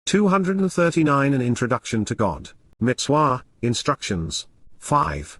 239 An Introduction to God. Mitswah, Instructions. 5.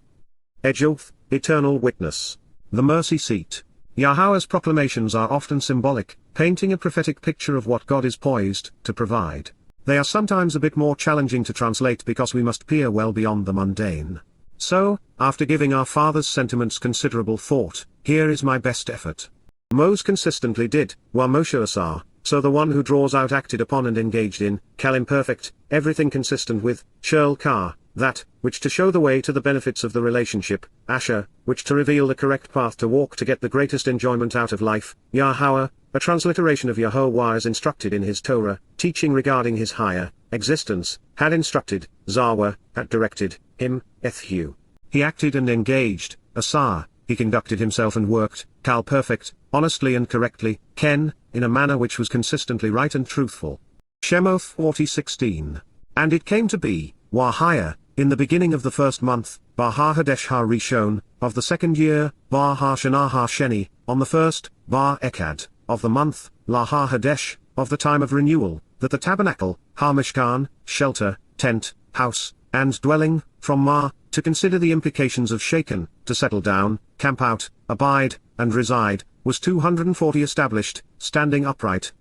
Eduwth, Eternal Witness. The Mercy Seat. Yahowah's proclamations are often symbolic, painting a prophetic picture of what God is poised to provide. They are sometimes a bit more challenging to translate because we must peer well beyond the mundane. So, after giving our father's sentiments considerable thought, here is my best effort. Moses consistently did, while Moshe asar, so the one who draws out acted upon and engaged in, kal imperfect, everything consistent with, Qara, that, which to show the way to the benefits of the relationship, asher, which to reveal the correct path to walk to get the greatest enjoyment out of life, Yahowah, a transliteration of Yahowah as instructed in his Torah, teaching regarding his higher existence, had instructed, tsawah, had directed, him, ethu. He acted and engaged, asar, he conducted himself and worked, kal perfect, honestly and correctly, ken, in a manner which was consistently right and truthful. Shemoth 40:16. And it came to be, Wahaya, in the beginning of the first month, Bar ha-Hadesh ha-Rishon, of the second year, Bar ha-Shana ha-Sheni, on the first, Bar Ekad, of the month, La ha-Hadesh, of the time of renewal, that the tabernacle, ha-Mishkan, shelter, tent, house, and dwelling, from to consider the implications of shaken, to settle down, camp out, abide, and reside, was 240 established, standing upright,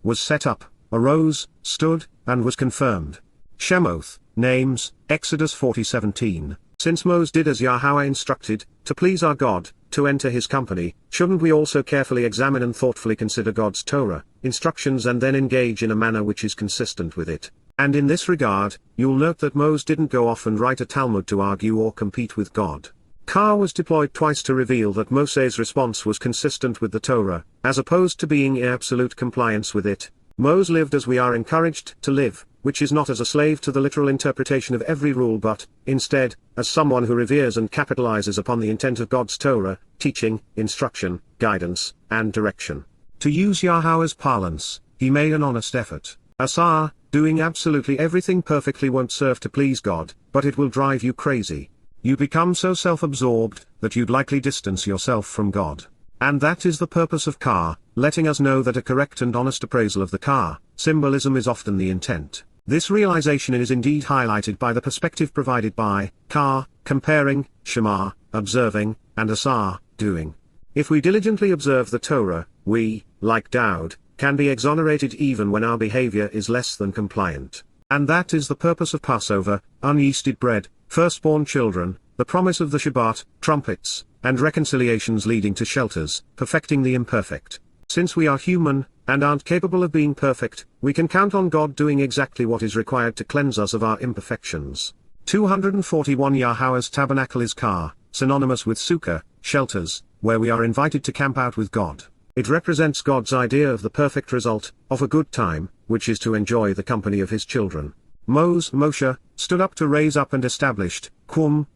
was set up, arose, stood, and was confirmed. Shemoth, names, Exodus 40:17. Since Moses did as Yahowah instructed, to please our God, to enter his company, shouldn't we also carefully examine and thoughtfully consider God's Torah, instructions and then engage in a manner which is consistent with it? And in this regard, you'll note that Moses didn't go off and write a Talmud to argue or compete with God. Qara was deployed twice to reveal that Moses' response was consistent with the Torah, as opposed to being in absolute compliance with it. Moses lived as we are encouraged to live, which is not as a slave to the literal interpretation of every rule but, instead, as someone who reveres and capitalizes upon the intent of God's Torah, teaching, instruction, guidance, and direction. To use Yahowah's parlance, he made an honest effort. Asar, doing absolutely everything perfectly won't serve to please God, but it will drive you crazy. You become so self-absorbed, that you'd likely distance yourself from God. And that is the purpose of Qara, letting us know that a correct and honest appraisal of the Qara, symbolism is often the intent. This realization is indeed highlighted by the perspective provided by Qara, comparing, Shema, observing, and Asar, doing. If we diligently observe the Torah, we, like Daud, can be exonerated even when our behavior is less than compliant. And that is the purpose of Passover, unyeasted bread, firstborn children, the promise of the Shabat, trumpets, and reconciliations leading to shelters, perfecting the imperfect. Since we are human, and aren't capable of being perfect, we can count on God doing exactly what is required to cleanse us of our imperfections. 241 Yahowah's tabernacle is Qara, synonymous with Sukah Shelters, where we are invited to camp out with God. It represents God's idea of the perfect result, of a good time, which is to enjoy the company of his children. Moshe, stood up to raise up and established,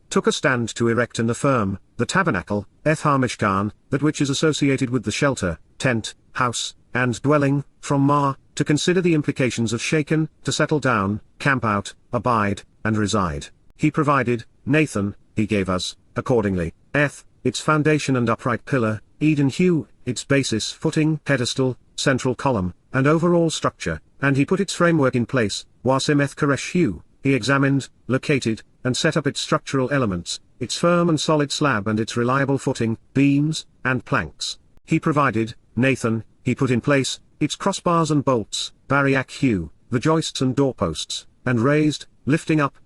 took a stand to erect and affirm, the tabernacle, ha-Mishkan, that which is associated with the shelter, tent, house, and dwelling, from to consider the implications of shaken, to settle down, camp out, abide, and reside. He provided, Nathan, he gave us, accordingly, its foundation and upright pillar, Eden hue, its basis, footing, pedestal, central column, and overall structure, and he put its framework in place, Wasim Koresh hue, he examined, located, and set up its structural elements, its firm and solid slab and its reliable footing, beams, and planks. He provided, Nathan, he put in place, its crossbars and bolts, Bariak hue, the joists and doorposts, and raised, lifting up,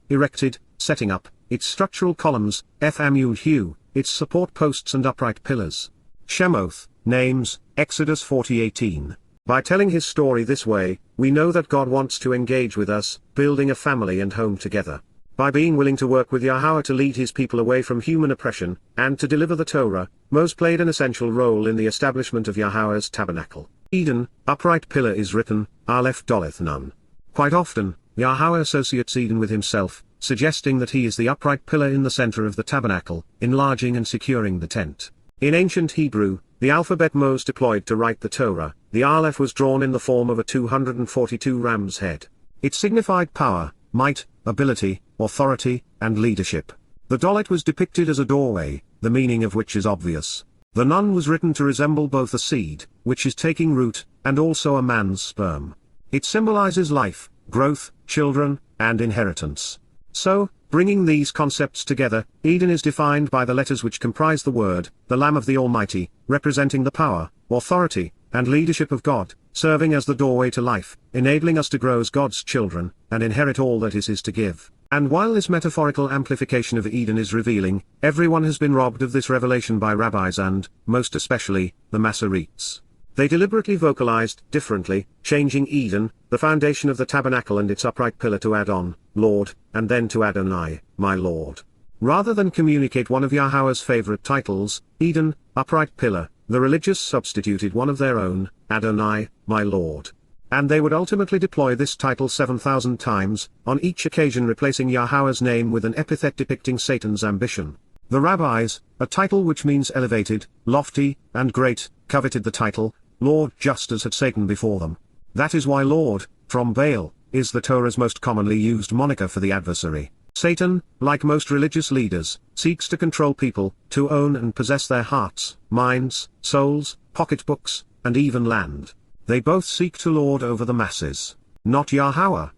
erected, setting up, its structural columns, Amul hue, its support posts and upright pillars. Shemoth, names, Exodus 40:18. By telling his story this way, we know that God wants to engage with us, building a family and home together. By being willing to work with Yahowah to lead his people away from human oppression, and to deliver the Torah, Moses played an essential role in the establishment of Yahowah's tabernacle. Eden, upright pillar is written, Aleph Doleth Nun. Quite often, Yahowah associates Eden with himself, suggesting that he is the upright pillar in the center of the tabernacle, enlarging and securing the tent. In ancient Hebrew, the alphabet Moses deployed to write the Torah, the Aleph was drawn in the form of a 242 ram's head. It signified power, might, ability, authority, and leadership. The Dalet was depicted as a doorway, the meaning of which is obvious. The Nun was written to resemble both a seed, which is taking root, and also a man's sperm. It symbolizes life, growth, children, and inheritance. So, bringing these concepts together, Eden is defined by the letters which comprise the word, the Lamb of the Almighty, representing the power, authority, and leadership of God, serving as the doorway to life, enabling us to grow as God's children, and inherit all that is His to give. And while this metaphorical amplification of Eden is revealing, everyone has been robbed of this revelation by rabbis and, most especially, the Masoretes. They deliberately vocalized differently, changing Eden, the foundation of the tabernacle and its upright pillar, to add on, Lord, and then to Adonai, my Lord. Rather than communicate one of Yahweh's favorite titles, Eden, upright pillar, the religious substituted one of their own, Adonai, my Lord. And they would ultimately deploy this title 7,000 times, on each occasion replacing Yahweh's name with an epithet depicting Satan's ambition. The rabbis, a title which means elevated, lofty, and great, coveted the title, Lord, just as had Satan before them. That is why Lord, from Baal, is the Torah's most commonly used moniker for the adversary. Satan, like most religious leaders, seeks to control people, to own and possess their hearts, minds, souls, pocketbooks, and even land. They both seek to lord over the masses. Not Yahowah.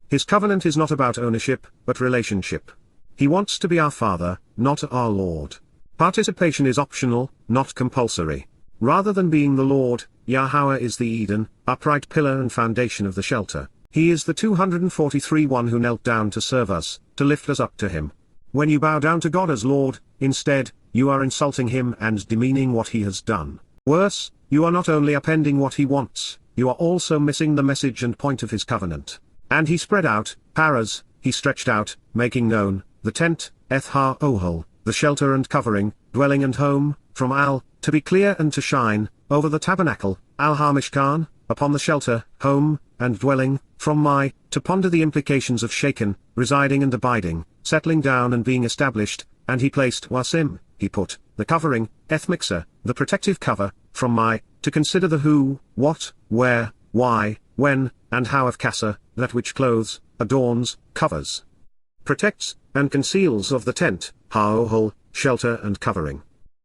His covenant is not about ownership, but relationship. He wants to be our Father, not our Lord. Participation is optional, not compulsory. Rather than being the Lord, Yahowah is the Eden, upright pillar and foundation of the shelter. He is the 243 one who knelt down to serve us, to lift us up to Him. When you bow down to God as Lord, instead, you are insulting Him and demeaning what He has done. Worse, you are not only upending what He wants, you are also missing the message and point of His covenant. And He spread out, paras, He stretched out, making known, the tent, ohel, the shelter and covering, dwelling and home, from al, to be clear and to shine, over the tabernacle, al-ha-mishkan, upon the shelter, home, and dwelling, from my, to ponder the implications of shaken, residing and abiding, settling down and being established, and He placed wasim, He put, the covering, mixer, the protective cover, from my, to consider the who, what, where, why, when, and how of kasa, that which clothes, adorns, covers, protects, and conceals of the tent, ha-ohel, shelter and covering.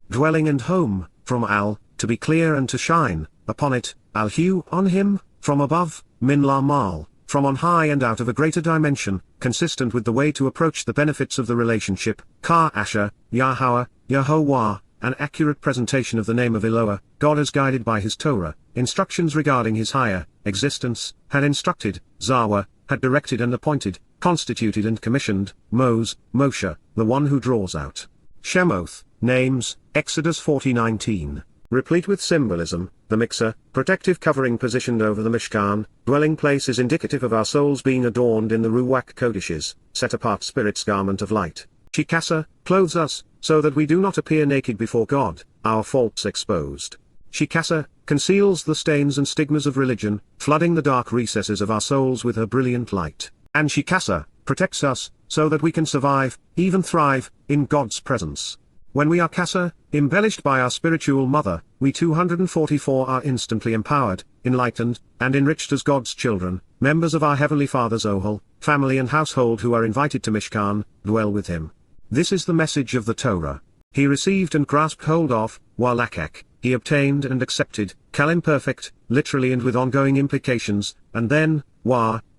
Dwelling and home, from al, to be clear and to shine, upon it, al-hu, on Him, from above, min la mal, from on high and out of a greater dimension, consistent with the way to approach the benefits of the relationship, ka asher, Yahowah, Yahowah, an accurate presentation of the name of Eloah, God as guided by His Torah, instructions regarding His higher existence, had instructed, tsawah, had directed and appointed, constituted and commissioned, Moshe, the one who draws out. Shemoth, names, Exodus 40:19. Replete with symbolism, the mixer, protective covering positioned over the Mishkan, dwelling place is indicative of our souls being adorned in the Ruach Kodeshes, set-apart Spirit's garment of light. Shikasa, clothes us, so that we do not appear naked before God, our faults exposed. Shikasa, conceals the stains and stigmas of religion, flooding the dark recesses of our souls with her brilliant light. And Shikasa, protects us, so that we can survive, even thrive, in God's presence. When we are Kasa, embellished by our spiritual mother, we 244 are instantly empowered, enlightened, and enriched as God's children, members of our Heavenly Father's ohel, family and household who are invited to Mishkan, dwell with Him. This is the message of the Torah. He received and grasped hold of, walakak, he obtained and accepted, kalim perfect, literally and with ongoing implications, and then,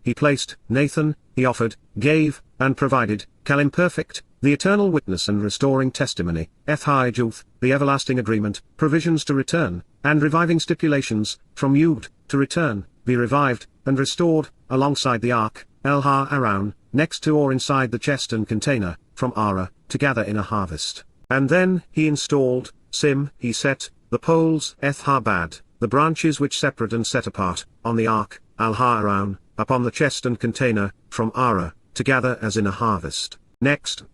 he placed, Nathan, he offered, gave, and provided, kalim perfect, the eternal witness and restoring testimony, Eduwth, the everlasting agreement, provisions to return, and reviving stipulations, from Yud, to return, be revived, and restored, alongside the ark, Aron, next to or inside the chest and container, from Ara, to gather in a harvest. And then, he installed, Sim, he set, the poles, Etharbad, the branches which separate and set apart, on the ark, Aron, upon the chest and container, from Ara, to gather as in a harvest. Next,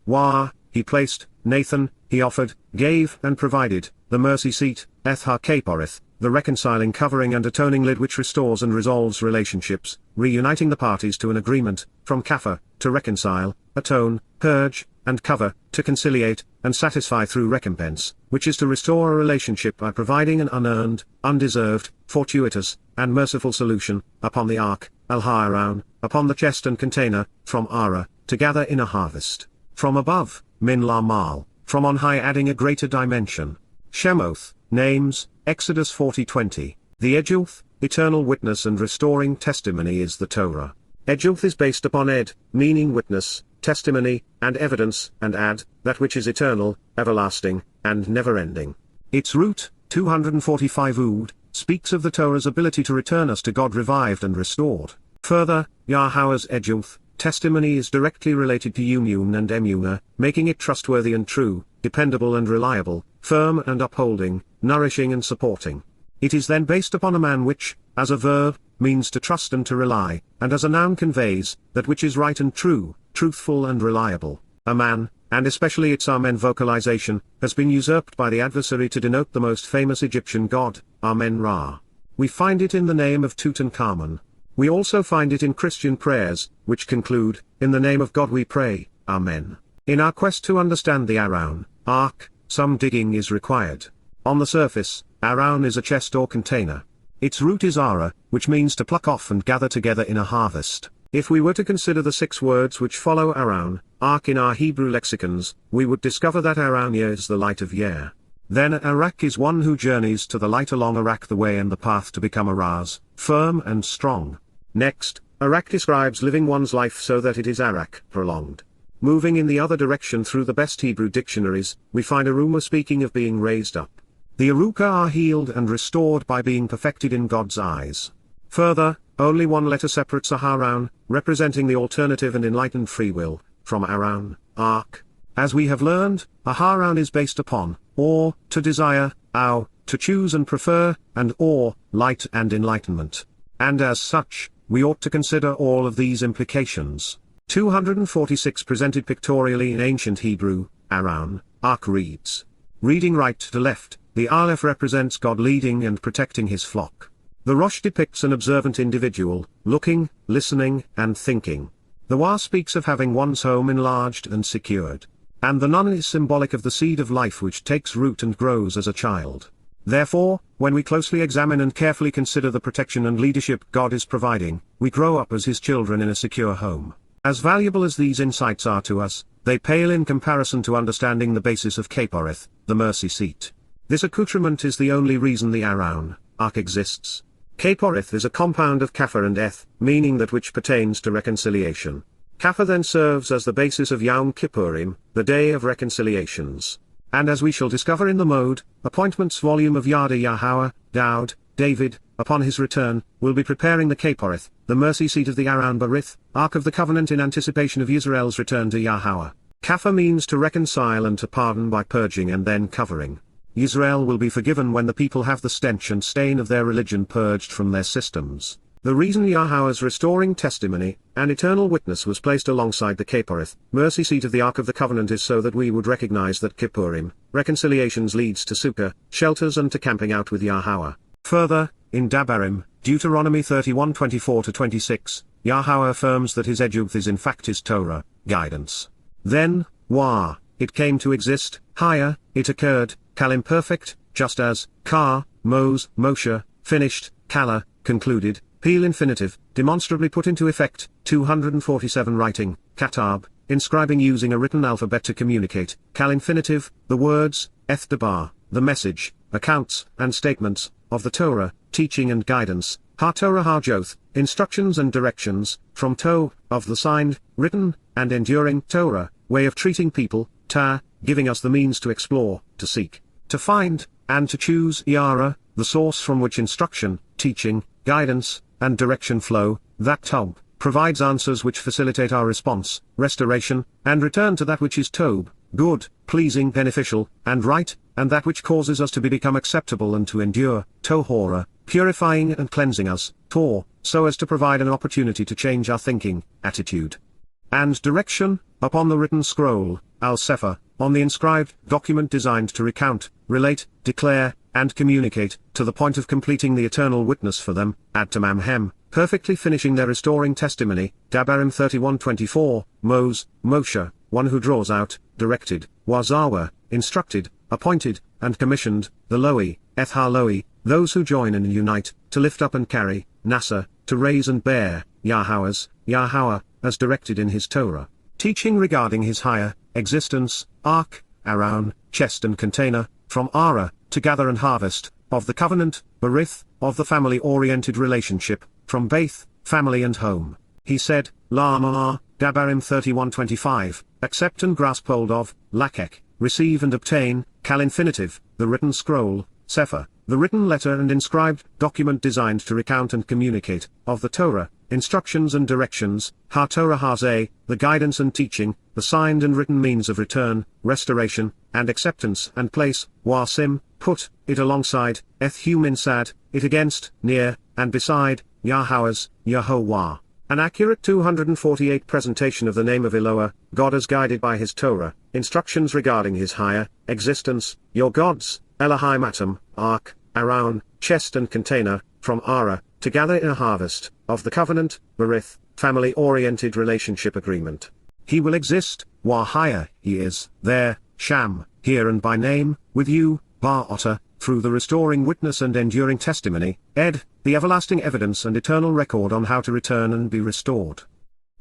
he placed, Nathan, he offered, gave and provided, the mercy seat, Kaporeth, the reconciling covering and atoning lid which restores and resolves relationships, reuniting the parties to an agreement, from Kafir, to reconcile, atone, purge, and cover, to conciliate, and satisfy through recompense, which is to restore a relationship by providing an unearned, undeserved, fortuitous, and merciful solution, upon the ark, Aron, upon the chest and container, from Ara, to gather in a harvest. From above, min la mal, from on high adding a greater dimension. Shemoth, names, Exodus 40:20. The Eduwth, eternal witness and restoring testimony is the Torah. Eduwth is based upon ed, meaning witness, testimony, and evidence, and ad, that which is eternal, everlasting, and never-ending. Its root, 245 ood, speaks of the Torah's ability to return us to God revived and restored. Further, Yahowah's Eduwth, testimony is directly related to union and emunah, making it trustworthy and true, dependable and reliable, firm and upholding, nourishing and supporting. It is then based upon a man which, as a verb, means to trust and to rely, and as a noun conveys, that which is right and true, truthful and reliable. A man, and especially its Amen vocalization, has been usurped by the adversary to denote the most famous Egyptian god, Amen-Ra. We find it in the name of Tutankhamun. We also find it in Christian prayers, which conclude, "In the name of God we pray, Amen." In our quest to understand the Aroun, ark, some digging is required. On the surface, Aroun is a chest or container. Its root is ara, which means to pluck off and gather together in a harvest. If we were to consider the 6 words which follow Aroun, ark in our Hebrew lexicons, we would discover that Aroun is the light of yare. Then Arak is one who journeys to the light along Arak the way and the path to become Araz, firm and strong. Next, Arak describes living one's life so that it is Arak, prolonged. Moving in the other direction through the best Hebrew dictionaries, we find Aruma speaking of being raised up. The Aruka are healed and restored by being perfected in God's eyes. Further, only one letter separates Aharoun, representing the alternative and enlightened free will, from Aroun, ark. As we have learned, Aharoun is based upon, or, to desire, au, to choose and prefer, and or, light and enlightenment. And as such, we ought to consider all of these implications. 246 presented pictorially in ancient Hebrew, Aroun, ark reads. Reading right to left, the Aleph represents God leading and protecting his flock. The Rosh depicts an observant individual, looking, listening, and thinking. The Wa speaks of having one's home enlarged and secured. And the Nun is symbolic of the seed of life which takes root and grows as a child. Therefore, when we closely examine and carefully consider the protection and leadership God is providing, we grow up as his children in a secure home. As valuable as these insights are to us, they pale in comparison to understanding the basis of Kaporeth, the mercy seat. This accoutrement is the only reason the Aroun, ark exists. Kaporeth is a compound of Kafir and Eth, meaning that which pertains to reconciliation. Kafir then serves as the basis of Yom Kipurym, the Day of Reconciliations. And as we shall discover in the Mode, Appointments volume of Yada Yahowah, David, upon his return, will be preparing the Kaporeth, the mercy seat of the Aroun Barith, Ark of the Covenant in anticipation of Yisrael's return to Yahowah. Kafir means to reconcile and to pardon by purging and then covering. Yisrael will be forgiven when the people have the stench and stain of their religion purged from their systems. The reason Yahowah's restoring testimony, an eternal witness was placed alongside the Kaporeth, mercy seat of the Ark of the Covenant is so that we would recognize that Kipurym, reconciliations leads to Sukah, Shelters and to camping out with Yahowah. Further, in Dabarim, Deuteronomy 31:24-26, Yahowah affirms that his Eduwth is in fact his Torah, guidance. Then, Wa, it came to exist, Haya, it occurred, Kal imperfect, just as, Ka, Moshe, finished, Kala, concluded, Peel infinitive, demonstrably put into effect, 247 writing, Katab, inscribing using a written alphabet to communicate, Kal infinitive, the words, Eth Dabar, the message, accounts, and statements, of the Torah, teaching and guidance, Ha-Torah Ha-Joth, instructions and directions, from Toh, of the signed, written, and enduring Torah, way of treating people, Ta, giving us the means to explore, to seek, to find, and to choose Yara, the source from which instruction, teaching, guidance, and direction flow, that Tob, provides answers which facilitate our response, restoration, and return to that which is Tob, good, pleasing, beneficial, and right, and that which causes us to become acceptable and to endure, Tohora, purifying and cleansing us, Tor, so as to provide an opportunity to change our thinking, attitude, and direction, upon the written scroll, Al-Sefer, on the inscribed document designed to recount, relate, declare, and communicate, to the point of completing the eternal witness for them, Ad Tamam, perfectly finishing their restoring testimony, Dabarim 31:24, Moshe, one who draws out, directed, Wazawa, instructed, appointed, and commissioned, the Loi, Eth-Ha-Loi, those who join and unite, to lift up and carry, Nasa, to raise and bear, Yahowah, as directed in his Torah. Teaching regarding his higher, existence, ark, Aroun, chest and container, from Ara, to gather and harvest, of the covenant, berith, of the family-oriented relationship, from Baith, family and home. He said, Lama, Dabarim 31:25, accept and grasp hold of, lakek, receive and obtain, kal infinitive, the written scroll, sefer, the written letter and inscribed document designed to recount and communicate, of the Torah, instructions and directions, ha-Torah hazeh, the guidance and teaching, the signed and written means of return, restoration, and acceptance and place, wasim, put, it alongside, eth inside, it against, near, and beside, Yahowah's, Yahowah. An accurate 248 presentation of the name of Eloah, God as guided by his Torah, instructions regarding his higher existence, your gods, Elohim atom, ark, around, chest and container, from Ara, to gather in a harvest, of the covenant, berith, family-oriented relationship agreement. He will exist, higher, he is, there, sham, here and by name, with you, Otter, through the restoring witness and enduring testimony, the everlasting evidence and eternal record on how to return and be restored.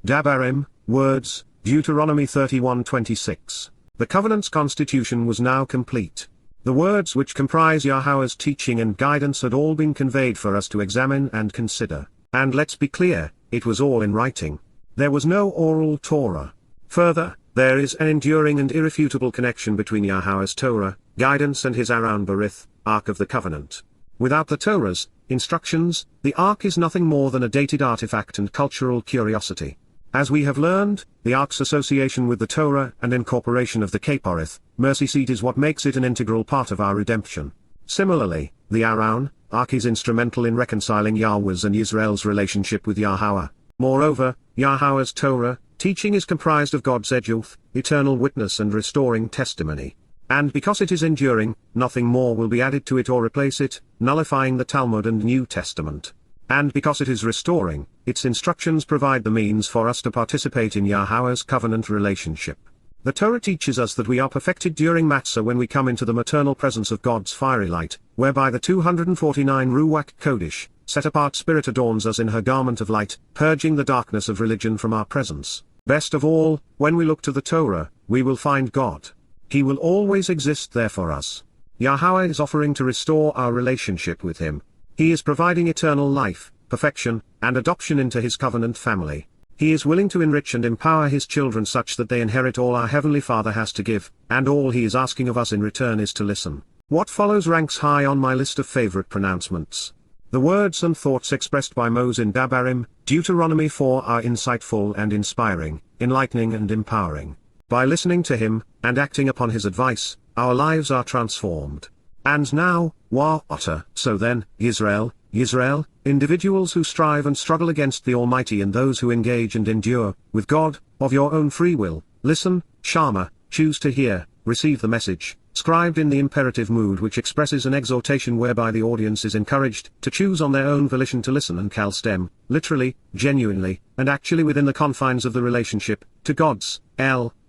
Dabarim, words, Deuteronomy 31:26. The covenant's constitution was now complete. The words which comprise Yahowah's teaching and guidance had all been conveyed for us to examine and consider, and let's be clear, it was all in writing. There was no oral Torah. Further, there is an enduring and irrefutable connection between Yahowah's Torah, guidance and his Aron Berith, Ark of the Covenant. Without the Torah's instructions, the Ark is nothing more than a dated artifact and cultural curiosity. As we have learned, the Ark's association with the Torah and incorporation of the Kaporeth, mercy seat is what makes it an integral part of our redemption. Similarly, the Aron, Ark is instrumental in reconciling Yahweh's and Yisrael's relationship with Yahowah. Moreover, Yahowah's Torah, teaching is comprised of God's Eduwth, eternal witness and restoring testimony. And because it is enduring, nothing more will be added to it or replace it, nullifying the Talmud and New Testament. And because it is restoring, its instructions provide the means for us to participate in Yahowah's covenant relationship. The Torah teaches us that we are perfected during Mitswah when we come into the maternal presence of God's fiery light, whereby the 249 Ruach Kodesh, set-apart spirit adorns us in her garment of light, purging the darkness of religion from our presence. Best of all, when we look to the Torah, we will find God. He will always exist there for us. Yahowah is offering to restore our relationship with him. He is providing eternal life, perfection, and adoption into his covenant family. He is willing to enrich and empower his children such that they inherit all our Heavenly Father has to give, and all he is asking of us in return is to listen. What follows ranks high on my list of favorite pronouncements. The words and thoughts expressed by Moses in Dabarim, Deuteronomy 4 are insightful and inspiring, enlightening and empowering. By listening to him, and acting upon his advice, our lives are transformed. And now, Otter. So then, Yisrael, individuals who strive and struggle against the Almighty and those who engage and endure, with God, of your own free will, listen, Shama, choose to hear, receive the message, scribed in the imperative mood which expresses an exhortation whereby the audience is encouraged to choose on their own volition to listen and kalstem, literally, genuinely, and actually within the confines of the relationship, to God's,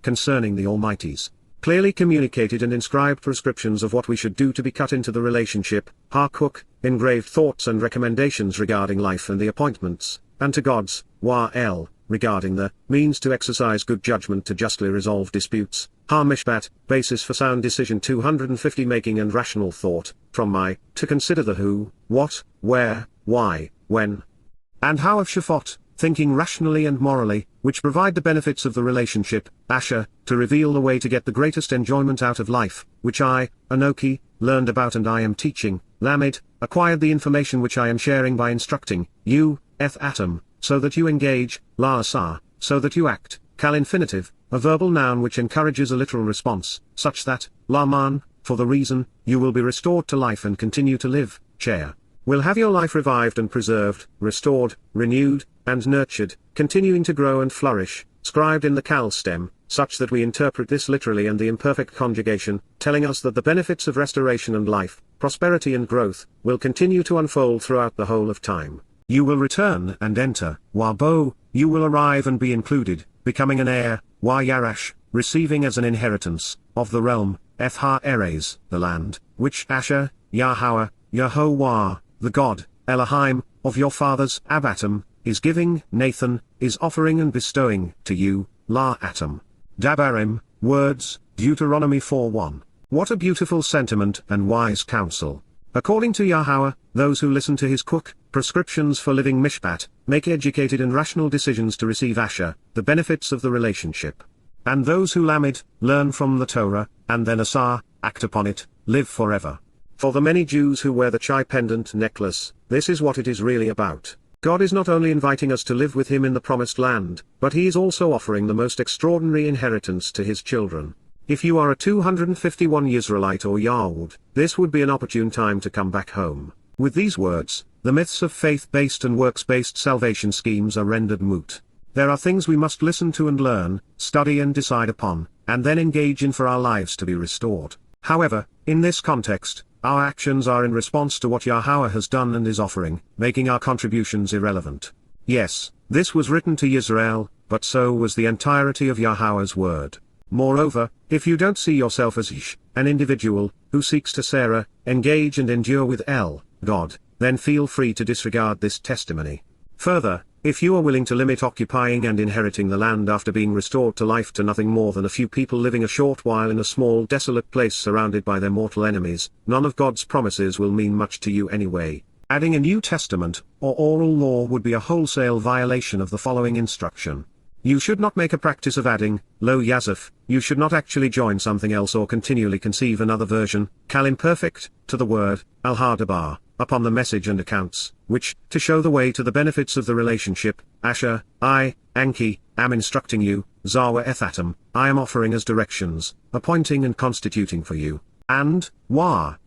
concerning the Almighty's clearly communicated and inscribed prescriptions of what we should do to be cut into the relationship, choq, engraved thoughts and recommendations regarding life and the appointments, and to God's, regarding the means to exercise good judgment to justly resolve disputes, mishpat, basis for sound decision 250 making and rational thought, from my, to consider the who, what, where, why, when, and how of shafot, thinking rationally and morally, which provide the benefits of the relationship, Asher, to reveal the way to get the greatest enjoyment out of life, which I, Anoki, learned about and I am teaching, Lamed, acquired the information which I am sharing by instructing, you, atom, so that you engage, Laasar, so that you act, Kal infinitive, a verbal noun which encourages a literal response, such that, Laman, for the reason, you will be restored to life and continue to live, Chair. Will have your life revived and preserved, restored, renewed, and nurtured, continuing to grow and flourish, scribed in the Kal stem, such that we interpret this literally and the imperfect conjugation, telling us that the benefits of restoration and life, prosperity and growth, will continue to unfold throughout the whole of time. You will return and enter, Wabo, you will arrive and be included, becoming an heir, Yarash, receiving as an inheritance, of the realm, Eres, the land, which Asher, Yahowah, the God, Elohim, of your fathers Abatam, is giving, Nathan, is offering and bestowing, to you, Atom. Dabarim, words, Deuteronomy 4:1. What a beautiful sentiment and wise counsel. According to Yahowah, those who listen to his choq, prescriptions for living mishpat, make educated and rational decisions to receive asher, the benefits of the relationship. And those who lamed, learn from the Torah, and then asar, act upon it, live forever. For the many Jews who wear the chai pendant necklace, this is what it is really about. God is not only inviting us to live with him in the promised land, but he is also offering the most extraordinary inheritance to his children. If you are a 251 Yisraelite or Yahud, this would be an opportune time to come back home. With these words, the myths of faith-based and works-based salvation schemes are rendered moot. There are things we must listen to and learn, study and decide upon, and then engage in for our lives to be restored. However, in this context, our actions are in response to what Yahowah has done and is offering, making our contributions irrelevant. Yes, this was written to Yisrael, but so was the entirety of Yahowah's word. Moreover, if you don't see yourself as an individual, who seeks to Sarah, engage and endure with God, then feel free to disregard this testimony. Further, if you are willing to limit occupying and inheriting the land after being restored to life to nothing more than a few people living a short while in a small desolate place surrounded by their mortal enemies, none of God's promises will mean much to you anyway. Adding a New Testament, or oral law would be a wholesale violation of the following instruction. You should not make a practice of adding, lo yazif, you should not actually join something else or continually conceive another version, kal imperfect, to the word, al-hadabar, upon the message and accounts, which, to show the way to the benefits of the relationship, asher, Anki, am instructing you, tsawah ethatam, I am offering as directions, appointing and constituting for you, and,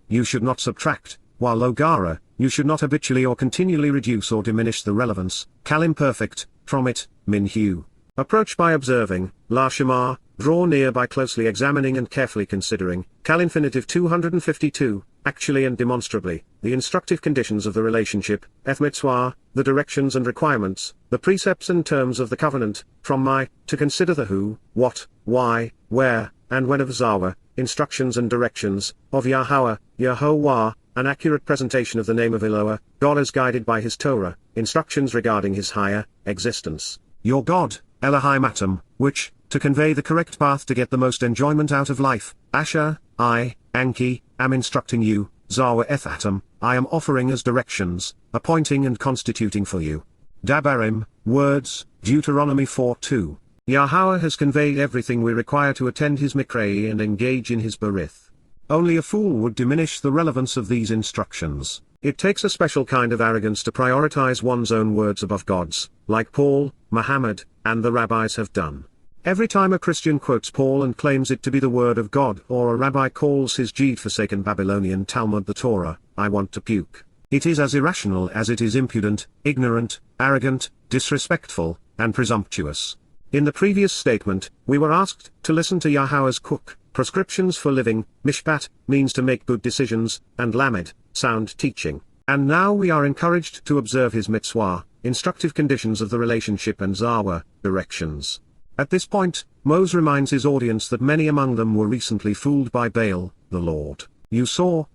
you should not subtract, while lo gara, you should not habitually or continually reduce or diminish the relevance, kal imperfect, from it, min hu. Approach by observing, la shema, draw near by closely examining and carefully considering, kal infinitive 252, actually and demonstrably, the instructive conditions of the relationship, Mitswah, the directions and requirements, the precepts and terms of the covenant, from to consider the who, what, why, where, and when of tsawah, instructions and directions, of Yahowah, an accurate presentation of the name of Eloah, God as guided by his Torah, instructions regarding his higher existence, your God, Elohim Atom, which, to convey the correct path to get the most enjoyment out of life, Asher, Anki, am instructing you, tsawah ethatam, I am offering as directions, appointing and constituting for you. Dabarim, words, Deuteronomy 4:2. Yahowah has conveyed everything we require to attend his mikrei and engage in his berith. Only a fool would diminish the relevance of these instructions. It takes a special kind of arrogance to prioritize one's own words above God's, like Paul, Muhammad, and the rabbis have done. Every time a Christian quotes Paul and claims it to be the word of God, or a rabbi calls his God-forsaken Babylonian Talmud the Torah, I want to puke. It is as irrational as it is impudent, ignorant, arrogant, disrespectful, and presumptuous. In the previous statement, we were asked to listen to Yahowah's choq, prescriptions for living, mishpat, means to make good decisions, and lamed, sound teaching. And now we are encouraged to observe his Mitswah, instructive conditions of the relationship, and tsawah, directions. At this point, Moses reminds his audience that many among them were recently fooled by Baal, the Lord. You saw,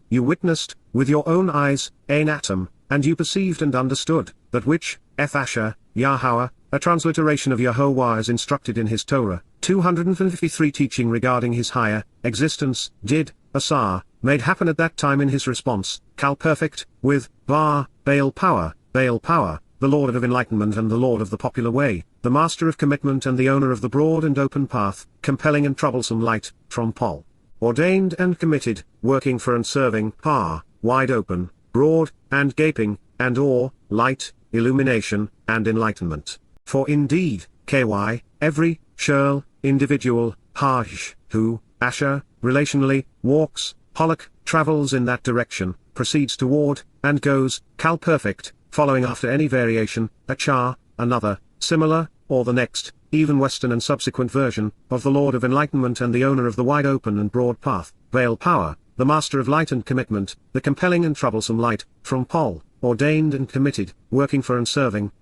you witnessed, with your own eyes, ein atom, and you perceived and understood, that which, Asher, Yahowah, a transliteration of Yahowah as instructed in his Torah, 253 teaching regarding his higher existence, did, asar, made happen at that time in his response, kal perfect, with, Baal power, the Lord of enlightenment and the Lord of the popular way, the master of commitment and the owner of the broad and open path, compelling and troublesome light, from Pol. Ordained and committed, working for and serving, wide open, broad, and gaping, and light, illumination, and enlightenment. For indeed, every, individual, who, Asher, relationally, walks, Pollock, travels in that direction, proceeds toward, and goes, kal perfect, following after any variation, another, similar, or the next, even western and subsequent version, of the Lord of enlightenment and the owner of the wide open and broad path, Baal power, the master of light and commitment, the compelling and troublesome light, from Pol, ordained and committed, working for and serving,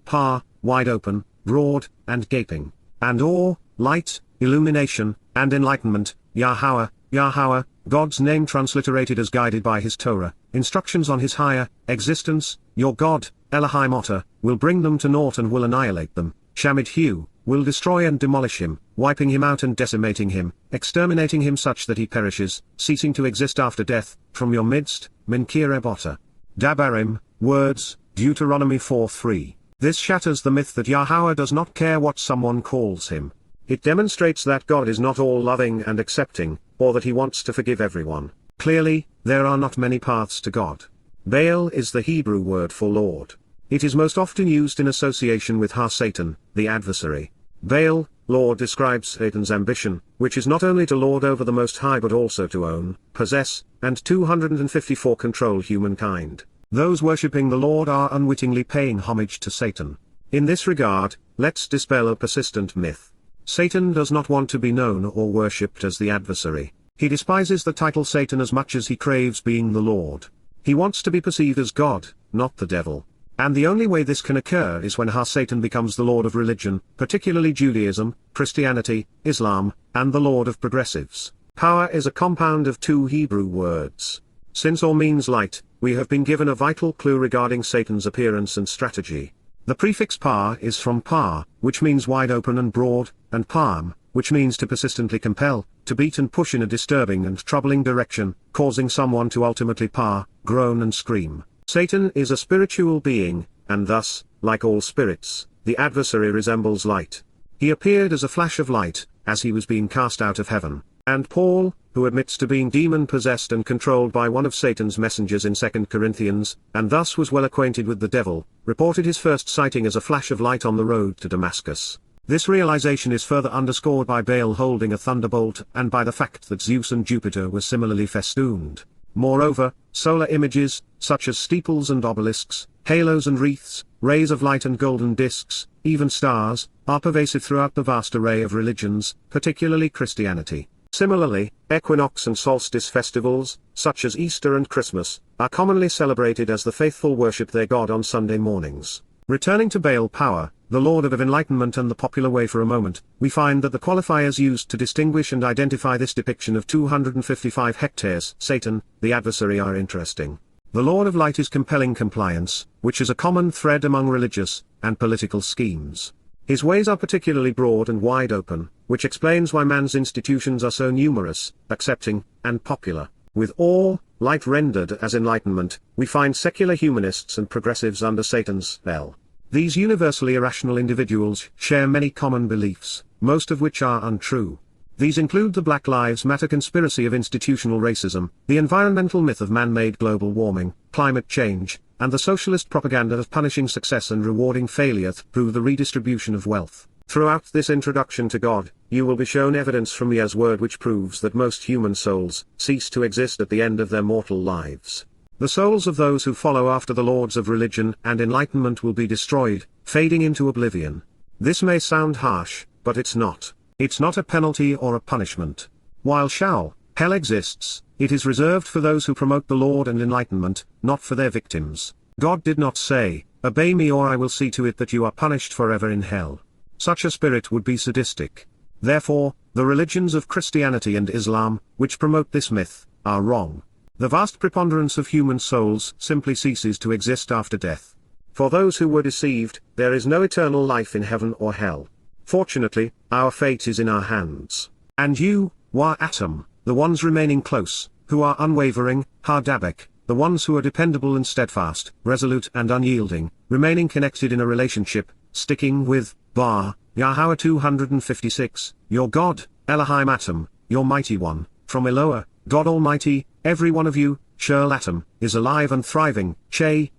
wide open, broad, and gaping, and light, illumination, and enlightenment, Yahowah, God's name transliterated as guided by his Torah, instructions on his higher existence, your God, Elohim Otter, will bring them to naught and will annihilate them, Shamid Hu, will destroy and demolish him, wiping him out and decimating him, exterminating him such that he perishes, ceasing to exist after death, from your midst, Minkirebotta. Dabarim, words, Deuteronomy 4:3. This shatters the myth that Yahowah does not care what someone calls him. It demonstrates that God is not all-loving and accepting, or that he wants to forgive everyone. Clearly, there are not many paths to God. Baal is the Hebrew word for Lord. It is most often used in association with Satan, the adversary. Baal, Lord, describes Satan's ambition, which is not only to lord over the Most High but also to own, possess, and 254 control humankind. Those worshipping the Lord are unwittingly paying homage to Satan. In this regard, let's dispel a persistent myth. Satan does not want to be known or worshipped as the adversary. He despises the title Satan as much as he craves being the Lord. He wants to be perceived as God, not the devil. And the only way this can occur is when Satan becomes the lord of religion, particularly Judaism, Christianity, Islam, and the lord of progressives. Power is a compound of two Hebrew words. Since or means light, we have been given a vital clue regarding Satan's appearance and strategy. The prefix par is from par, which means wide open and broad, and palm, which means to persistently compel, to beat and push in a disturbing and troubling direction, causing someone to ultimately par, groan and scream. Satan is a spiritual being, and thus, like all spirits, the adversary resembles light. He appeared as a flash of light, as he was being cast out of heaven, and Paul, who admits to being demon-possessed and controlled by one of Satan's messengers in 2 Corinthians, and thus was well acquainted with the devil, reported his first sighting as a flash of light on the road to Damascus. This realization is further underscored by Baal holding a thunderbolt and by the fact that Zeus and Jupiter were similarly festooned. Moreover, solar images, such as steeples and obelisks, halos and wreaths, rays of light and golden discs, even stars, are pervasive throughout the vast array of religions, particularly Christianity. Similarly, equinox and solstice festivals, such as Easter and Christmas, are commonly celebrated as the faithful worship their god on Sunday mornings. Returning to Baal power, the Lord of Enlightenment and the popular way for a moment, we find that the qualifiers used to distinguish and identify this depiction of 255 hectares, Satan, the adversary, are interesting. The Lord of Light is compelling compliance, which is a common thread among religious and political schemes. His ways are particularly broad and wide open, which explains why man's institutions are so numerous, accepting, and popular. With awe, light rendered as enlightenment, we find secular humanists and progressives under Satan's spell. These universally irrational individuals share many common beliefs, most of which are untrue. These include the Black Lives Matter conspiracy of institutional racism, the environmental myth of man-made global warming, climate change, and the socialist propaganda of punishing success and rewarding failure through the redistribution of wealth. Throughout this introduction to God, you will be shown evidence from Yah's word which proves that most human souls cease to exist at the end of their mortal lives. The souls of those who follow after the lords of religion and enlightenment will be destroyed, fading into oblivion. This may sound harsh, but it's not. It's not a penalty or a punishment. While hell exists, it is reserved for those who promote the Lord and enlightenment, not for their victims. God did not say, "Obey me or I will see to it that you are punished forever in hell." Such a spirit would be sadistic. Therefore, the religions of Christianity and Islam, which promote this myth, are wrong. The vast preponderance of human souls simply ceases to exist after death. For those who were deceived, there is no eternal life in heaven or hell. Fortunately, our fate is in our hands. And you, atom, the ones remaining close, who are unwavering, Dabek, the ones who are dependable and steadfast, resolute and unyielding, remaining connected in a relationship, sticking with, Yahowah 256, your God, Elohim Atom, your mighty one, from Eloah, God Almighty, every one of you, Atom, is alive and thriving,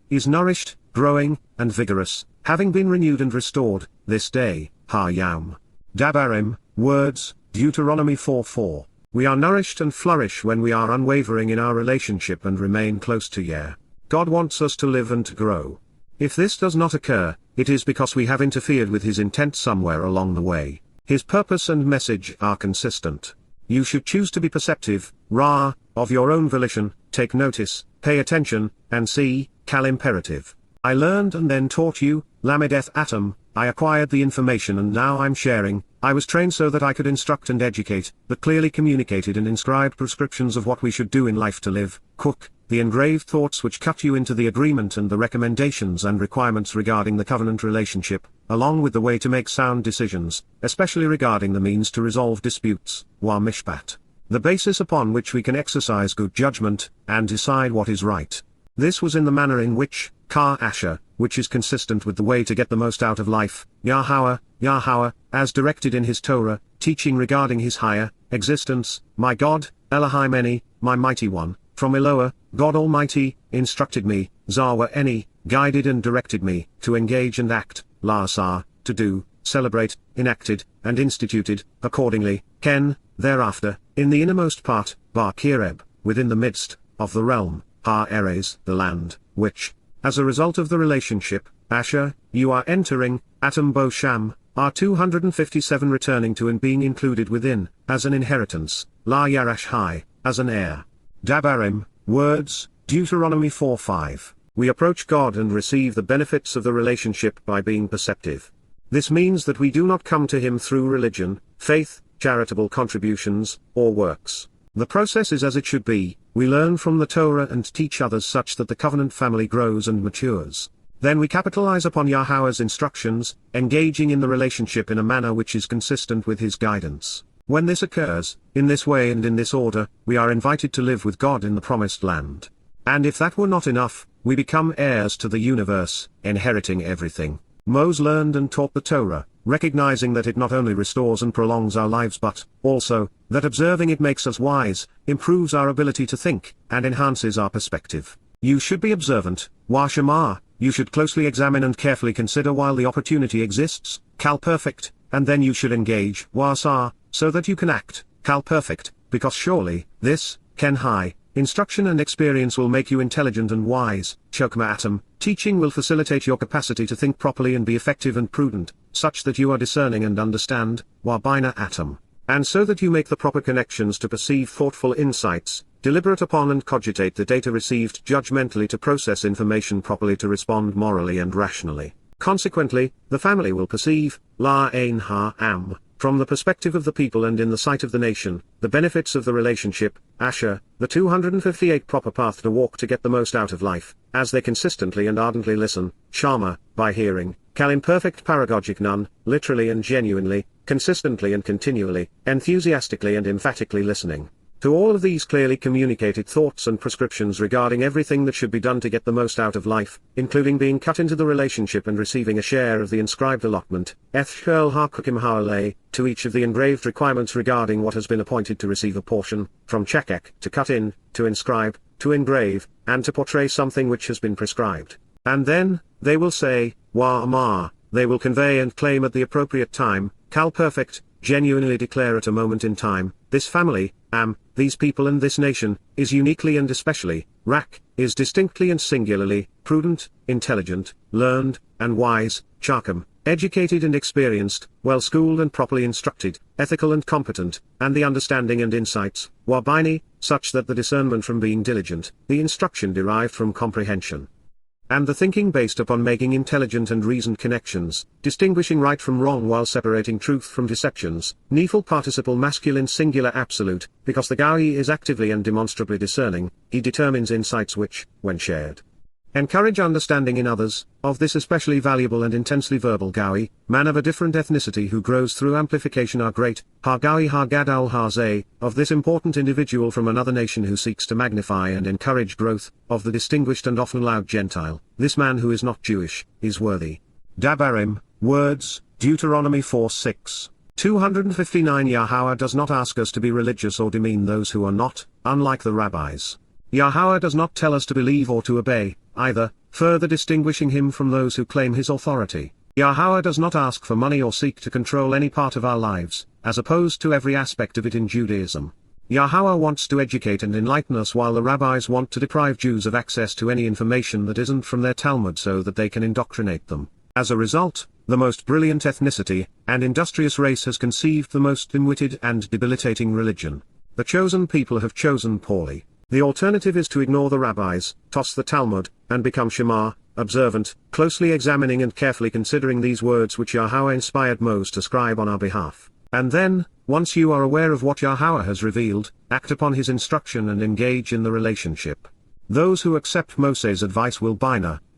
is nourished, growing, and vigorous, having been renewed and restored, this day, Yam. Dabarim, words, Deuteronomy 4:4. We are nourished and flourish when we are unwavering in our relationship and remain close to Yah. God wants us to live and to grow. If this does not occur, it is because we have interfered with his intent somewhere along the way. His purpose and message are consistent. You should choose to be perceptive, of your own volition, take notice, pay attention, and see, imperative. I learned and then taught you, Lamedeth Atom, I acquired the information and now I'm sharing, I was trained so that I could instruct and educate, the clearly communicated and inscribed prescriptions of what we should do in life to live, cook, the engraved thoughts which cut you into the agreement and the recommendations and requirements regarding the covenant relationship, along with the way to make sound decisions, especially regarding the means to resolve disputes, mishpat, the basis upon which we can exercise good judgment, and decide what is right. This was in the manner in which, Asher, which is consistent with the way to get the most out of life, Yahowah, as directed in his Torah, teaching regarding his higher existence, my God, Elohim Eni, my mighty one, from Eloah, God Almighty, instructed me, Zawah Eni, guided and directed me, to engage and act, La'asar, to do, celebrate, enacted, and instituted, accordingly, Ken, thereafter, in the innermost part, Bar Kireb, within the midst, of the realm, Eres, the land, which, as a result of the relationship, Asher, you are entering, Atom Bo Sham, are 257 returning to and being included within, as an inheritance, La Yarash High, as an heir. Dabarim, words, Deuteronomy 4:5. We approach God and receive the benefits of the relationship by being perceptive. This means that we do not come to Him through religion, faith, charitable contributions, or works. The process is as it should be, we learn from the Torah and teach others such that the covenant family grows and matures. Then we capitalize upon Yahowah's instructions, engaging in the relationship in a manner which is consistent with His guidance. When this occurs, in this way and in this order, we are invited to live with God in the promised land. And if that were not enough, we become heirs to the universe, inheriting everything. Moses learned and taught the Torah, recognizing that it not only restores and prolongs our lives but, also, that observing it makes us wise, improves our ability to think, and enhances our perspective. You should be observant, Shema, you should closely examine and carefully consider while the opportunity exists, Perfect, and then you should engage, Sar, so that you can act, Perfect, because surely, this, Ken High, instruction and experience will make you intelligent and wise, choq atom, teaching will facilitate your capacity to think properly and be effective and prudent, such that you are discerning and understand, bina atom, and so that you make the proper connections to perceive thoughtful insights, deliberate upon and cogitate the data received judgmentally to process information properly to respond morally and rationally. Consequently, the family will perceive, la ein ha-am, from the perspective of the people and in the sight of the nation, the benefits of the relationship, Asher, the 258 proper path to walk to get the most out of life, as they consistently and ardently listen, Shama, by hearing, Kal imperfect paragogic none, literally and genuinely, consistently and continually, enthusiastically and emphatically listening. To all of these clearly communicated thoughts and prescriptions regarding everything that should be done to get the most out of life, including being cut into the relationship and receiving a share of the inscribed allotment, to each of the engraved requirements regarding what has been appointed to receive a portion, from chekek, to cut in, to inscribe, to engrave, and to portray something which has been prescribed. And then, they will say, Wa Amar, they will convey and claim at the appropriate time, Perfect, genuinely declare at a moment in time, this family, these people and this nation, is uniquely and especially, is distinctly and singularly, prudent, intelligent, learned, and wise, choq, educated and experienced, well-schooled and properly instructed, ethical and competent, and the understanding and insights, bini, such that the discernment from being diligent, the instruction derived from comprehension, and the thinking based upon making intelligent and reasoned connections, distinguishing right from wrong while separating truth from deceptions, nephal participle masculine singular absolute, because the Gawi is actively and demonstrably discerning, he determines insights which, when shared, encourage understanding in others, of this especially valuable and intensely verbal Gawi, man of a different ethnicity who grows through amplification are great, Gawi Gadol Hazeh, of this important individual from another nation who seeks to magnify and encourage growth, of the distinguished and often loud Gentile, this man who is not Jewish, is worthy. Dabarim, words, Deuteronomy 4:6. 259 Yahowah does not ask us to be religious or demean those who are not, unlike the rabbis. Yahowah does not tell us to believe or to obey, either, further distinguishing him from those who claim his authority. Yahowah does not ask for money or seek to control any part of our lives, as opposed to every aspect of it in Judaism. Yahowah wants to educate and enlighten us while the rabbis want to deprive Jews of access to any information that isn't from their Talmud so that they can indoctrinate them. As a result, the most brilliant ethnicity and industrious race has conceived the most dim-witted and debilitating religion. The chosen people have chosen poorly. The alternative is to ignore the rabbis, toss the Talmud, and become Shema, observant, closely examining and carefully considering these words which Yahowah inspired Moses to scribe on our behalf. And then, once you are aware of what Yahowah has revealed, act upon his instruction and engage in the relationship. Those who accept Moses' advice will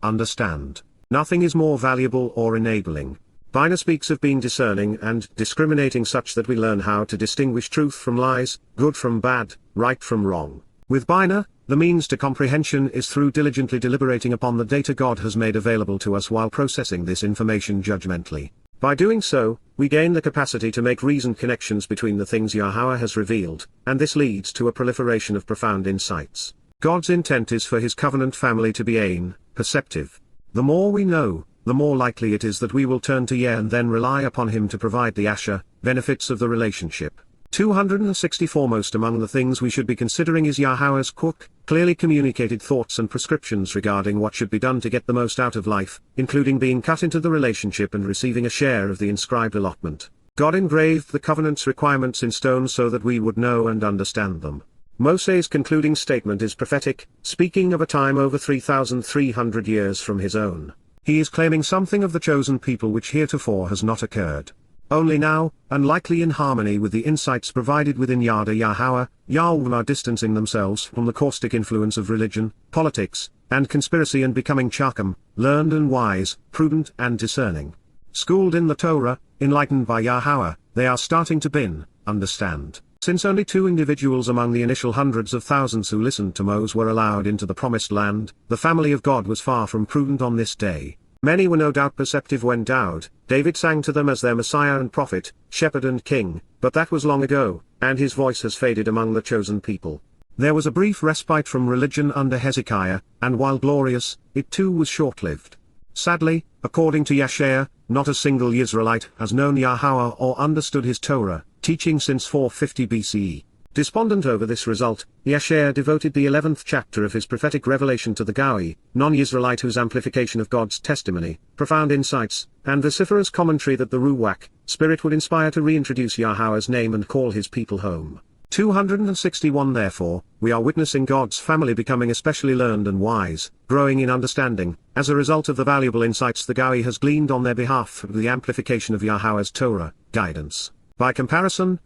understand. Nothing is more valuable or enabling. Bina speaks of being discerning and discriminating such that we learn how to distinguish truth from lies, good from bad, right from wrong. With Bina, the means to comprehension is through diligently deliberating upon the data God has made available to us while processing this information judgmentally. By doing so, we gain the capacity to make reasoned connections between the things Yahweh has revealed, and this leads to a proliferation of profound insights. God's intent is for his covenant family to be perceptive. The more we know, the more likely it is that we will turn to Yah and then rely upon him to provide the benefits of the relationship. 264 Most among the things we should be considering is Yahweh's choq, clearly communicated thoughts and prescriptions regarding what should be done to get the most out of life, including being cut into the relationship and receiving a share of the inscribed allotment. God engraved the covenant's requirements in stone so that we would know and understand them. Moses' concluding statement is prophetic, speaking of a time over 3,300 years from his own. He is claiming something of the chosen people which heretofore has not occurred. Only now, and likely in harmony with the insights provided within Yada Yahowah, Yahweh are distancing themselves from the caustic influence of religion, politics, and conspiracy and becoming choq, learned and wise, prudent and discerning. Schooled in the Torah, enlightened by Yahowah, they are starting to understand. Since only 2 individuals among the initial hundreds of thousands who listened to Moses were allowed into the promised land, the family of God was far from prudent on this day. Many were no doubt perceptive when David sang to them as their Messiah and prophet, shepherd and king, but that was long ago, and his voice has faded among the chosen people. There was a brief respite from religion under Hezekiah, and while glorious, it too was short-lived. Sadly, according to Yeshaya, not a single Yisraelite has known Yahowah or understood his Torah teaching since 450 BCE. Despondent over this result, Yeshaya devoted the 11th chapter of his prophetic revelation to the Gawi, non-Yisraelite whose amplification of God's testimony, profound insights, and vociferous commentary that the Ruach, Spirit would inspire to reintroduce Yahweh's name and call his people home. 261 Therefore, we are witnessing God's family becoming especially learned and wise, growing in understanding, as a result of the valuable insights the Gawi has gleaned on their behalf through the amplification of Yahweh's Torah, guidance. By comparison,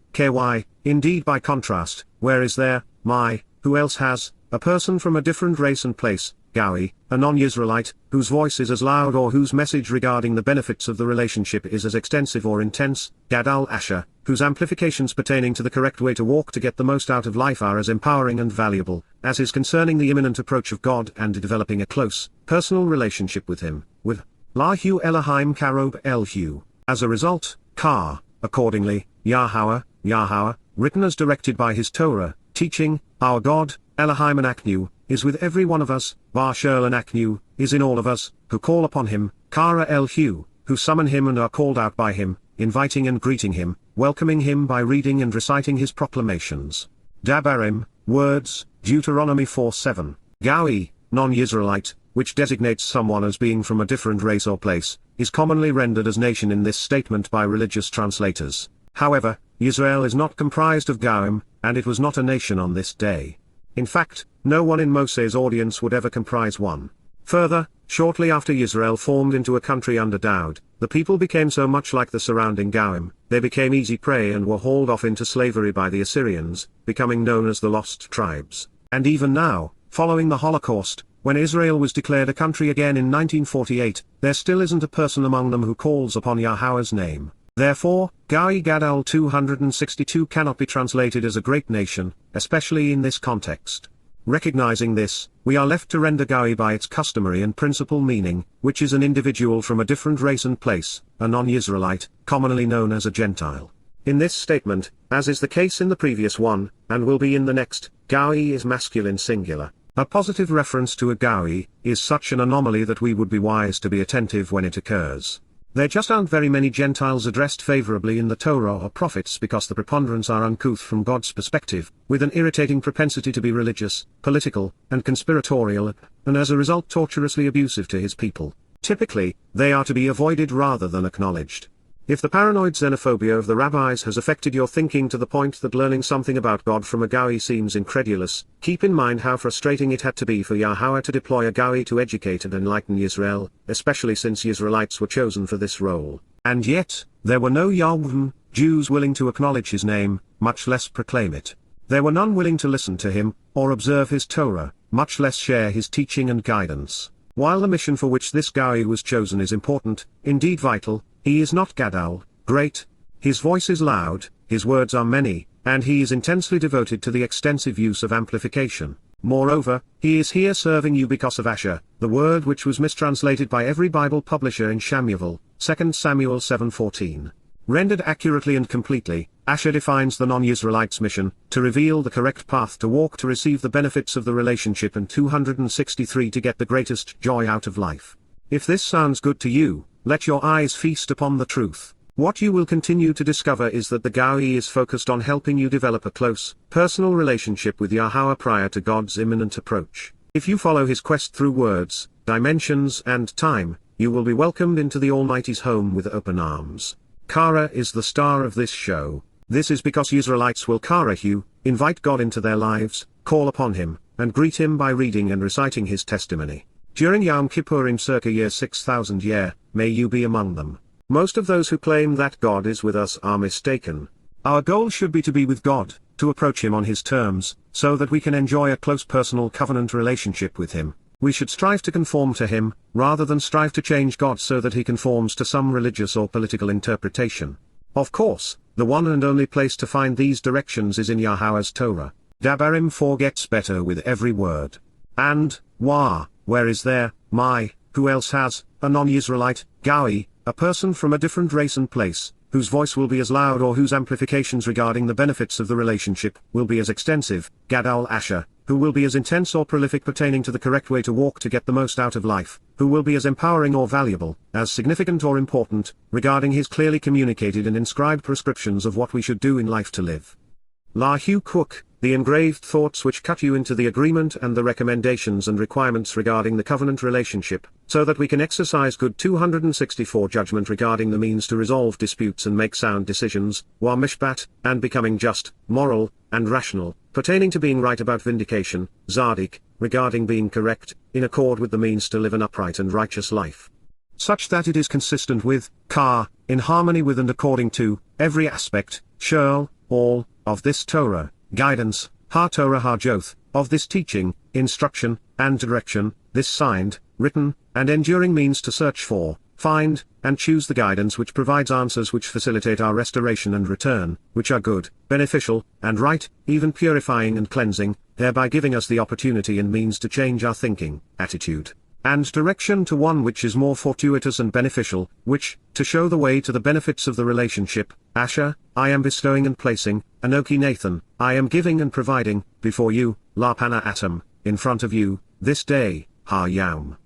indeed by contrast, where is there, who else has, a person from a different race and place, Gawi, a non-Yisraelite, whose voice is as loud or whose message regarding the benefits of the relationship is as extensive or intense, Gadal Asher, whose amplifications pertaining to the correct way to walk to get the most out of life are as empowering and valuable, as is concerning the imminent approach of God and developing a close, personal relationship with him, with Lahu Elohim Karob Elhu. As a result, accordingly, Yahowah, written as directed by his Torah, teaching, our God, Elohim and Aknu, is with every one of us, Varshel and Aknu, is in all of us, who call upon him, Qara Elhu, who summon him and are called out by him, inviting and greeting him, welcoming him by reading and reciting his proclamations. Dabarim, words, Deuteronomy 4:7. Gawi, non-Yisraelite, which designates someone as being from a different race or place, is commonly rendered as nation in this statement by religious translators. However, Israel is not comprised of Gawim, and it was not a nation on this day. In fact, no one in Moses' audience would ever comprise one. Further, shortly after Israel formed into a country under Daud, the people became so much like the surrounding Gawim, they became easy prey and were hauled off into slavery by the Assyrians, becoming known as the Lost Tribes. And even now, following the Holocaust, when Israel was declared a country again in 1948, there still isn't a person among them who calls upon Yahweh's name. Therefore, Gawi Gadal 262 cannot be translated as a great nation, especially in this context. Recognizing this, we are left to render Gawi by its customary and principal meaning, which is an individual from a different race and place, a non-Yisraelite, commonly known as a Gentile. In this statement, as is the case in the previous one, and will be in the next, Gawi is masculine singular. A positive reference to a Gawi is such an anomaly that we would be wise to be attentive when it occurs. There just aren't very many Gentiles addressed favorably in the Torah or prophets because the preponderance are uncouth from God's perspective, with an irritating propensity to be religious, political, and conspiratorial, and as a result torturously abusive to his people. Typically, they are to be avoided rather than acknowledged. If the paranoid xenophobia of the rabbis has affected your thinking to the point that learning something about God from a Gawi seems incredulous, keep in mind how frustrating it had to be for Yahweh to deploy a Gawi to educate and enlighten Yisrael, especially since Yisraelites were chosen for this role. And yet, there were no Yahweh Jews willing to acknowledge his name, much less proclaim it. There were none willing to listen to him, or observe his Torah, much less share his teaching and guidance. While the mission for which this Gawi was chosen is important, indeed vital, He is not Gadol, great. His voice is loud, his words are many, and he is intensely devoted to the extensive use of amplification. Moreover, he is here serving you because of Asher, the word which was mistranslated by every Bible publisher in Shamuel, 2 Samuel 7:14. Rendered accurately and completely, Asher defines the non-Yisraelites' mission, to reveal the correct path to walk to receive the benefits of the relationship, and 263 to get the greatest joy out of life. If this sounds good to you, let your eyes feast upon the truth. What you will continue to discover is that the Gawi is focused on helping you develop a close, personal relationship with Yahowah prior to God's imminent approach. If you follow his quest through words, dimensions and time, you will be welcomed into the Almighty's home with open arms. Qara is the star of this show. This is because Yisraelites will Qara you, invite God into their lives, call upon him, and greet him by reading and reciting his testimony. During Yom Kipurym circa year 6000 year, may you be among them. Most of those who claim that God is with us are mistaken. Our goal should be to be with God, to approach him on his terms, so that we can enjoy a close personal covenant relationship with him. We should strive to conform to him, rather than strive to change God so that he conforms to some religious or political interpretation. Of course, the one and only place to find these directions is in Yahowah's Torah. Dabarim 4 gets better with every word. And, where is there, who else has, a non-Yisraelite, Gawi, a person from a different race and place, whose voice will be as loud or whose amplifications regarding the benefits of the relationship will be as extensive, Gadol Asher, who will be as intense or prolific pertaining to the correct way to walk to get the most out of life, who will be as empowering or valuable, as significant or important, regarding his clearly communicated and inscribed prescriptions of what we should do in life to live. Lahu Cook, the engraved thoughts which cut you into the agreement and the recommendations and requirements regarding the covenant relationship, so that we can exercise good 264 judgment regarding the means to resolve disputes and make sound decisions, mishpat, and becoming just, moral, and rational, pertaining to being right about vindication, zadik, regarding being correct, in accord with the means to live an upright and righteous life. Such that it is consistent with, in harmony with and according to, every aspect, all, of this Torah, guidance, Torah zo'th, of this teaching, instruction, and direction, this signed, written, and enduring means to search for, find, and choose the guidance which provides answers which facilitate our restoration and return, which are good, beneficial, and right, even purifying and cleansing, thereby giving us the opportunity and means to change our thinking, attitude, and direction to one which is more fortuitous and beneficial, which, to show the way to the benefits of the relationship, Asher, I am bestowing and placing, Anoki Nathan, I am giving and providing, before you, Lapana Atom, in front of you, this day, Yom.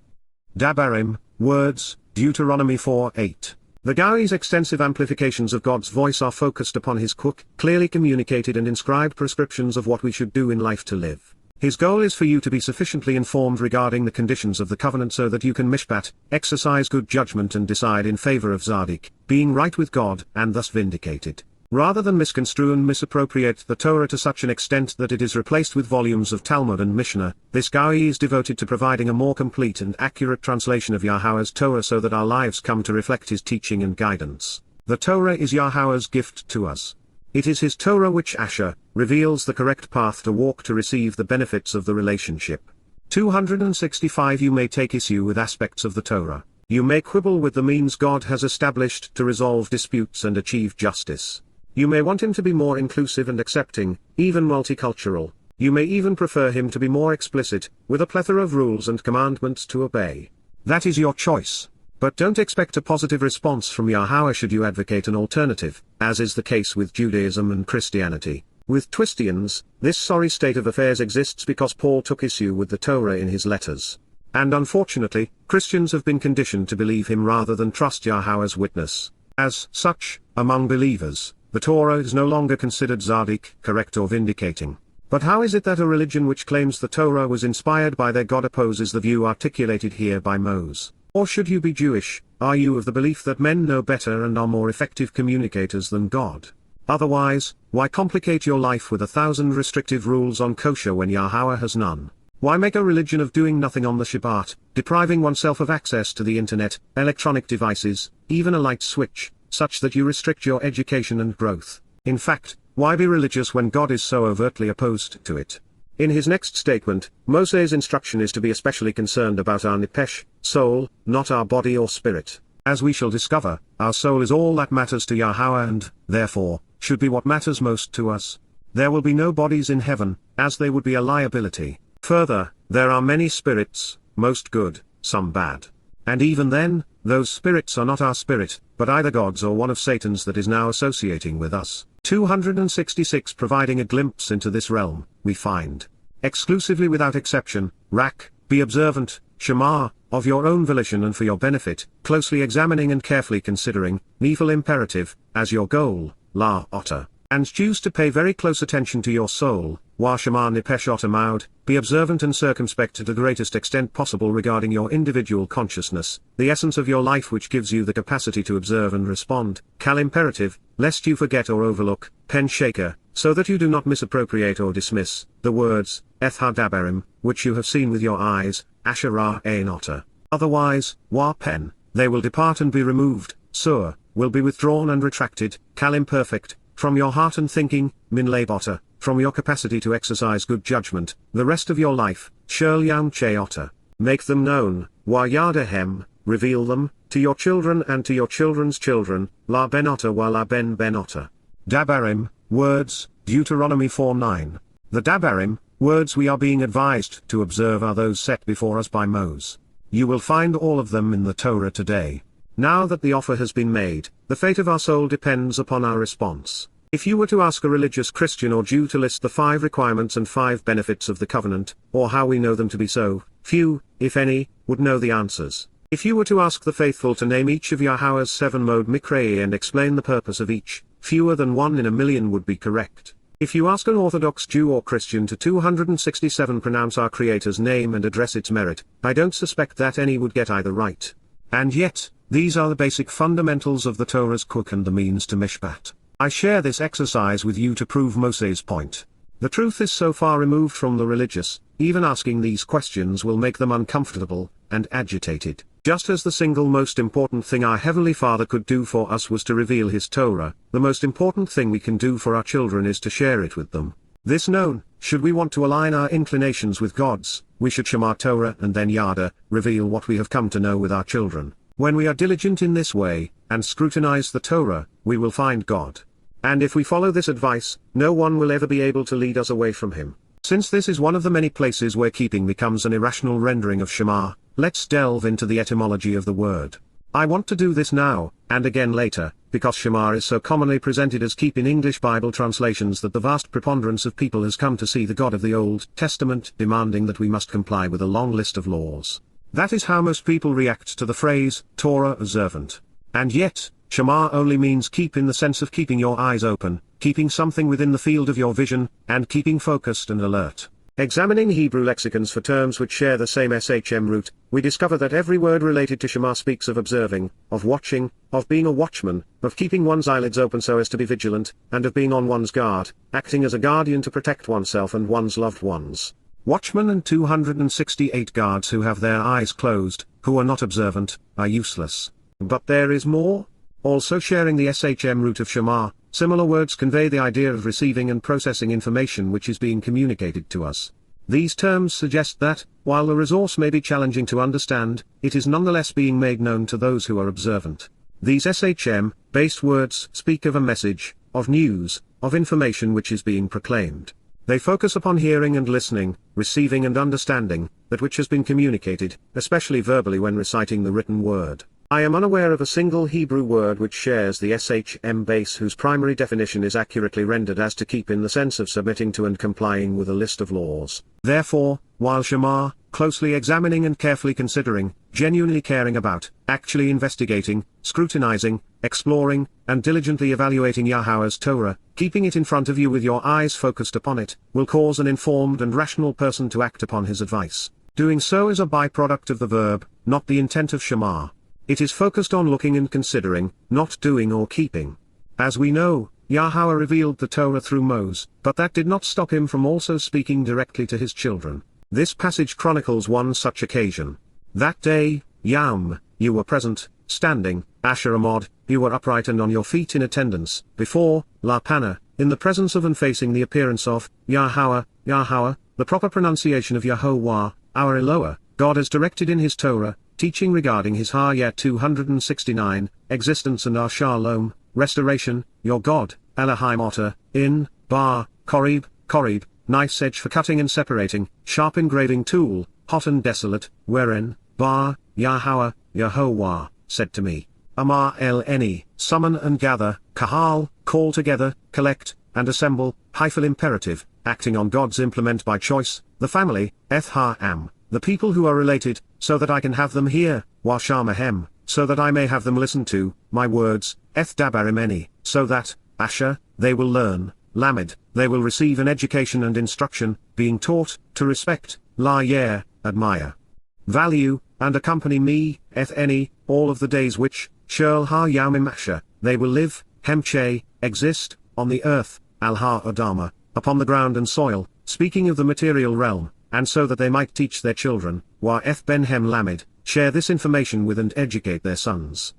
Dabarim, words, Deuteronomy 4:8. The Gawi's extensive amplifications of God's voice are focused upon his clearly communicated and inscribed prescriptions of what we should do in life to live. His goal is for you to be sufficiently informed regarding the conditions of the covenant so that you can mishpat, exercise good judgment and decide in favor of Zadik, being right with God, and thus vindicated. Rather than misconstrue and misappropriate the Torah to such an extent that it is replaced with volumes of Talmud and Mishnah, this Gawi is devoted to providing a more complete and accurate translation of Yahowah's Torah so that our lives come to reflect his teaching and guidance. The Torah is Yahowah's gift to us. It is his Torah which Asher reveals the correct path to walk to receive the benefits of the relationship. 265 You may take issue with aspects of the Torah. You may quibble with the means God has established to resolve disputes and achieve justice. You may want him to be more inclusive and accepting, even multicultural. You may even prefer him to be more explicit, with a plethora of rules and commandments to obey. That is your choice. But don't expect a positive response from Yahowah should you advocate an alternative, as is the case with Judaism and Christianity. With Twistians, this sorry state of affairs exists because Paul took issue with the Torah in his letters. And unfortunately, Christians have been conditioned to believe him rather than trust Yahowah's witness. As such, among believers, the Torah is no longer considered Zadik, correct or vindicating. But how is it that a religion which claims the Torah was inspired by their God opposes the view articulated here by Moses? Or should you be Jewish, are you of the belief that men know better and are more effective communicators than God? Otherwise, why complicate your life with 1,000 restrictive rules on kosher when Yahowah has none? Why make a religion of doing nothing on the Shabat, depriving oneself of access to the internet, electronic devices, even a light switch, such that you restrict your education and growth? In fact, why be religious when God is so overtly opposed to it? In his next statement, Moses' instruction is to be especially concerned about our nefesh, soul, not our body or spirit. As we shall discover, our soul is all that matters to Yahowah and, therefore, should be what matters most to us. There will be no bodies in heaven, as they would be a liability. Further, there are many spirits, most good, some bad. And even then, those spirits are not our spirit, but either God's or one of Satan's that is now associating with us. 266 Providing a glimpse into this realm, we find, exclusively without exception, Rak, be observant, Shema, of your own volition and for your benefit, closely examining and carefully considering, Nephil imperative, as your goal, La Otter, and choose to pay very close attention to your soul, Wa Shema Nipesh Otter Maud, be observant and circumspect to the greatest extent possible regarding your individual consciousness, the essence of your life which gives you the capacity to observe and respond, Kal imperative, lest you forget or overlook, Pen Shaker, so that you do not misappropriate or dismiss, the words, Ethha Daberim, which you have seen with your eyes, Asherah Ein Otter. Otherwise, Wa Pen, they will depart and be removed, Sur, will be withdrawn and retracted, Kal imperfect, from your heart and thinking, Min Lab Otter, from your capacity to exercise good judgment, the rest of your life, Shirl Yam Che Otter. Make them known, Wa Yada Hem, reveal them, to your children and to your children's children, La Ben Otter Wa La Ben Ben Otter. Dabarim, words, Deuteronomy 4:9. The Dabarim, words we are being advised to observe are those set before us by Moses. You will find all of them in the Torah today. Now that the offer has been made, the fate of our soul depends upon our response. If you were to ask a religious Christian or Jew to list the 5 requirements and 5 benefits of the covenant, or how we know them to be so, few, if any, would know the answers. If you were to ask the faithful to name each of Yahowah's 7 Mod Mikrei and explain the purpose of each, fewer than 1 in a million would be correct. If you ask an Orthodox Jew or Christian to 267 pronounce our Creator's name and address its merit, I don't suspect that any would get either right. And yet, these are the basic fundamentals of the Torah's choq and the means to mishpat. I share this exercise with you to prove Moshe's point. The truth is so far removed from the religious, even asking these questions will make them uncomfortable and agitated. Just as the single most important thing our Heavenly Father could do for us was to reveal His Torah, the most important thing we can do for our children is to share it with them. This known, should we want to align our inclinations with God's, we should Shema Torah and then Yada, reveal what we have come to know with our children. When we are diligent in this way, and scrutinize the Torah, we will find God. And if we follow this advice, no one will ever be able to lead us away from Him. Since this is one of the many places where keeping becomes an irrational rendering of Shema, let's delve into the etymology of the word. I want to do this now, and again later, because Shema is so commonly presented as keep in English Bible translations that the vast preponderance of people has come to see the God of the Old Testament demanding that we must comply with a long list of laws. That is how most people react to the phrase, Torah observant. And yet, Shema only means keep in the sense of keeping your eyes open, keeping something within the field of your vision, and keeping focused and alert. Examining Hebrew lexicons for terms which share the same SHM root, we discover that every word related to Shema speaks of observing, of watching, of being a watchman, of keeping one's eyelids open so as to be vigilant, and of being on one's guard, acting as a guardian to protect oneself and one's loved ones. Watchmen and 268 guards who have their eyes closed, who are not observant, are useless. But there is more. Also sharing the SHM root of Shema, similar words convey the idea of receiving and processing information which is being communicated to us. These terms suggest that, while the resource may be challenging to understand, it is nonetheless being made known to those who are observant. These SHM-based words speak of a message, of news, of information which is being proclaimed. They focus upon hearing and listening, receiving and understanding, that which has been communicated, especially verbally when reciting the written word. I am unaware of a single Hebrew word which shares the SHM base whose primary definition is accurately rendered as to keep in the sense of submitting to and complying with a list of laws. Therefore, while Shema, closely examining and carefully considering, genuinely caring about, actually investigating, scrutinizing, exploring, and diligently evaluating Yahowah's Torah, keeping it in front of you with your eyes focused upon it, will cause an informed and rational person to act upon his advice. Doing so is a byproduct of the verb, not the intent of Shema. It is focused on looking and considering, not doing or keeping. As we know, Yahowah revealed the Torah through Moses, but that did not stop him from also speaking directly to his children. This passage chronicles one such occasion. That day, Yam, you were present, standing, Asher Amod, you were upright and on your feet in attendance, before, La Panna, in the presence of and facing the appearance of, Yahowah, Yahowah, the proper pronunciation of Yahowah, our Eloah, God has directed in His Torah, teaching regarding his Hayah 269, existence and our Shalom, restoration, your God, Elohim Otter, in, bar, korib, knife's edge for cutting and separating, sharp engraving tool, hot and desolate, wherein, bar, Yahowah, said to me, Amar el Eni, summon and gather, kahal, call together, collect, and assemble, hyphal imperative, acting on God's implement by choice, the family, eth-ha-am, the people who are related, so that I can have them hear, wa-shamahem, so that I may have them listen to, my words, eth-dabarim eni, so that, asher, they will learn, lamed, they will receive an education and instruction, being taught, to respect, la yare, admire, value, and accompany me, eth-eni, all of the days which, shurl ha-yamim asher, they will live, hemche, exist, on the earth, al-ha-adama, upon the ground and soil, speaking of the material realm, and so that they might teach their children, wa-eth ben-hem lamed, share this information with and educate their sons.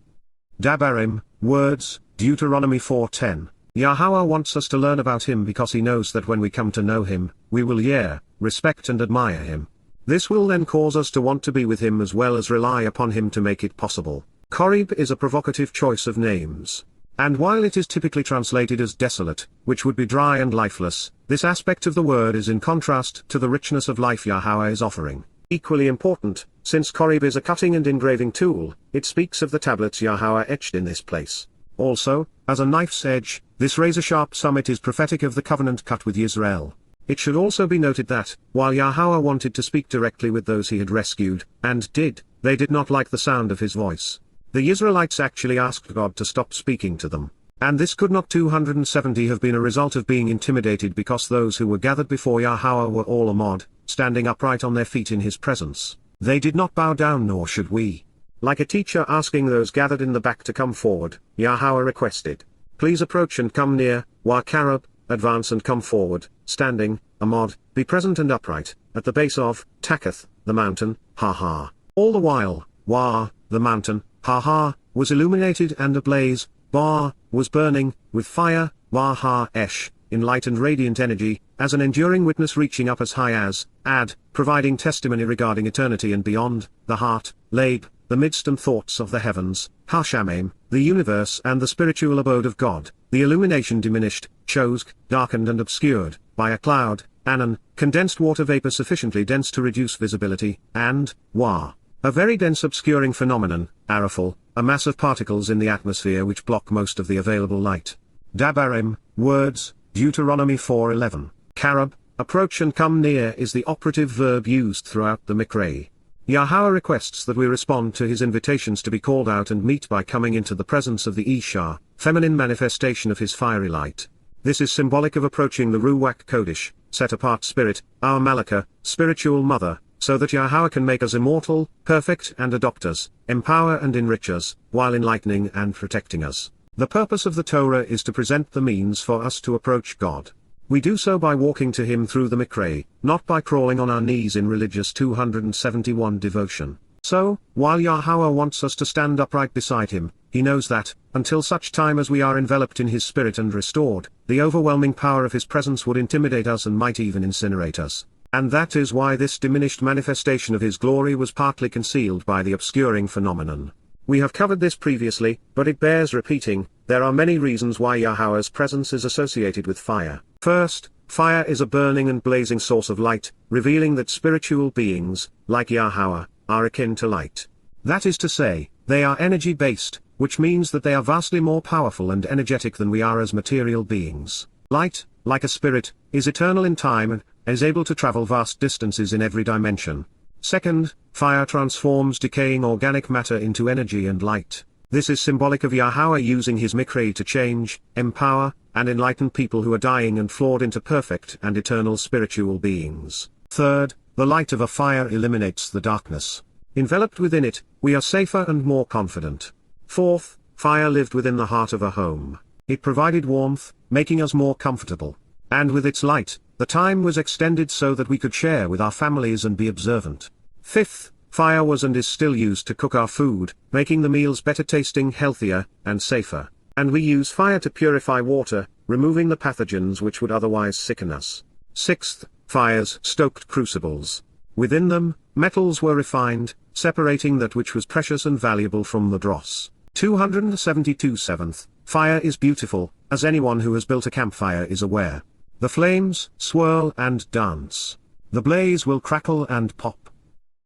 Dabarim, words, Deuteronomy 4:10. Yahowah wants us to learn about him because he knows that when we come to know him, we will yare, respect and admire him. This will then cause us to want to be with him as well as rely upon him to make it possible. Korib is a provocative choice of names. And while it is typically translated as desolate, which would be dry and lifeless, this aspect of the word is in contrast to the richness of life Yahowah is offering. Equally important, since Korib is a cutting and engraving tool, it speaks of the tablets Yahowah etched in this place. Also, as a knife's edge, this razor-sharp summit is prophetic of the covenant cut with Yisrael. It should also be noted that, while Yahowah wanted to speak directly with those he had rescued, and did, they did not like the sound of his voice. The Yisraelites actually asked God to stop speaking to them. And this could not 270 have been a result of being intimidated because those who were gathered before Yahowah were all amod, standing upright on their feet in his presence. They did not bow down, nor should we. Like a teacher asking those gathered in the back to come forward, Yahowah requested, please approach and come near, wa karab, advance and come forward, standing, amod, be present and upright, at the base of, Takath, the mountain, ha. All the while, wa, the mountain, ha, was illuminated and ablaze, bar, was burning, with fire, ha esh, in light and radiant energy, as an enduring witness reaching up as high as, ad, providing testimony regarding eternity and beyond, the heart, lab, the midst and thoughts of the heavens, hashamim, the universe and the spiritual abode of God, the illumination diminished, choq, darkened and obscured, by a cloud, anan, condensed water vapor sufficiently dense to reduce visibility, and, wa, a very dense obscuring phenomenon, arafal, a mass of particles in the atmosphere which block most of the available light. Dabarim, words, Deuteronomy 4:11. Karab, approach and come near is the operative verb used throughout the Mikra. Yahowah requests that we respond to his invitations to be called out and meet by coming into the presence of the Isha, feminine manifestation of his fiery light. This is symbolic of approaching the Ruach Kodesh, set-apart spirit, our Malika, spiritual mother, so that Yahowah can make us immortal, perfect and adopt us, empower and enrich us, while enlightening and protecting us. The purpose of the Torah is to present the means for us to approach God. We do so by walking to him through the Mikra, not by crawling on our knees in religious 271 devotion. So, while Yahowah wants us to stand upright beside him, he knows that, until such time as we are enveloped in his spirit and restored, the overwhelming power of his presence would intimidate us and might even incinerate us. And that is why this diminished manifestation of his glory was partly concealed by the obscuring phenomenon. We have covered this previously, but it bears repeating. There are many reasons why Yahowah's presence is associated with fire. First, fire is a burning and blazing source of light, revealing that spiritual beings, like Yahowah, are akin to light. That is to say, they are energy-based, which means that they are vastly more powerful and energetic than we are as material beings. Light, like a spirit, is eternal in time and is able to travel vast distances in every dimension. Second, fire transforms decaying organic matter into energy and light. This is symbolic of Yahowah using his Mikra to change, empower, and enlighten people who are dying and flawed into perfect and eternal spiritual beings. Third, the light of a fire eliminates the darkness. Enveloped within it, we are safer and more confident. Fourth, fire lived within the heart of a home. It provided warmth, making us more comfortable. And with its light, the time was extended so that we could share with our families and be observant. Fifth, fire was and is still used to cook our food, making the meals better tasting, healthier, and safer. And we use fire to purify water, removing the pathogens which would otherwise sicken us. Sixth, fires stoked crucibles. Within them, metals were refined, separating that which was precious and valuable from the dross. 272 7th. Fire is beautiful, as anyone who has built a campfire is aware. The flames swirl and dance. The blaze will crackle and pop.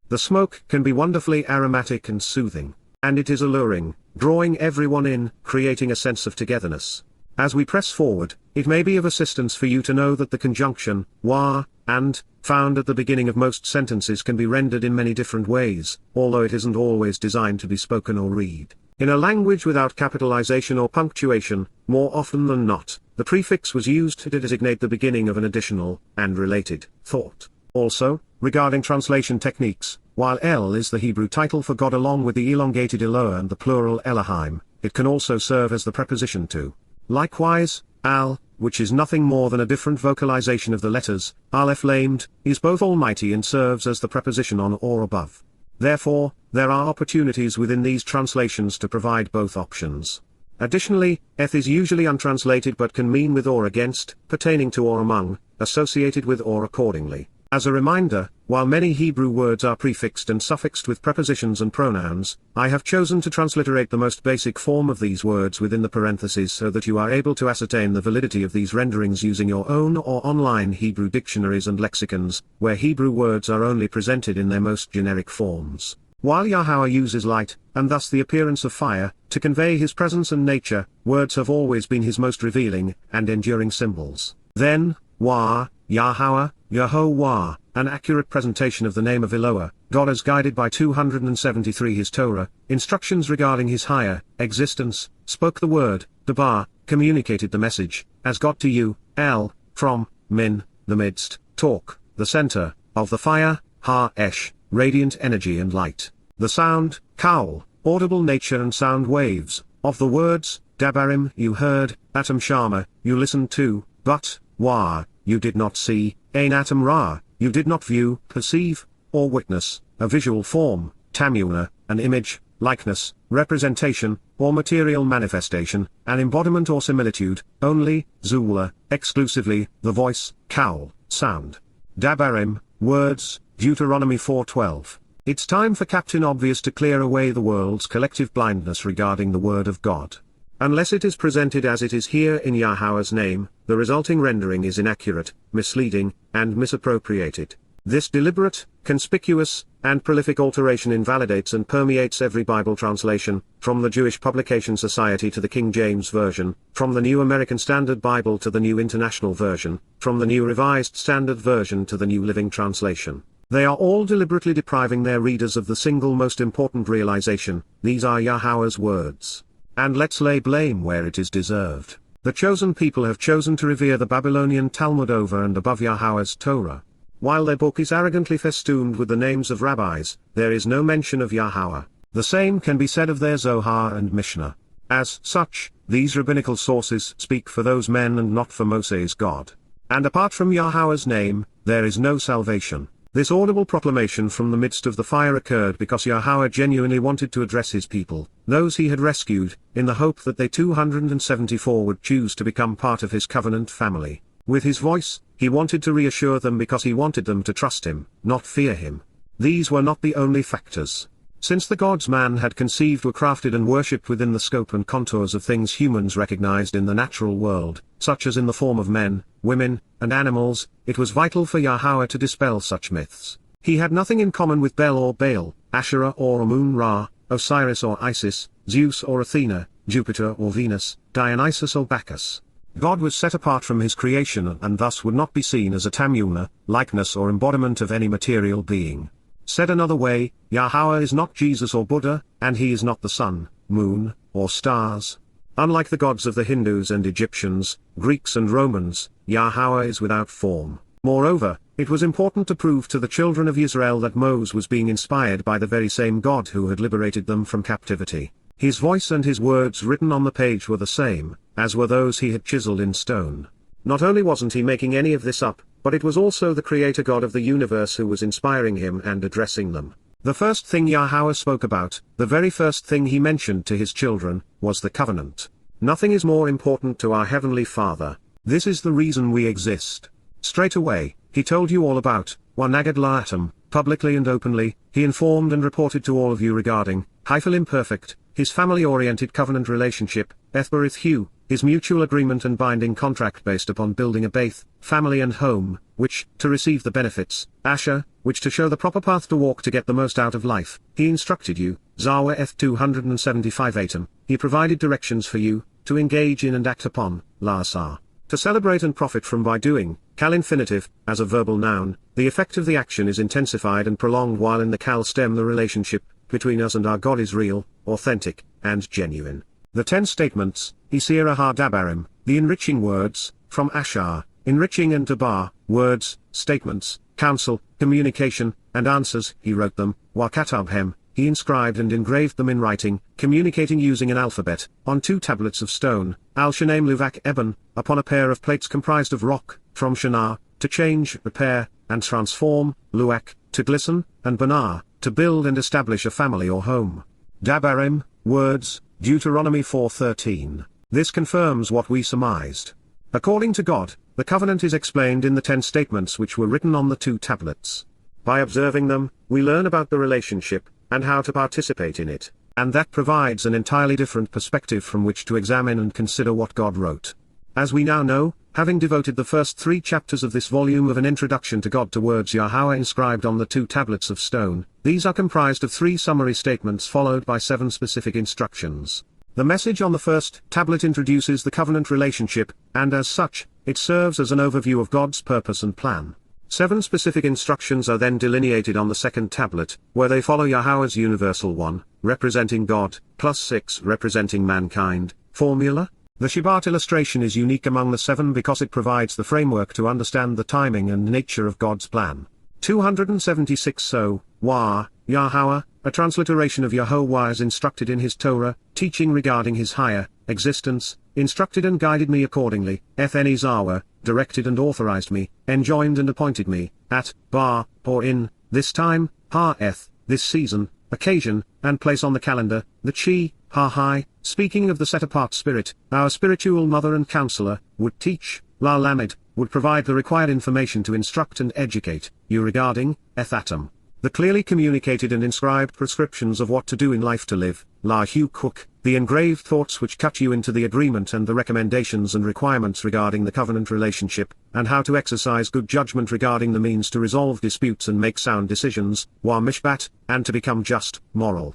The smoke can be wonderfully aromatic and soothing, and it is alluring, drawing everyone in, creating a sense of togetherness. As we press forward, it may be of assistance for you to know that the conjunction, wa, and, found at the beginning of most sentences can be rendered in many different ways, although it isn't always designed to be spoken or read. In a language without capitalization or punctuation, more often than not, the prefix was used to designate the beginning of an additional, and related, thought. Also, regarding translation techniques, while El is the Hebrew title for God along with the elongated Eloah and the plural Elohim, it can also serve as the preposition to. Likewise, Al, which is nothing more than a different vocalization of the letters, Aleph lamed, is both almighty and serves as the preposition on or above. Therefore, there are opportunities within these translations to provide both options. Additionally, eth is usually untranslated but can mean with or against, pertaining to or among, associated with or accordingly. As a reminder, while many Hebrew words are prefixed and suffixed with prepositions and pronouns, I have chosen to transliterate the most basic form of these words within the parentheses so that you are able to ascertain the validity of these renderings using your own or online Hebrew dictionaries and lexicons, where Hebrew words are only presented in their most generic forms. While Yahowah uses light, and thus the appearance of fire, to convey his presence and nature, words have always been his most revealing and enduring symbols. Then, Wa, Yahowah, Yahowah, an accurate presentation of the name of Eloah, God as guided by 273 his Torah, instructions regarding his higher existence, spoke the word, Dabar, communicated the message, as God to you, El, from, Min, the midst, Talk, the center, of the fire, Ha-esh, radiant energy and light, the sound, Kaul, audible nature and sound waves, of the words, Dabarim you heard, Atam Shama, you listened to, but, Wa, you did not see, Ein Atam Ra, you did not view, perceive, or witness, a visual form, Tamuna, an image, likeness, representation, or material manifestation, an embodiment or similitude, only, Zula, exclusively, the voice, Kaul, sound. Dabarim, words, Deuteronomy 4:12. It's time for Captain Obvious to clear away the world's collective blindness regarding the word of God. Unless it is presented as it is here in Yahowah's name, the resulting rendering is inaccurate, misleading, and misappropriated. This deliberate, conspicuous, and prolific alteration invalidates and permeates every Bible translation, from the Jewish Publication Society to the King James Version, from the New American Standard Bible to the New International Version, from the New Revised Standard Version to the New Living Translation. They are all deliberately depriving their readers of the single most important realization: these are Yahowah's words. And let's lay blame where it is deserved. The chosen people have chosen to revere the Babylonian Talmud over and above Yahowah's Torah. While their book is arrogantly festooned with the names of rabbis, there is no mention of Yahowah. The same can be said of their Zohar and Mishnah. As such, these rabbinical sources speak for those men and not for Moses' God. And apart from Yahowah's name, there is no salvation. This audible proclamation from the midst of the fire occurred because Yahowah genuinely wanted to address his people, those he had rescued, in the hope that they 274 would choose to become part of his covenant family. With his voice, he wanted to reassure them because he wanted them to trust him, not fear him. These were not the only factors. Since the gods man had conceived were crafted and worshipped within the scope and contours of things humans recognized in the natural world, such as in the form of men, women, and animals, it was vital for Yahowah to dispel such myths. He had nothing in common with Bel or Baal, Asherah or Amun-Ra, Osiris or Isis, Zeus or Athena, Jupiter or Venus, Dionysus or Bacchus. God was set apart from his creation and thus would not be seen as a tamuna, likeness or embodiment of any material being. Said another way, Yahowah is not Jesus or Buddha, and he is not the sun, moon, or stars. Unlike the gods of the Hindus and Egyptians, Greeks and Romans, Yahowah is without form. Moreover, it was important to prove to the children of Yisrael that Moses was being inspired by the very same God who had liberated them from captivity. His voice and his words written on the page were the same, as were those he had chiseled in stone. Not only wasn't he making any of this up, but it was also the Creator God of the universe who was inspiring him and addressing them. The first thing Yahowah spoke about, the very first thing he mentioned to his children, was the covenant. Nothing is more important to our Heavenly Father. This is the reason we exist. Straight away, he told you all about, Wanagad La'atam, publicly and openly, he informed and reported to all of you regarding, imperfect, his family-oriented covenant relationship, Adversary, his mutual agreement and binding contract based upon building a beit, family and home, which, to receive the benefits, Asher, which to show the proper path to walk to get the most out of life, he instructed you, Zo'th F 275 Atom, he provided directions for you, to engage in and act upon, La'asar, to celebrate and profit from by doing, Kal infinitive, as a verbal noun, the effect of the action is intensified and prolonged while in the Kal stem the relationship, between us and our God is real, authentic, and genuine. The 10 statements, Isira ha-dabarim, the enriching words, from Ashar, enriching and Dabar, words, statements, counsel, communication, and answers, he wrote them, Wakatabhem, he inscribed and engraved them in writing, communicating using an alphabet, on 2 tablets of stone, al-Shanaim Luvak Eben, upon a pair of plates comprised of rock, from Shinar, to change, repair, and transform, Luak, to glisten, and Banar, to build and establish a family or home. Dabarim, words, Deuteronomy 4:13. This confirms what we surmised. According to God, the covenant is explained in the 10 statements which were written on the 2 tablets. By observing them, we learn about the relationship, and how to participate in it, and that provides an entirely different perspective from which to examine and consider what God wrote. As we now know, having devoted the first 3 chapters of this volume of an introduction to God to words Yahowah inscribed on the 2 tablets of stone, these are comprised of 3 summary statements followed by 7 specific instructions. The message on the first tablet introduces the covenant relationship, and as such, it serves as an overview of God's purpose and plan. 7 specific instructions are then delineated on the second tablet, where they follow Yahowah's universal 1, representing God, plus 6 representing mankind, formula. The Shabat illustration is unique among the 7 because it provides the framework to understand the timing and nature of God's plan. 276 So, Yahowah, a transliteration of Yahowah as instructed in his Torah, teaching regarding his higher existence, instructed and guided me accordingly, Ethenizawa, directed and authorized me, enjoined and appointed me, at, bar, or in, this time, ha-eth, this season, occasion, and place on the calendar, the chi, ha-hi, speaking of the set-apart spirit, our spiritual mother and counselor, would teach, la lamed, would provide the required information to instruct and educate you regarding, ethatom. The clearly communicated and inscribed prescriptions of what to do in life to live, la hu coq, the engraved thoughts which cut you into the agreement and the recommendations and requirements regarding the covenant relationship, and how to exercise good judgment regarding the means to resolve disputes and make sound decisions, wa mishpat, and to become just, moral,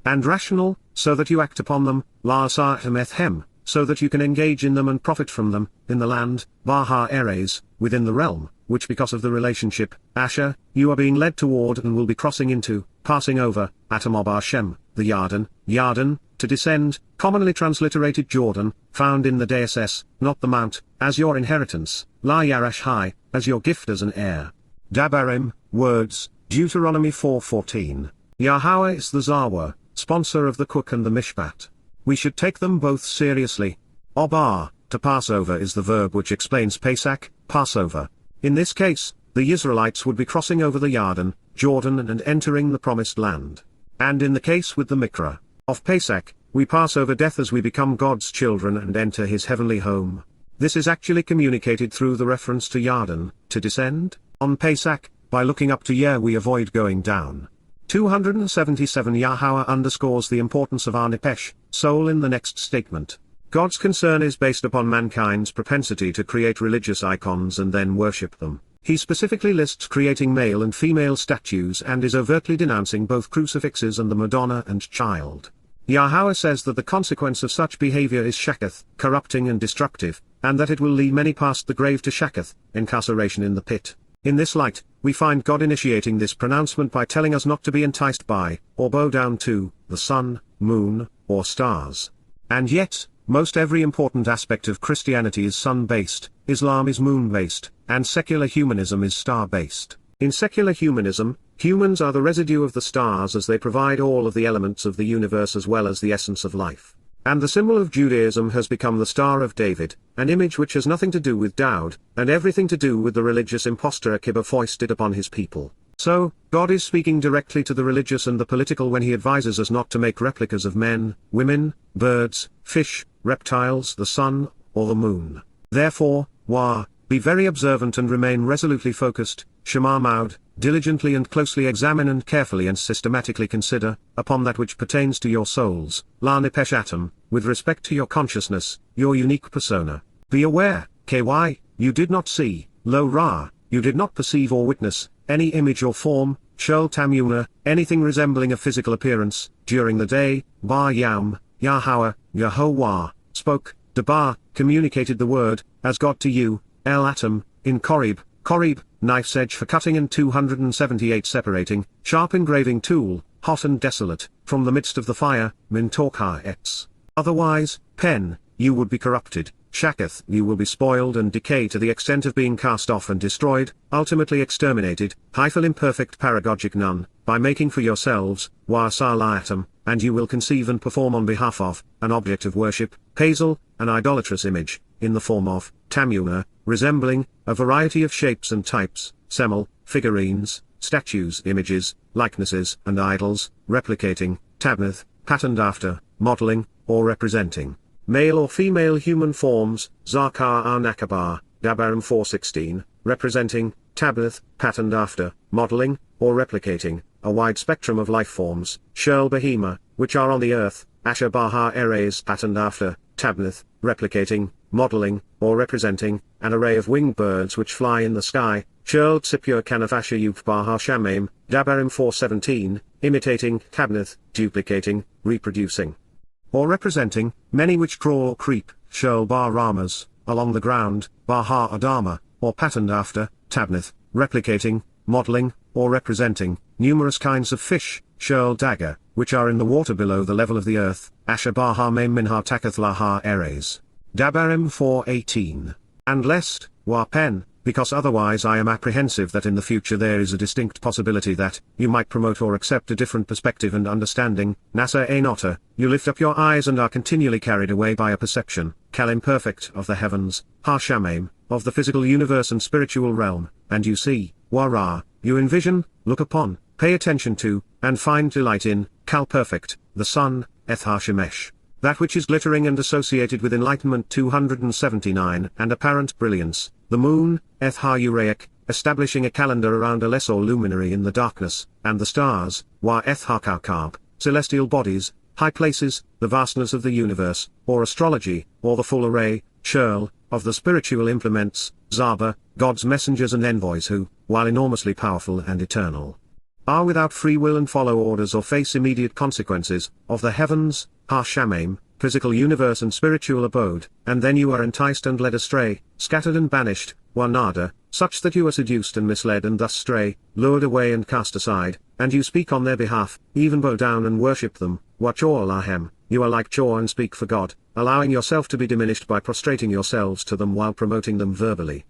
and rational, so that you act upon them, la sa'hem, so that you can engage in them and profit from them, in the land, baha eres, within the realm, which because of the relationship, Asher, you are being led toward and will be crossing into, passing over, Atamob Hashem, the Yarden, to descend, commonly transliterated Jordan, found in the Deus, not the mount, as your inheritance, la yarash high, as your gift as an heir. Dabarim, words, Deuteronomy 4:14. Yahowah is the Zawah, sponsor of the cook and the mishpat. We should take them both seriously. Obar, to pass over is the verb which explains Pesach, Passover. In this case, the Yisraelites would be crossing over the Jordan and entering the promised land. And in the case with the Mikra of Pesach, we pass over death as we become God's children and enter his heavenly home. This is actually communicated through the reference to Yarden, to descend, on Pesach, by looking up to Yah we avoid going down. 277 Yahowah underscores the importance of our Nefesh, soul in the next statement. God's concern is based upon mankind's propensity to create religious icons and then worship them. He specifically lists creating male and female statues and is overtly denouncing both crucifixes and the Madonna and child. Yahowah says that the consequence of such behavior is shakath, corrupting and destructive, and that it will lead many past the grave to shakath, incarceration in the pit. In this light, we find God initiating this pronouncement by telling us not to be enticed by, or bow down to, the sun, moon, or stars. And yet, most every important aspect of Christianity is sun-based, Islam is moon-based, and secular humanism is star-based. In secular humanism, humans are the residue of the stars as they provide all of the elements of the universe as well as the essence of life. And the symbol of Judaism has become the Star of David, an image which has nothing to do with Daud, and everything to do with the religious impostor Akiba foisted upon his people. So, God is speaking directly to the religious and the political when he advises us not to make replicas of men, women, birds, fish, reptiles, the sun, or the moon. Therefore, be very observant and remain resolutely focused, Shema Maud, diligently and closely examine and carefully and systematically consider, upon that which pertains to your souls, la nipesh atom, with respect to your consciousness, your unique persona. Be aware, ky, you did not see, lo ra, you did not perceive or witness, any image or form, shel tamuna, anything resembling a physical appearance, during the day, bar yam, Yahowah, Yahowah, spoke, debar, communicated the word, as God to you, el atom, in Korib, knife's edge for cutting and 278 separating, sharp engraving tool, hot and desolate, from the midst of the fire, min torah. Otherwise, pen, you would be corrupted, shaketh, you will be spoiled and decay to the extent of being cast off and destroyed, ultimately exterminated, hyphal imperfect paragogic none, by making for yourselves, atom, and you will conceive and perform on behalf of, an object of worship, pazel, an idolatrous image, in the form of, tamuna, resembling, a variety of shapes and types, semel, figurines, statues, images, likenesses, and idols, replicating, tabneth, patterned after, modeling, or representing, male or female human forms, zakar nakabar, Dabarim 4:16, representing, tabneth, patterned after, modeling, or replicating, a wide spectrum of life forms, shel behema, which are on the earth, asher baha eres patterned after, tabneth, replicating, modeling, or representing, an array of winged birds which fly in the sky, shel tzipur kanaf asher yuk baha shamim, Dabarim 4:17, imitating, tabneth, duplicating, reproducing, or representing, many which crawl or creep, shel bar ramas, along the ground, baha adama, or patterned after, tabneth, replicating, modeling, or representing, numerous kinds of fish, shel dagger, which are in the water below the level of the earth, asher baha mem minha takath laha eres. Dabarim 4:18. And lest, wa pen, because otherwise I am apprehensive that in the future there is a distinct possibility that, you might promote or accept a different perspective and understanding, nasa enota, you lift up your eyes and are continually carried away by a perception, kal imperfect of the heavens, ha-shamim, of the physical universe and spiritual realm, and you see, wa-ra, you envision, look upon, pay attention to, and find delight in, kal perfect, the sun, eth ha-shemesh, that which is glittering and associated with enlightenment 279 and apparent brilliance, the moon, eth ha-uraic, establishing a calendar around a lesser luminary in the darkness, and the stars, wa eth ha-kaukab, celestial bodies, high places, the vastness of the universe, or astrology, or the full array, shurl, of the spiritual implements, zaba, God's messengers and envoys who, while enormously powerful and eternal, are without free will and follow orders or face immediate consequences, of the heavens, ha-shamim, physical universe and spiritual abode, and then you are enticed and led astray, scattered and banished, wanada, such that you are seduced and misled and thus stray, lured away and cast aside, and you speak on their behalf, even bow down and worship them, wachor lahem, you are like chor and speak for God, allowing yourself to be diminished by prostrating yourselves to them while promoting them verbally.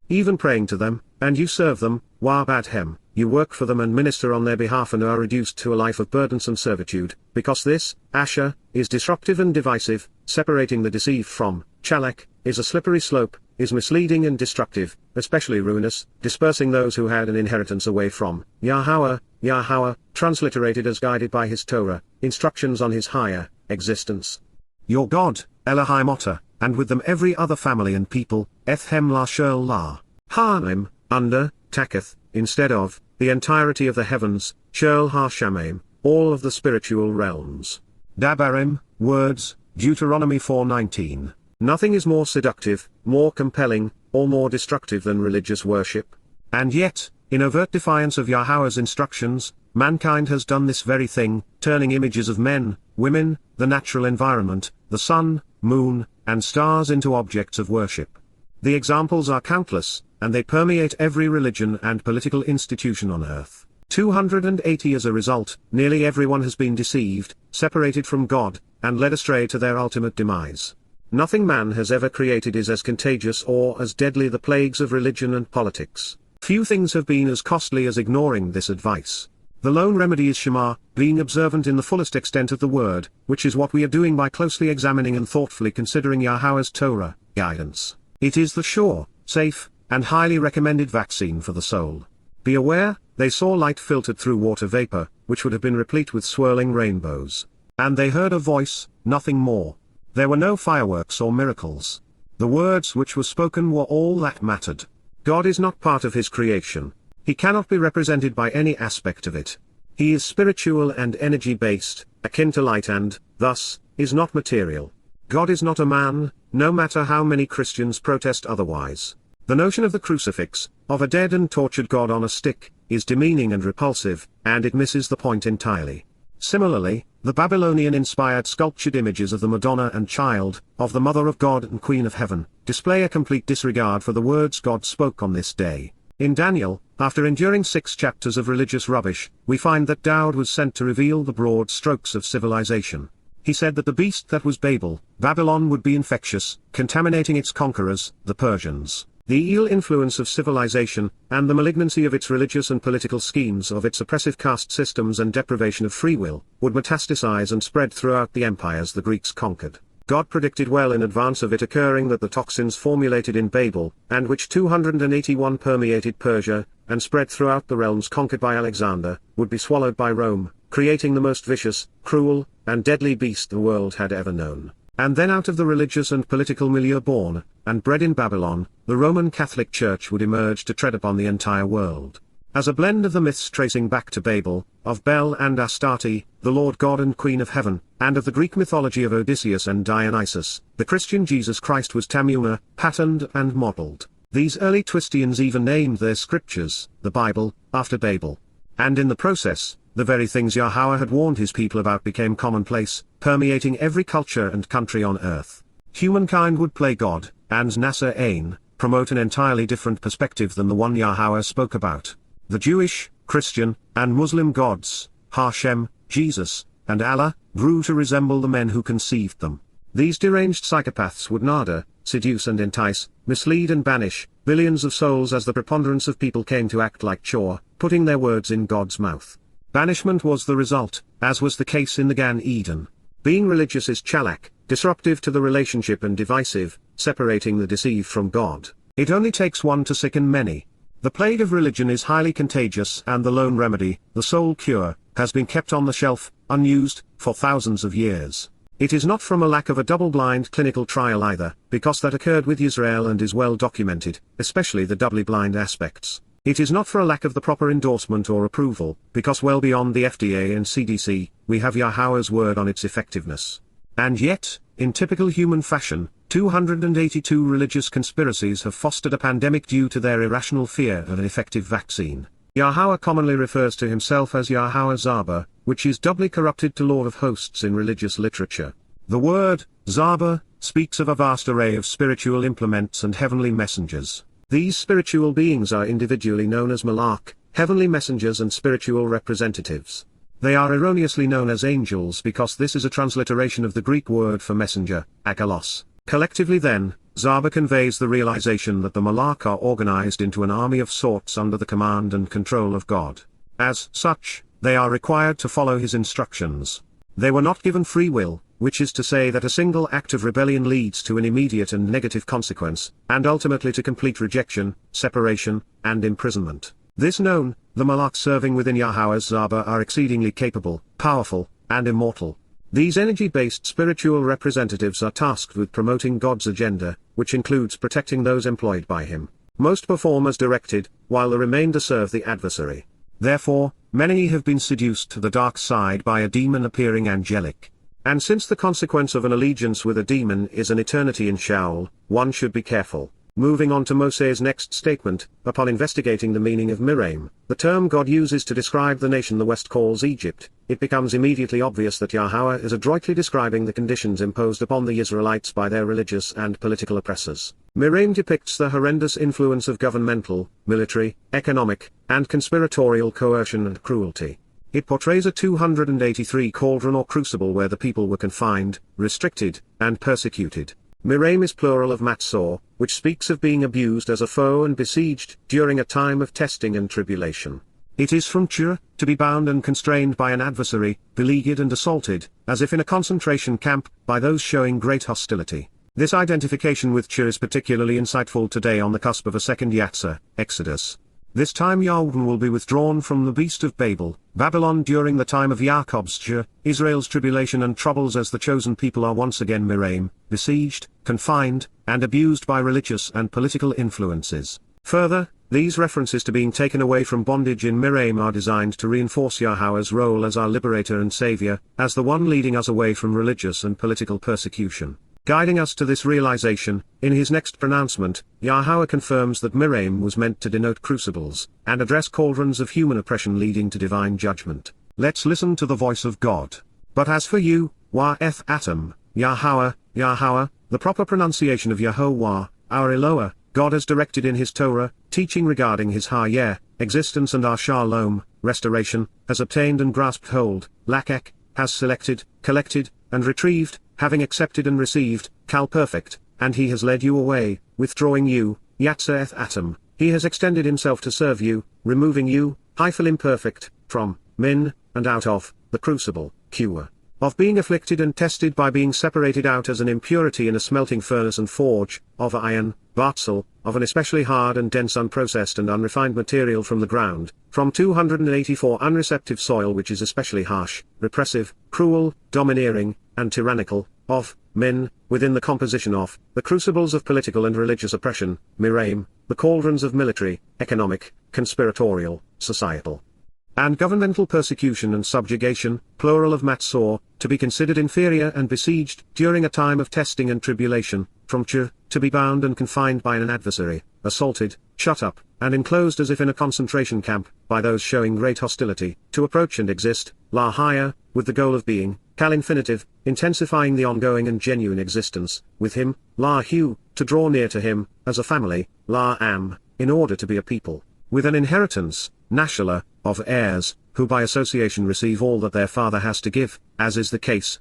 Even praying to them, and you serve them, wa badhem, you work for them and minister on their behalf and are reduced to a life of burdensome servitude, because this, asher, is disruptive and divisive, separating the deceived from, chalek, is a slippery slope, is misleading and destructive, especially ruinous, dispersing those who had an inheritance away from, Yahowah, transliterated as guided by his Torah, instructions on his higher, existence. Your God, Elohim Otter, and with them every other family and people, Ethem la shel la, ha'im, under, taketh, instead of, the entirety of the heavens, shel ha-shamim, all of the spiritual realms. Dabarim, words, Deuteronomy 4:19. Nothing is more seductive, more compelling, or more destructive than religious worship. And yet, in overt defiance of Yahowah's instructions, mankind has done this very thing, turning images of men, women, the natural environment, the sun, moon, and stars into objects of worship. The examples are countless, and they permeate every religion and political institution on earth. 280 as a result, nearly everyone has been deceived, separated from God, and led astray to their ultimate demise. Nothing man has ever created is as contagious or as deadly the plagues of religion and politics. Few things have been as costly as ignoring this advice. The lone remedy is Shema, being observant in the fullest extent of the word, which is what we are doing by closely examining and thoughtfully considering Yahowah's Torah, guidance. It is the sure, safe, and highly recommended vaccine for the soul. Be aware, they saw light filtered through water vapor, which would have been replete with swirling rainbows. And they heard a voice, nothing more. There were no fireworks or miracles. The words which were spoken were all that mattered. God is not part of his creation. He cannot be represented by any aspect of it. He is spiritual and energy-based, akin to light and, thus, is not material. God is not a man, no matter how many Christians protest otherwise. The notion of the crucifix, of a dead and tortured God on a stick, is demeaning and repulsive, and it misses the point entirely. Similarly, the Babylonian-inspired sculptured images of the Madonna and Child, of the Mother of God and Queen of Heaven, display a complete disregard for the words God spoke on this day. In Daniel, after enduring 6 chapters of religious rubbish, we find that Dowd was sent to reveal the broad strokes of civilization. He said that the beast that was Babylon would be infectious, contaminating its conquerors, the Persians. The ill influence of civilization, and the malignancy of its religious and political schemes, of its oppressive caste systems and deprivation of free will, would metastasize and spread throughout the empires the Greeks conquered. God predicted well in advance of it occurring that the toxins formulated in Babel, and which 281 permeated Persia, and spread throughout the realms conquered by Alexander, would be swallowed by Rome, creating the most vicious, cruel, and deadly beast the world had ever known. And then out of the religious and political milieu born, and bred in Babylon, the Roman Catholic Church would emerge to tread upon the entire world. As a blend of the myths tracing back to Babel, of Bel and Astarte, the Lord God and Queen of Heaven, and of the Greek mythology of Odysseus and Dionysus, the Christian Jesus Christ was Tamuna, patterned and modeled. These early Twistians even named their scriptures, the Bible, after Babel. And in the process, the very things Yahowah had warned his people about became commonplace, permeating every culture and country on earth. Humankind would play God, and Nasser Ain, promote an entirely different perspective than the one Yahowah spoke about. The Jewish, Christian, and Muslim gods, Hashem, Jesus, and Allah, grew to resemble the men who conceived them. These deranged psychopaths would nada, seduce and entice, mislead and banish, billions of souls as the preponderance of people came to act like choq, putting their words in God's mouth. Banishment was the result, as was the case in the Gan Eden. Being religious is chalak, disruptive to the relationship and divisive, separating the deceived from God. It only takes one to sicken many. The plague of religion is highly contagious, and the lone remedy, the sole cure, has been kept on the shelf, unused, for thousands of years. It is not from a lack of a double-blind clinical trial either, because that occurred with Yisrael and is well documented, especially the doubly blind aspects. It is not for a lack of the proper endorsement or approval, because well beyond the FDA and CDC, we have Yahowah's word on its effectiveness. And yet, in typical human fashion, 282 religious conspiracies have fostered a pandemic due to their irrational fear of an effective vaccine. Yahowah commonly refers to himself as Yahowah Zaba, which is doubly corrupted to Lord of Hosts in religious literature. The word, Zaba, speaks of a vast array of spiritual implements and heavenly messengers. These spiritual beings are individually known as malach, heavenly messengers and spiritual representatives. They are erroneously known as angels because this is a transliteration of the Greek word for messenger, agalos. Collectively then, Zaba conveys the realization that the malach are organized into an army of sorts under the command and control of God. As such, they are required to follow his instructions. They were not given free will, which is to say that a single act of rebellion leads to an immediate and negative consequence, and ultimately to complete rejection, separation, and imprisonment. This known, the malach serving within Yahowah's Zaba are exceedingly capable, powerful, and immortal. These energy-based spiritual representatives are tasked with promoting God's agenda, which includes protecting those employed by him. Most perform as directed, while the remainder serve the adversary. Therefore, many have been seduced to the dark side by a demon appearing angelic. And since the consequence of an allegiance with a demon is an eternity in Sheol, one should be careful. Moving on to Moses' next statement, upon investigating the meaning of Miraim, the term God uses to describe the nation the West calls Egypt, it becomes immediately obvious that Yahowah is adroitly describing the conditions imposed upon the Yisraelites by their religious and political oppressors. Miraim depicts the horrendous influence of governmental, military, economic, and conspiratorial coercion and cruelty. It portrays a 283 cauldron or crucible where the people were confined, restricted, and persecuted. Miraim is plural of Matzor, which speaks of being abused as a foe and besieged during a time of testing and tribulation. It is from Qara, to be bound and constrained by an adversary, beleaguered and assaulted, as if in a concentration camp, by those showing great hostility. This identification with Qara is particularly insightful today on the cusp of a second Yatzah, Exodus. This time Yahweh will be withdrawn from the beast of Babylon during the time of Yaakov's Qara, Israel's tribulation and troubles as the chosen people are once again Miraim, besieged, confined, and abused by religious and political influences. Further, these references to being taken away from bondage in Miriam are designed to reinforce Yahowah's role as our liberator and savior, as the one leading us away from religious and political persecution. Guiding us to this realization, in his next pronouncement, Yahowah confirms that Miriam was meant to denote crucibles, and address cauldrons of human oppression leading to divine judgment. Let's listen to the voice of God. But as for you, YF Atom, Yahowah, the proper pronunciation of Yahowah, our Eloah, God has directed in his Torah, teaching regarding his yare, existence, and our shalom, restoration, has obtained and grasped hold, lakek, has selected, collected, and retrieved, having accepted and received, perfect, and he has led you away, withdrawing you, yatzeth atom, he has extended himself to serve you, removing you, imperfect, from, min, and out of, the crucible, Qara, of being afflicted and tested by being separated out as an impurity in a smelting furnace and forge, of iron, batsal, of an especially hard and dense unprocessed and unrefined material from the ground, from 284 unreceptive soil which is especially harsh, repressive, cruel, domineering, and tyrannical, of, min, within the composition of, the crucibles of political and religious oppression, Miriam, the cauldrons of military, economic, conspiratorial, societal, and governmental persecution and subjugation, plural of Mitswah, to be considered inferior and besieged during a time of testing and tribulation, from to be bound and confined by an adversary, assaulted, shut up, and enclosed as if in a concentration camp, by those showing great hostility, to approach and exist, la higher, with the goal of being, infinitive, intensifying the ongoing and genuine existence, with him, la hu, to draw near to him, as a family, la am, in order to be a people, with an inheritance, nashala, of heirs, who by association receive all that their father has to give, as is the case,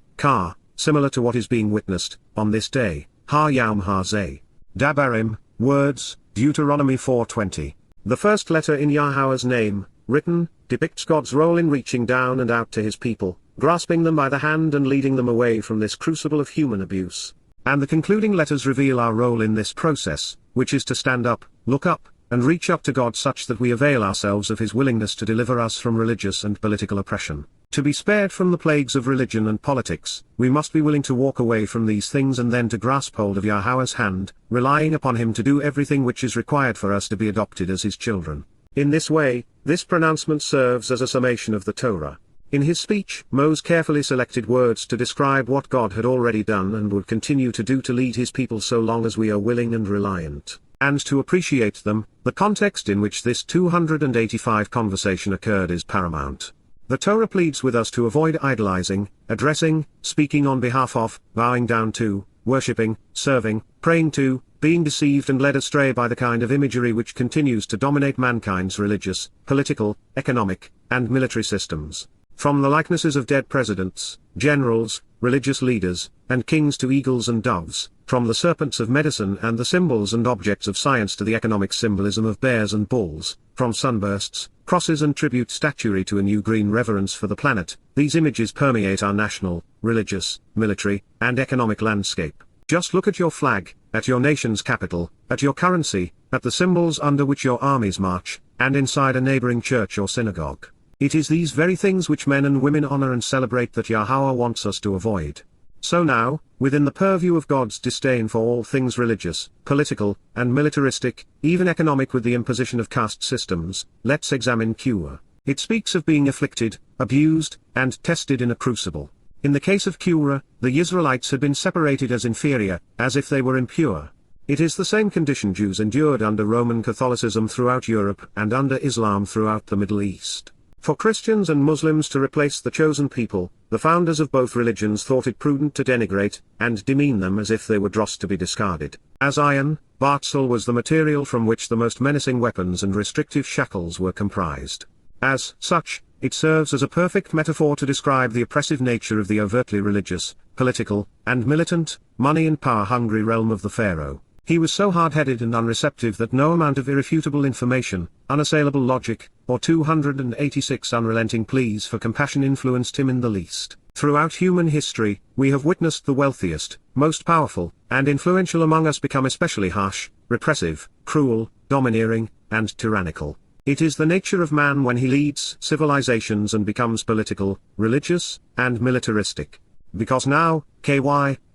similar to what is being witnessed, on this day, ha-yawm ha-zeh. Dabarim, words, Deuteronomy 4:20. The first letter in Yahowah's name, written, depicts God's role in reaching down and out to his people, grasping them by the hand and leading them away from this crucible of human abuse. And the concluding letters reveal our role in this process, which is to stand up, look up, and reach up to God such that we avail ourselves of his willingness to deliver us from religious and political oppression. To be spared from the plagues of religion and politics, we must be willing to walk away from these things and then to grasp hold of Yahowah's hand, relying upon him to do everything which is required for us to be adopted as his children. In this way, this pronouncement serves as a summation of the Torah. In his speech, Moses carefully selected words to describe what God had already done and would continue to do to lead his people so long as we are willing and reliant. And to appreciate them, the context in which this 285 conversation occurred is paramount. The Torah pleads with us to avoid idolizing, addressing, speaking on behalf of, bowing down to, worshipping, serving, praying to, being deceived and led astray by the kind of imagery which continues to dominate mankind's religious, political, economic, and military systems. From the likenesses of dead presidents, generals, religious leaders, and kings to eagles and doves, from the serpents of medicine and the symbols and objects of science to the economic symbolism of bears and bulls, from sunbursts, crosses and tribute statuary to a new green reverence for the planet, these images permeate our national, religious, military, and economic landscape. Just look at your flag, at your nation's capital, at your currency, at the symbols under which your armies march, and inside a neighboring church or synagogue. It is these very things which men and women honor and celebrate that Yahowah wants us to avoid. So now, within the purview of God's disdain for all things religious, political, and militaristic, even economic with the imposition of caste systems, let's examine Qara. It speaks of being afflicted, abused, and tested in a crucible. In the case of Qara, the Yisraelites had been separated as inferior, as if they were impure. It is the same condition Jews endured under Roman Catholicism throughout Europe and under Islam throughout the Middle East. For Christians and Muslims to replace the chosen people, the founders of both religions thought it prudent to denigrate and demean them as if they were dross to be discarded. As iron, batsal was the material from which the most menacing weapons and restrictive shackles were comprised. As such, it serves as a perfect metaphor to describe the oppressive nature of the overtly religious, political, and militant, money and power-hungry realm of the Pharaoh. He was so hard-headed and unreceptive that no amount of irrefutable information, unassailable logic, or 286 unrelenting pleas for compassion influenced him in the least. Throughout human history, we have witnessed the wealthiest, most powerful, and influential among us become especially harsh, repressive, cruel, domineering, and tyrannical. It is the nature of man when he leads civilizations and becomes political, religious, and militaristic. Because now,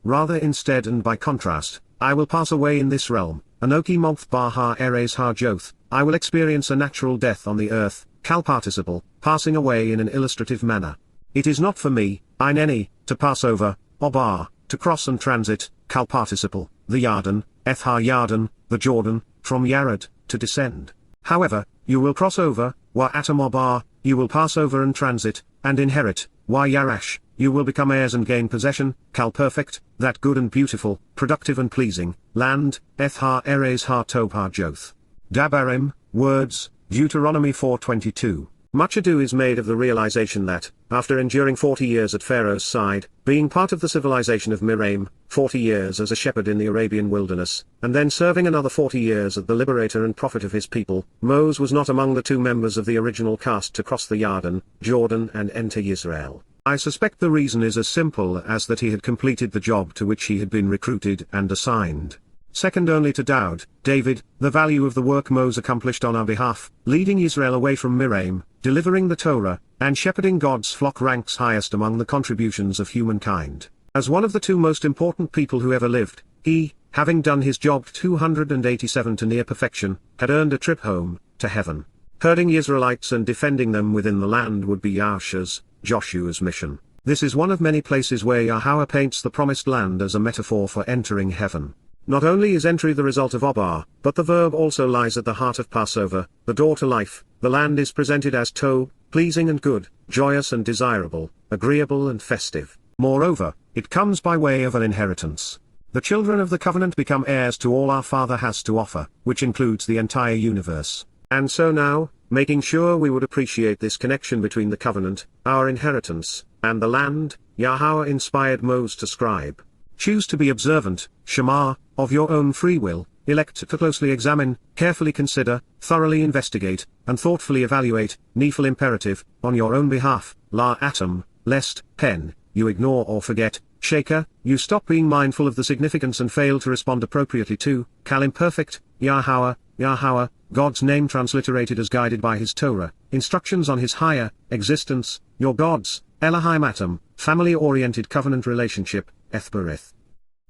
rather instead and by contrast, I will pass away in this realm, Anoki month bar ha eres ha zo'th, I will experience a natural death on the earth, kal participle, passing away in an illustrative manner. It is not for me, eineni, to pass over, obar, to cross and transit, kal participle, the Yarden, eth ha Yarden, the Jordan, from Yared, to descend. However, you will cross over, wa atom obar, you will pass over and transit, and inherit, wa yarash, you will become heirs and gain possession, kal perfect, that good and beautiful, productive and pleasing, land, eth ha eres ha tov ha zo'th. Dabarim, words, Deuteronomy 4:22. Much ado is made of the realization that, after enduring 40 years at Pharaoh's side, being part of the civilization of Miriam, 40 years as a shepherd in the Arabian wilderness, and then serving another 40 years as the liberator and prophet of his people, Moses was not among the 2 members of the original cast to cross the Yarden, Jordan and enter Yisrael. I suspect the reason is as simple as that he had completed the job to which he had been recruited and assigned. Second only to David, the value of the work Moses accomplished on our behalf, leading Israel away from Miriam, delivering the Torah, and shepherding God's flock ranks highest among the contributions of humankind. As one of the 2 most important people who ever lived, he, having done his job 287 to near perfection, had earned a trip home, to heaven. Herding Yisra'elites and defending them within the land would be Joshua's mission. This is one of many places where Yahowah paints the promised land as a metaphor for entering heaven. Not only is entry the result of obar, but the verb also lies at the heart of Passover, the door to life. The land is presented as tov, pleasing and good, joyous and desirable, agreeable and festive. Moreover, it comes by way of an inheritance. The children of the covenant become heirs to all our Father has to offer, which includes the entire universe. And so now, making sure we would appreciate this connection between the covenant, our inheritance, and the land, Yahowah inspired Moses to scribe. Choose to be observant, Shema, of your own free will, elect to closely examine, carefully consider, thoroughly investigate, and thoughtfully evaluate, needful imperative, on your own behalf, la atom, lest, pen, you ignore or forget, shaker, you stop being mindful of the significance and fail to respond appropriately to, kal imperfect, Yahowah, God's name transliterated as guided by his Torah, instructions on his higher, existence, your gods, Elohim atom, family-oriented covenant relationship, Adversary.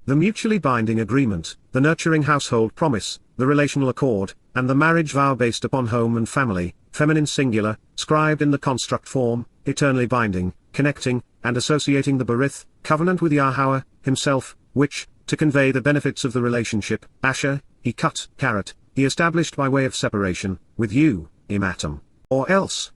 The mutually binding agreement, the nurturing household promise, the relational accord, and the marriage vow based upon home and family, feminine singular, scribed in the construct form, eternally binding, connecting, and associating the berith, covenant with Yahowah, himself, which, to convey the benefits of the relationship, asher, he cut, caret, he established by way of separation, with you, im atom. Or else,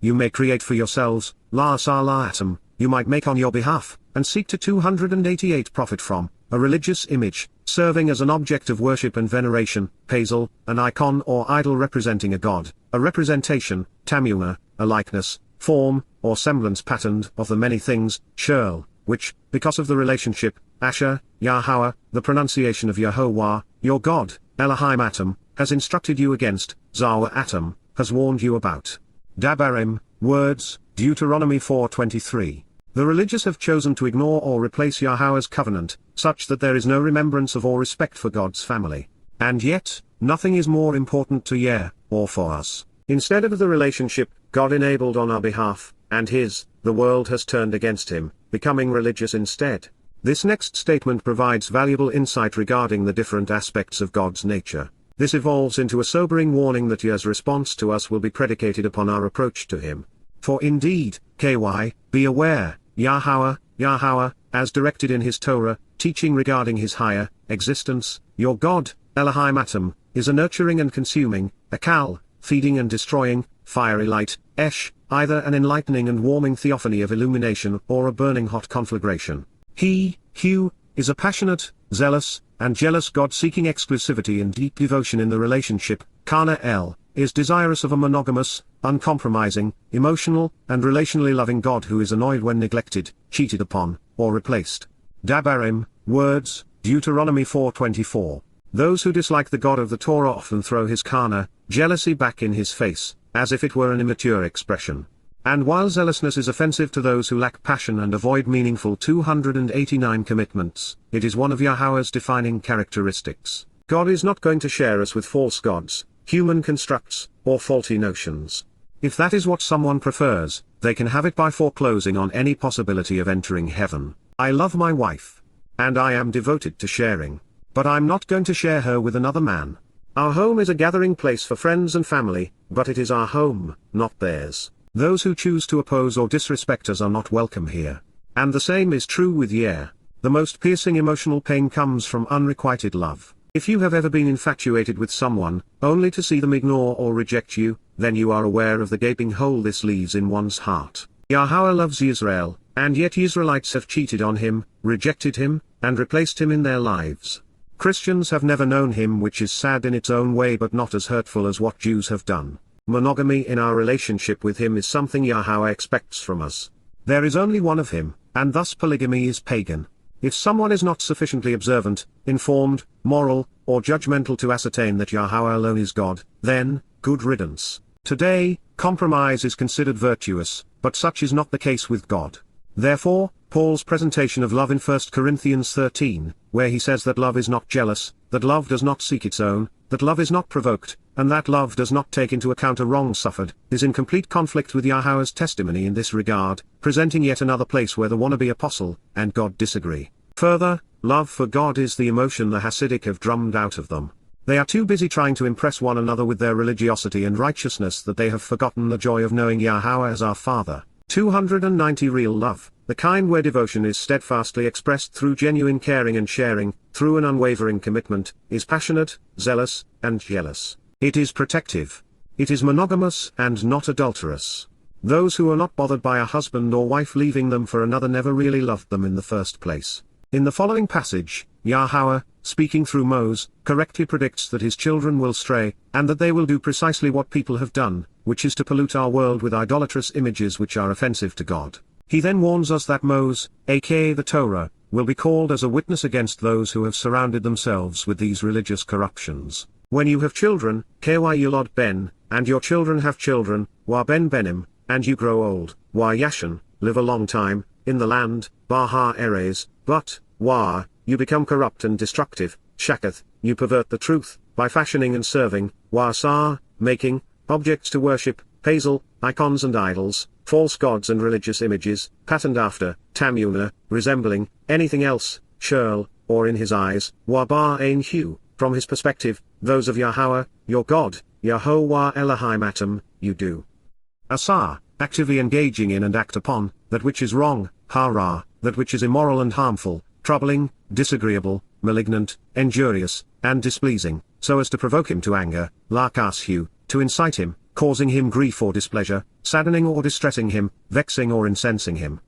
you may create for yourselves, la atom, you might make on your behalf, and seek to 288 profit from, a religious image, serving as an object of worship and veneration, pazel, an icon or idol representing a god, a representation, tamuna, a likeness, form, or semblance patterned of the many things, shirl, which, because of the relationship, asher, Yahowah, the pronunciation of Yahowah, your God, Elohim atom, has instructed you against, tsawah atom, has warned you about. Dabarim, words, Deuteronomy 4:23. The religious have chosen to ignore or replace Yahowah's covenant, such that there is no remembrance of or respect for God's family. And yet, nothing is more important to yare, or for us. Instead of the relationship, God enabled on our behalf, and the world has turned against him, becoming religious instead. This next statement provides valuable insight regarding the different aspects of God's nature. This evolves into a sobering warning that Yah's response to us will be predicated upon our approach to him. For indeed, be aware, Yahowah, as directed in his Torah, teaching regarding his higher existence, your God, Elohim atom, is a nurturing and consuming, a kal, feeding and destroying, fiery light, either an enlightening and warming theophany of illumination or a burning hot conflagration. He, is a passionate, zealous, and jealous God seeking exclusivity and deep devotion in the relationship. Kana is desirous of a monogamous, uncompromising, emotional, and relationally loving God who is annoyed when neglected, cheated upon, or replaced. Dabarim, words, Deuteronomy 4:24. Those who dislike the God of the Torah often throw his kana, jealousy back in his face, as if it were an immature expression. And while zealousness is offensive to those who lack passion and avoid meaningful 289 commitments, it is one of Yahowah's defining characteristics. God is not going to share us with false gods, human constructs, or faulty notions. If that is what someone prefers, they can have it by foreclosing on any possibility of entering heaven. I love my wife. And I am devoted to sharing. but I'm not going to share her with another man. Our home is a gathering place for friends and family, but it is our home, not theirs. Those who choose to oppose or disrespect us are not welcome here. And the same is true with yare. The most piercing emotional pain comes from unrequited love. If you have ever been infatuated with someone, only to see them ignore or reject you, then you are aware of the gaping hole this leaves in one's heart. Yahowah loves Yisrael, and yet Yisraelites have cheated on him, rejected him, and replaced him in their lives. Christians have never known him, which is sad in its own way but not as hurtful as what Jews have done. Monogamy in our relationship with him is something Yahowah expects from us. There is only one of him, and thus polygamy is pagan. If someone is not sufficiently observant, informed, moral, or judgmental to ascertain that Yahowah alone is God, then, good riddance. Today, compromise is considered virtuous, but such is not the case with God. Therefore, Paul's presentation of love in 1 Corinthians 13, where he says that love is not jealous, that love does not seek its own, that love is not provoked, and that love does not take into account a wrong suffered, is in complete conflict with Yahowah's testimony in this regard, presenting yet another place where the wannabe apostle and God disagree. Further, love for God is the emotion the Hasidic have drummed out of them. They are too busy trying to impress one another with their religiosity and righteousness that they have forgotten the joy of knowing Yahowah as our Father. 290 Real love, the kind where devotion is steadfastly expressed through genuine caring and sharing, through an unwavering commitment, is passionate, zealous, and jealous. It is protective. It is monogamous and not adulterous. Those who are not bothered by a husband or wife leaving them for another never really loved them in the first place. In the following passage, Yahowah, speaking through Moses, correctly predicts that his children will stray, and that they will do precisely what people have done, which is to pollute our world with idolatrous images which are offensive to God. He then warns us that Moses, aka the Torah, will be called as a witness against those who have surrounded themselves with these religious corruptions. When you have children, ky yulod ben, and your children have children, wa ben benim, and you grow old, wa yashan, live a long time, in the land, baha eres, but, wa, you become corrupt and destructive, shakath, you pervert the truth, by fashioning and serving, wa sar, making, objects to worship, hazel, icons and idols, false gods and religious images, patterned after, tamuna, resembling, anything else, shirl, or in his eyes, wa bar ein hu, from his perspective, those of Yahowah, your God, Yahovah Elohim atom, you do. Asar, actively engaging in and act upon, that which is wrong, hara, that which is immoral and harmful, troubling, disagreeable, malignant, injurious, and displeasing, so as to provoke him to anger, lakashu, to incite him, causing him grief or displeasure, saddening or distressing him, vexing or incensing him.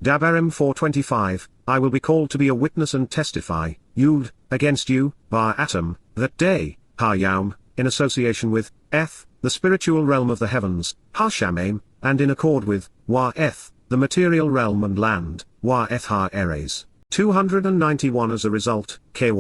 Dabarim 4:25, I will be called to be a witness and testify, Yud, against you, bar atom, that day, ha-yaum, in association with, eth, the spiritual realm of the heavens, ha-shamim, and in accord with, wa-eth, the material realm and land, wa-eth ha-eres. 291 As a result, ky,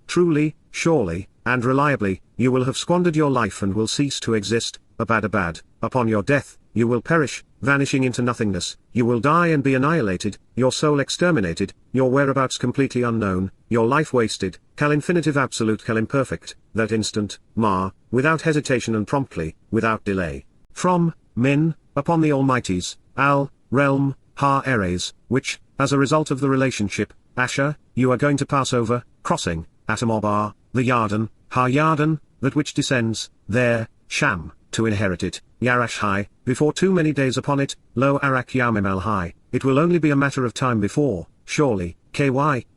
truly, surely, and reliably, you will have squandered your life and will cease to exist, abad, upon your death, you will perish, vanishing into nothingness, you will die and be annihilated, your soul exterminated, your whereabouts completely unknown, your life wasted, kal infinitive absolute kal imperfect, that instant, ma, without hesitation and promptly, without delay. From, min, upon the Almighty's, al, realm, ha eres, which, as a result of the relationship, Asher, you are going to pass over, crossing, Atamobar, the Yarden, ha Yarden, that which descends, there, Sham, to inherit it, Yarash high, before too many days upon it, lo Arak Yamim al high, it will only be a matter of time before, surely, ky,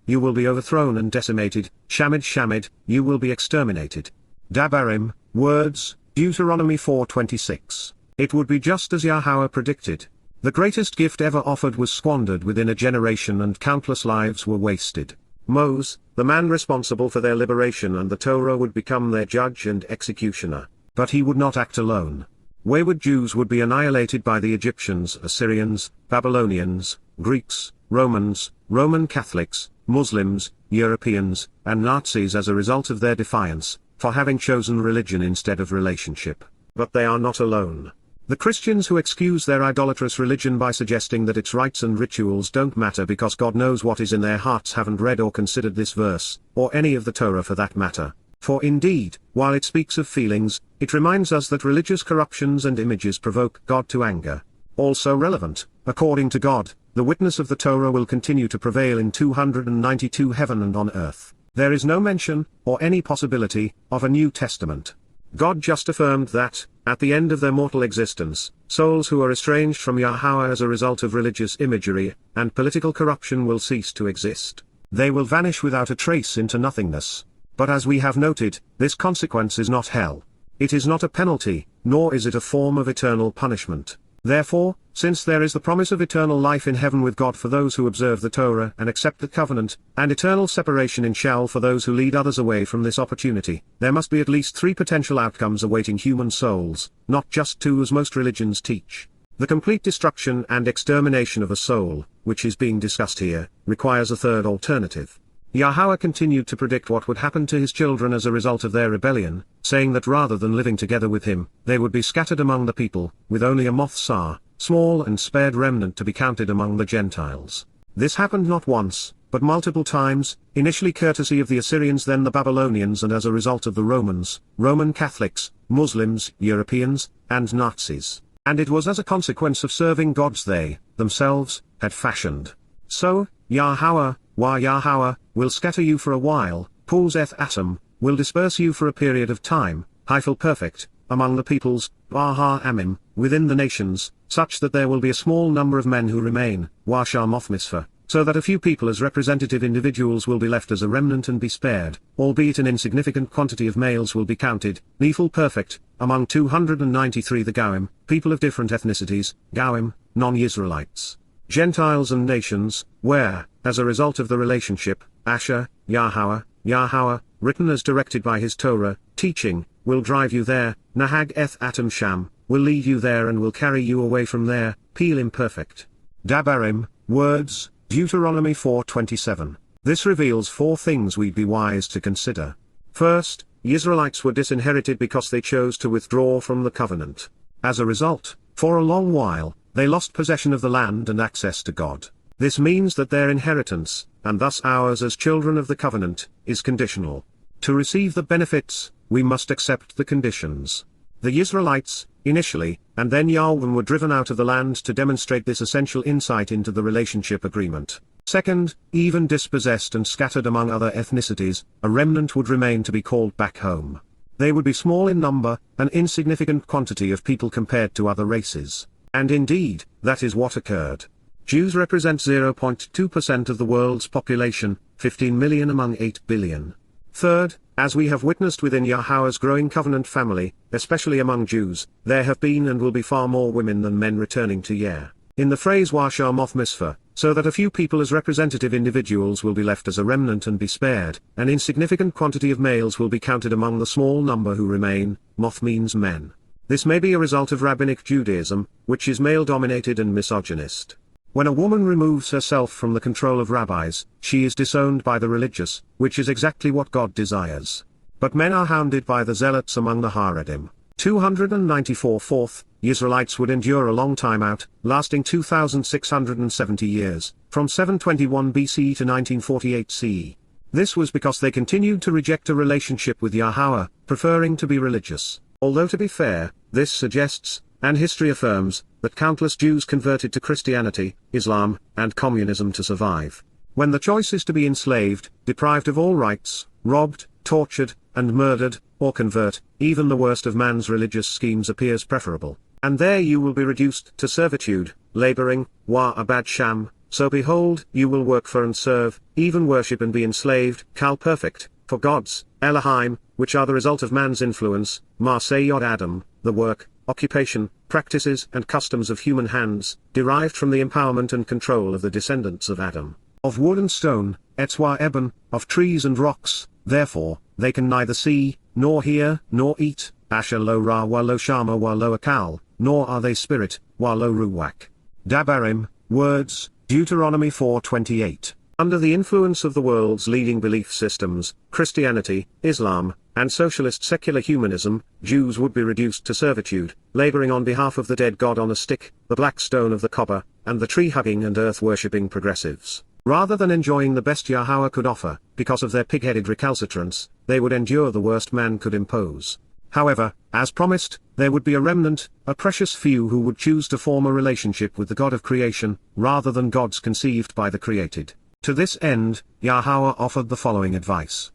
you will be overthrown and decimated, Shamid, you will be exterminated. Dabarim, words, Deuteronomy 4:26. It would be just as Yahowah predicted. The greatest gift ever offered was squandered within a generation and countless lives were wasted. Moses, the man responsible for their liberation and the Torah would become their judge and executioner. But he would not act alone. Wayward Jews would be annihilated by the Egyptians, Assyrians, Babylonians, Greeks, Romans, Roman Catholics, Muslims, Europeans, and Nazis as a result of their defiance, for having chosen religion instead of relationship. But they are not alone. The Christians who excuse their idolatrous religion by suggesting that its rites and rituals don't matter because God knows what is in their hearts haven't read or considered this verse, or any of the Torah for that matter. For indeed, while it speaks of feelings, it reminds us that religious corruptions and images provoke God to anger. Also relevant, according to God, the witness of the Torah will continue to prevail in 292 heaven and on earth. There is no mention, or any possibility, of a New Testament. God just affirmed that, at the end of their mortal existence, souls who are estranged from Yahowah as a result of religious imagery and political corruption will cease to exist. They will vanish without a trace into nothingness. But as we have noted, this consequence is not hell. It is not a penalty, nor is it a form of eternal punishment. Therefore, since there is the promise of eternal life in heaven with God for those who observe the Torah and accept the covenant, and eternal separation in Sheol for those who lead others away from this opportunity, there must be at least 3 potential outcomes awaiting human souls, not just 2 as most religions teach. The complete destruction and extermination of a soul, which is being discussed here, requires a third alternative. Yahowah continued to predict what would happen to his children as a result of their rebellion, saying that rather than living together with him, they would be scattered among the people, with only a mothsar, small and spared remnant to be counted among the Gentiles. This happened not once, but multiple times, initially courtesy of the Assyrians, then the Babylonians, and as a result of the Romans, Roman Catholics, Muslims, Europeans, and Nazis. And it was as a consequence of serving gods they, themselves, had fashioned. So, Yahowah, Yahowah, will scatter you for a while, poised atom, will disperse you for a period of time, hyphal perfect, among the peoples, amim, within the nations, such that there will be a small number of men who remain, Mitswah, so that a few people as representative individuals will be left as a remnant and be spared, albeit an insignificant quantity of males will be counted, hyphal perfect, among 293 the Goim, people of different ethnicities, Goim, non-Yisra'elites. Gentiles and nations, where, as a result of the relationship, Asher, Yahowah, written as directed by his Torah, teaching, will drive you there, Nahag eth atom sham, will lead you there and will carry you away from there, Peel imperfect. Dabarim, words, Deuteronomy 4:27. This reveals 4 things we'd be wise to consider. First, Yisraelites were disinherited because they chose to withdraw from the covenant. As a result, for a long while, they lost possession of the land and access to God. This means that their inheritance, and thus ours as children of the covenant, is conditional. To receive the benefits, we must accept the conditions. The Yisraelites, initially, and then Yahweh were driven out of the land to demonstrate this essential insight into the relationship agreement. Second, even dispossessed and scattered among other ethnicities, a remnant would remain to be called back home. They would be small in number, an insignificant quantity of people compared to other races. And indeed, that is what occurred. Jews represent 0.2% of the world's population, 15 million among 8 billion. Third, as we have witnessed within Yahowah's growing covenant family, especially among Jews, there have been and will be far more women than men returning to Yare. In the phrase Mitswah, so that a few people as representative individuals will be left as a remnant and be spared, an insignificant quantity of males will be counted among the small number who remain, moth means men. This may be a result of rabbinic Judaism, which is male-dominated and misogynist. When a woman removes herself from the control of rabbis, she is disowned by the religious, which is exactly what God desires. But men are hounded by the zealots among the Haredim. 294 Fourth, Yisraelites would endure a long time out, lasting 2,670 years, from 721 BC to 1948 CE. This was because they continued to reject a relationship with Yahowah, preferring to be religious. Although to be fair, this suggests, and history affirms, that countless Jews converted to Christianity, Islam, and communism to survive. When the choice is to be enslaved, deprived of all rights, robbed, tortured, and murdered, or convert, even the worst of man's religious schemes appears preferable. And there you will be reduced to servitude, laboring, abad sham, so behold, you will work for and serve, even worship and be enslaved, kal perfect, for gods, Elohim, which are the result of man's influence, Yod Adam, the work, occupation, practices and customs of human hands, derived from the empowerment and control of the descendants of Adam, of wood and stone, etzwah eben, of trees and rocks, therefore, they can neither see, nor hear, nor eat, asher lo ra wa lo shama wa lo akal, nor are they spirit, wa lo ruach. Dabarim, words, Deuteronomy 4:28. Under the influence of the world's leading belief systems, Christianity, Islam, and socialist secular humanism, Jews would be reduced to servitude, laboring on behalf of the dead god on a stick, the black stone of the Kaaba, and the tree-hugging and earth-worshipping progressives. Rather than enjoying the best Yahowah could offer, because of their pig-headed recalcitrance, they would endure the worst man could impose. However, as promised, there would be a remnant, a precious few who would choose to form a relationship with the God of creation, rather than gods conceived by the created. To this end, Yahowah offered the following advice.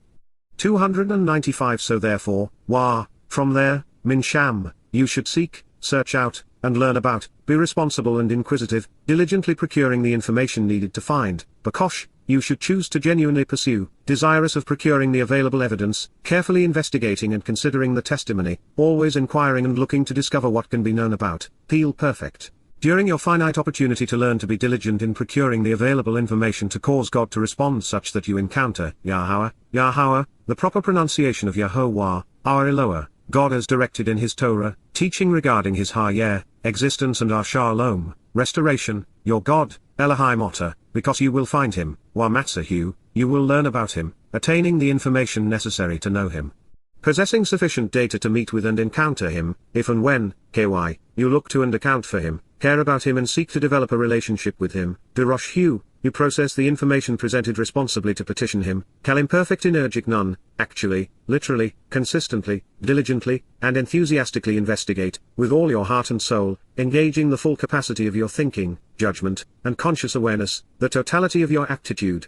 295 So therefore, from there, minsham, you should seek, search out, and learn about, be responsible and inquisitive, diligently procuring the information needed to find, bakosh, you should choose to genuinely pursue, desirous of procuring the available evidence, carefully investigating and considering the testimony, always inquiring and looking to discover what can be known about, peel perfect. During your finite opportunity to learn to be diligent in procuring the available information to cause God to respond such that you encounter, Yahowah, the proper pronunciation of Yahowah, our Eloah, God as directed in his Torah, teaching regarding his yare, existence and our shalom, restoration, your God, Elohim Otter, because you will find him, Matzahu, you will learn about him, attaining the information necessary to know him. Possessing sufficient data to meet with and encounter him, if and when, you look to and account for him, care about him and seek to develop a relationship with him, Deroshu, you process the information presented responsibly to petition him, Kalim perfect energic none, actually, literally, consistently, diligently, and enthusiastically investigate, with all your heart and soul, engaging the full capacity of your thinking, judgment, and conscious awareness, the totality of your attitude,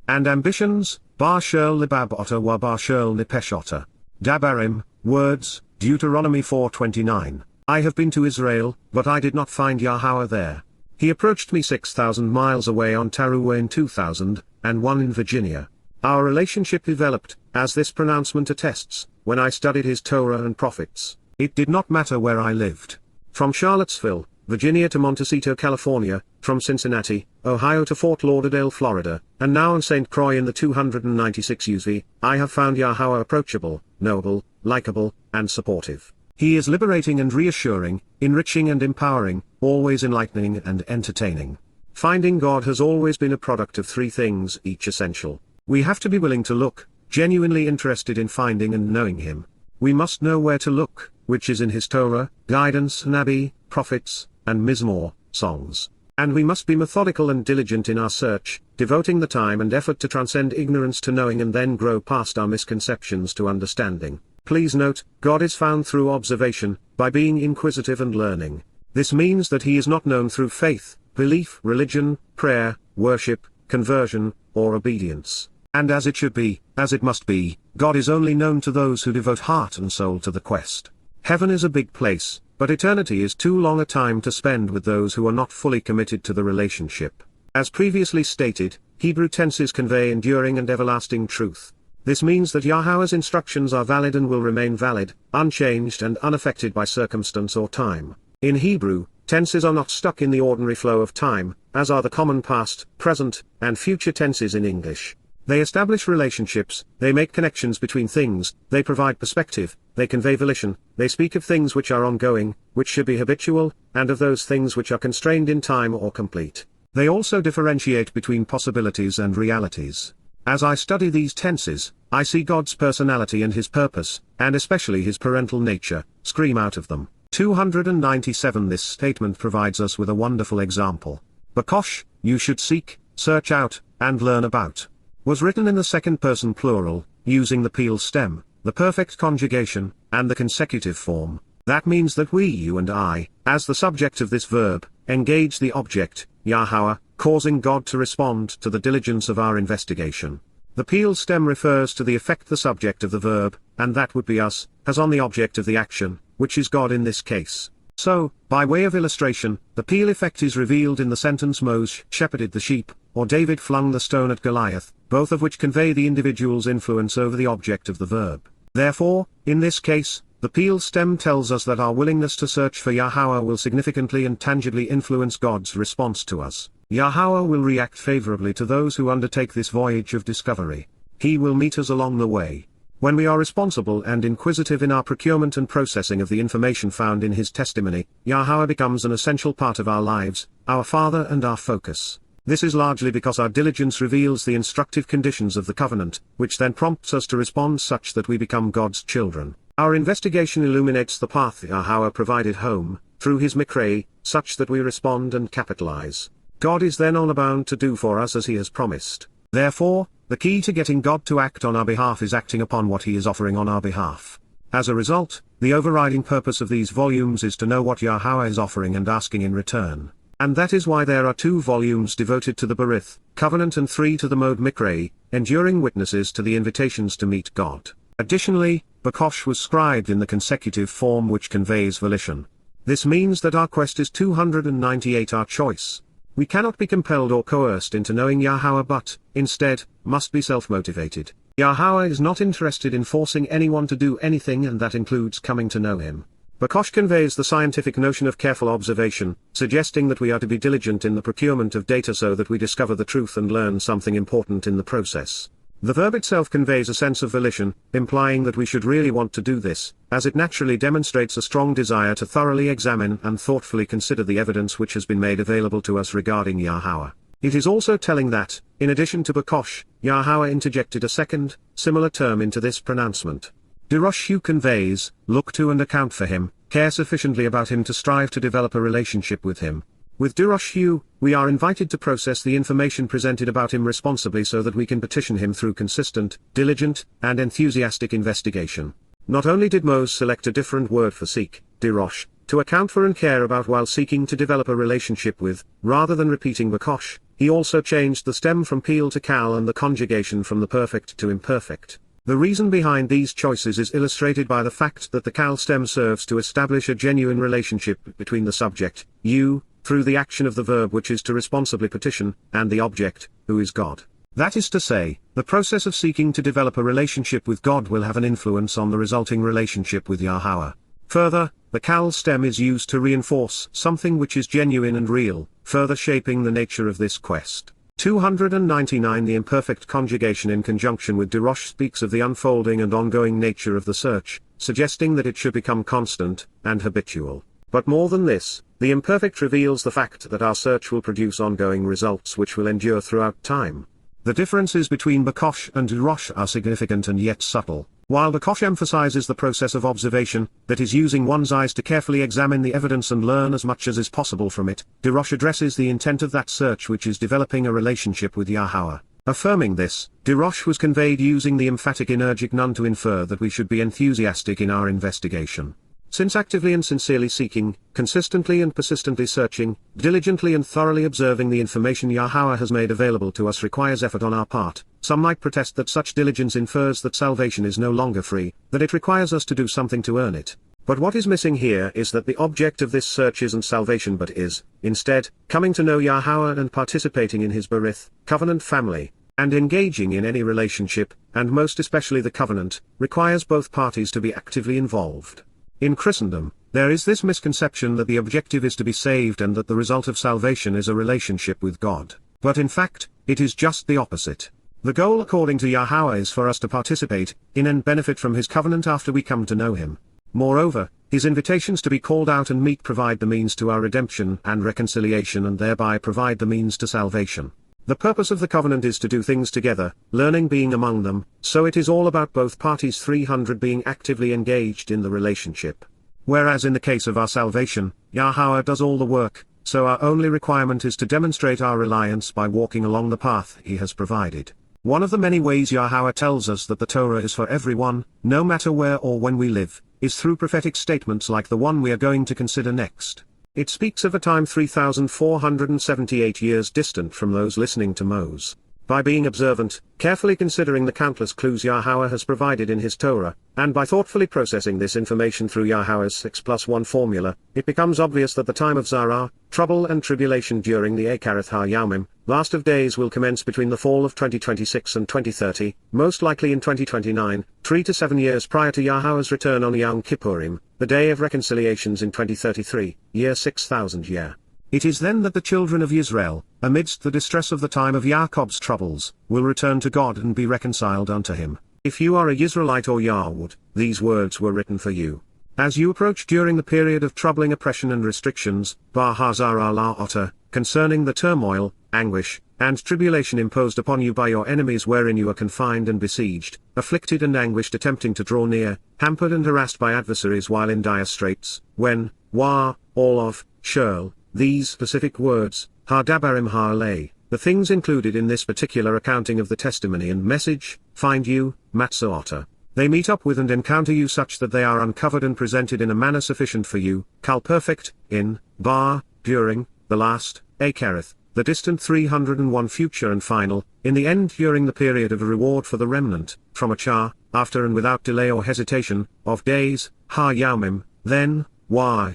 and ambitions, bar shel libab otter wa bar shel nipesh otter. Dabarim, words, Deuteronomy 4:29. I have been to Israel, but I did not find Yahowah there. He approached me 6,000 miles away on Towrah in 2000, and one in Virginia. Our relationship developed, as this pronouncement attests, when I studied his Torah and prophets. It did not matter where I lived. From Charlottesville, Virginia to Montecito, California, from Cincinnati, Ohio to Fort Lauderdale, Florida, and now in St. Croix in the 296 UV, I have found Yahowah approachable, knowable, likable, and supportive. He is liberating and reassuring, enriching and empowering, always enlightening and entertaining. Finding God has always been a product of three things, each essential. We have to be willing to look, genuinely interested in finding and knowing him. We must know where to look, which is in his Torah, guidance, Nabi, prophets, and Mizmor, songs. And we must be methodical and diligent in our search, devoting the time and effort to transcend ignorance to knowing and then grow past our misconceptions to understanding. Please note, God is found through observation, by being inquisitive and learning. This means that he is not known through faith, belief, religion, prayer, worship, conversion, or obedience. And as it should be, as it must be, God is only known to those who devote heart and soul to the quest. Heaven is a big place, but eternity is too long a time to spend with those who are not fully committed to the relationship. As previously stated, Hebrew tenses convey enduring and everlasting truth. This means that Yahowah's instructions are valid and will remain valid, unchanged and unaffected by circumstance or time. In Hebrew, tenses are not stuck in the ordinary flow of time, as are the common past, present, and future tenses in English. They establish relationships, they make connections between things, they provide perspective, they convey volition, they speak of things which are ongoing, which should be habitual, and of those things which are constrained in time or complete. They also differentiate between possibilities and realities. As I study these tenses, I see God's personality and his purpose, and especially his parental nature, scream out of them. 297 This statement provides us with a wonderful example. Bakosh, you should seek, search out, and learn about, was written in the second person plural, using the peel stem, the perfect conjugation, and the consecutive form. That means that we, you and I, as the subject of this verb, engage the object, Yahowah, causing God to respond to the diligence of our investigation. The peel stem refers to the effect the subject of the verb, and that would be us, has on the object of the action, which is God in this case. So, by way of illustration, the peel effect is revealed in the sentence Moses shepherded the sheep, or David flung the stone at Goliath, both of which convey the individual's influence over the object of the verb. Therefore, in this case, the peel stem tells us that our willingness to search for Yahowah will significantly and tangibly influence God's response to us. Yahowah will react favorably to those who undertake this voyage of discovery. He will meet us along the way. When we are responsible and inquisitive in our procurement and processing of the information found in his testimony, Yahowah becomes an essential part of our lives, our Father and our focus. This is largely because our diligence reveals the instructive conditions of the covenant, which then prompts us to respond such that we become God's children. Our investigation illuminates the path Yahowah provided home, through his Mikra, such that we respond and capitalize. God is then honor bound to do for us as he has promised. Therefore, the key to getting God to act on our behalf is acting upon what he is offering on our behalf. As a result, the overriding purpose of these volumes is to know what Yahowah is offering and asking in return. And that is why there are 2 volumes devoted to the Berith, covenant, and 3 to the mode Mikrei, enduring witnesses to the invitations to meet God. Additionally, Bakosh was scribed in the consecutive form which conveys volition. This means that our quest is 298, our choice. We cannot be compelled or coerced into knowing Yahowah, but, instead, must be self-motivated. Yahowah is not interested in forcing anyone to do anything, and that includes coming to know him. Bakosh conveys the scientific notion of careful observation, suggesting that we are to be diligent in the procurement of data so that we discover the truth and learn something important in the process. The verb itself conveys a sense of volition, implying that we should really want to do this, as it naturally demonstrates a strong desire to thoroughly examine and thoughtfully consider the evidence which has been made available to us regarding Yahowah. It is also telling that, in addition to Bakosh, Yahowah interjected a second, similar term into this pronouncement. Diroshu conveys, look to and account for him, care sufficiently about him to strive to develop a relationship with him. With Diroshu, we are invited to process the information presented about him responsibly so that we can petition him through consistent, diligent, and enthusiastic investigation. Not only did Moses select a different word for seek, Dirosh, to account for and care about while seeking to develop a relationship with, rather than repeating Bakosh, he also changed the stem from peel to kal and the conjugation from the perfect to imperfect. The reason behind these choices is illustrated by the fact that the kal stem serves to establish a genuine relationship between the subject, you, through the action of the verb which is to responsibly petition, and the object, who is God. That is to say, the process of seeking to develop a relationship with God will have an influence on the resulting relationship with Yahowah. Further, the kal stem is used to reinforce something which is genuine and real, further shaping the nature of this quest. 299 The imperfect conjugation in conjunction with Dirosh speaks of the unfolding and ongoing nature of the search, suggesting that it should become constant and habitual. But more than this, the imperfect reveals the fact that our search will produce ongoing results which will endure throughout time. The differences between Bakosh and Dirosh are significant and yet subtle. While Bakosh emphasizes the process of observation, that is using one's eyes to carefully examine the evidence and learn as much as is possible from it, Dirosh addresses the intent of that search which is developing a relationship with Yahowah. Affirming this, Dirosh was conveyed using the emphatic energic nun to infer that we should be enthusiastic in our investigation. Since actively and sincerely seeking, consistently and persistently searching, diligently and thoroughly observing the information Yahowah has made available to us requires effort on our part, some might protest that such diligence infers that salvation is no longer free, that it requires us to do something to earn it. But what is missing here is that the object of this search isn't salvation but is, instead, coming to know Yahowah and participating in his Berith, covenant family, and engaging in any relationship, and most especially the covenant, requires both parties to be actively involved. In Christendom, there is this misconception that the objective is to be saved and that the result of salvation is a relationship with God. But in fact, it is just the opposite. The goal according to Yahowah is for us to participate in and benefit from his covenant after we come to know him. Moreover, his invitations to be called out and meet provide the means to our redemption and reconciliation and thereby provide the means to salvation. The purpose of the covenant is to do things together, learning being among them, so it is all about both parties 300 being actively engaged in the relationship. Whereas in the case of our salvation, Yahowah does all the work, so our only requirement is to demonstrate our reliance by walking along the path he has provided. One of the many ways Yahowah tells us that the Torah is for everyone, no matter where or when we live, is through prophetic statements like the one we are going to consider next. It speaks of a time 3,478 years distant from those listening to Moses. By being observant, carefully considering the countless clues Yahowah has provided in his Torah, and by thoughtfully processing this information through Yahowah's 6+1 formula, it becomes obvious that the time of Zara, trouble and tribulation during the Akareth HaYaumim, last of days will commence between the fall of 2026 and 2030, most likely in 2029, 3 to 7 years prior to Yahowah's return on Yom Kipurym, the Day of Reconciliations in 2033, year 6000 year. It is then that the children of Yisra'el, amidst the distress of the time of Jacob's troubles, will return to God and be reconciled unto him. If you are a Yisraelite or Yahwud, these words were written for you. As you approach during the period of troubling oppression and restrictions, Bar Hazara La Otter, concerning the turmoil, anguish, and tribulation imposed upon you by your enemies wherein you are confined and besieged, afflicted and anguished attempting to draw near, hampered and harassed by adversaries while in dire straits, when, all of, Shirl, these specific words, Hadabarim Ha'aleh, the things included in this particular accounting of the testimony and message, find you, Matzah. They meet up with and encounter you such that they are uncovered and presented in a manner sufficient for you, Kal perfect, in, Bar, during, the last, Akereth, the distant 301 future and final, in the end during the period of reward for the remnant, from a char, after and without delay or hesitation, of days, ha-yaumim, then,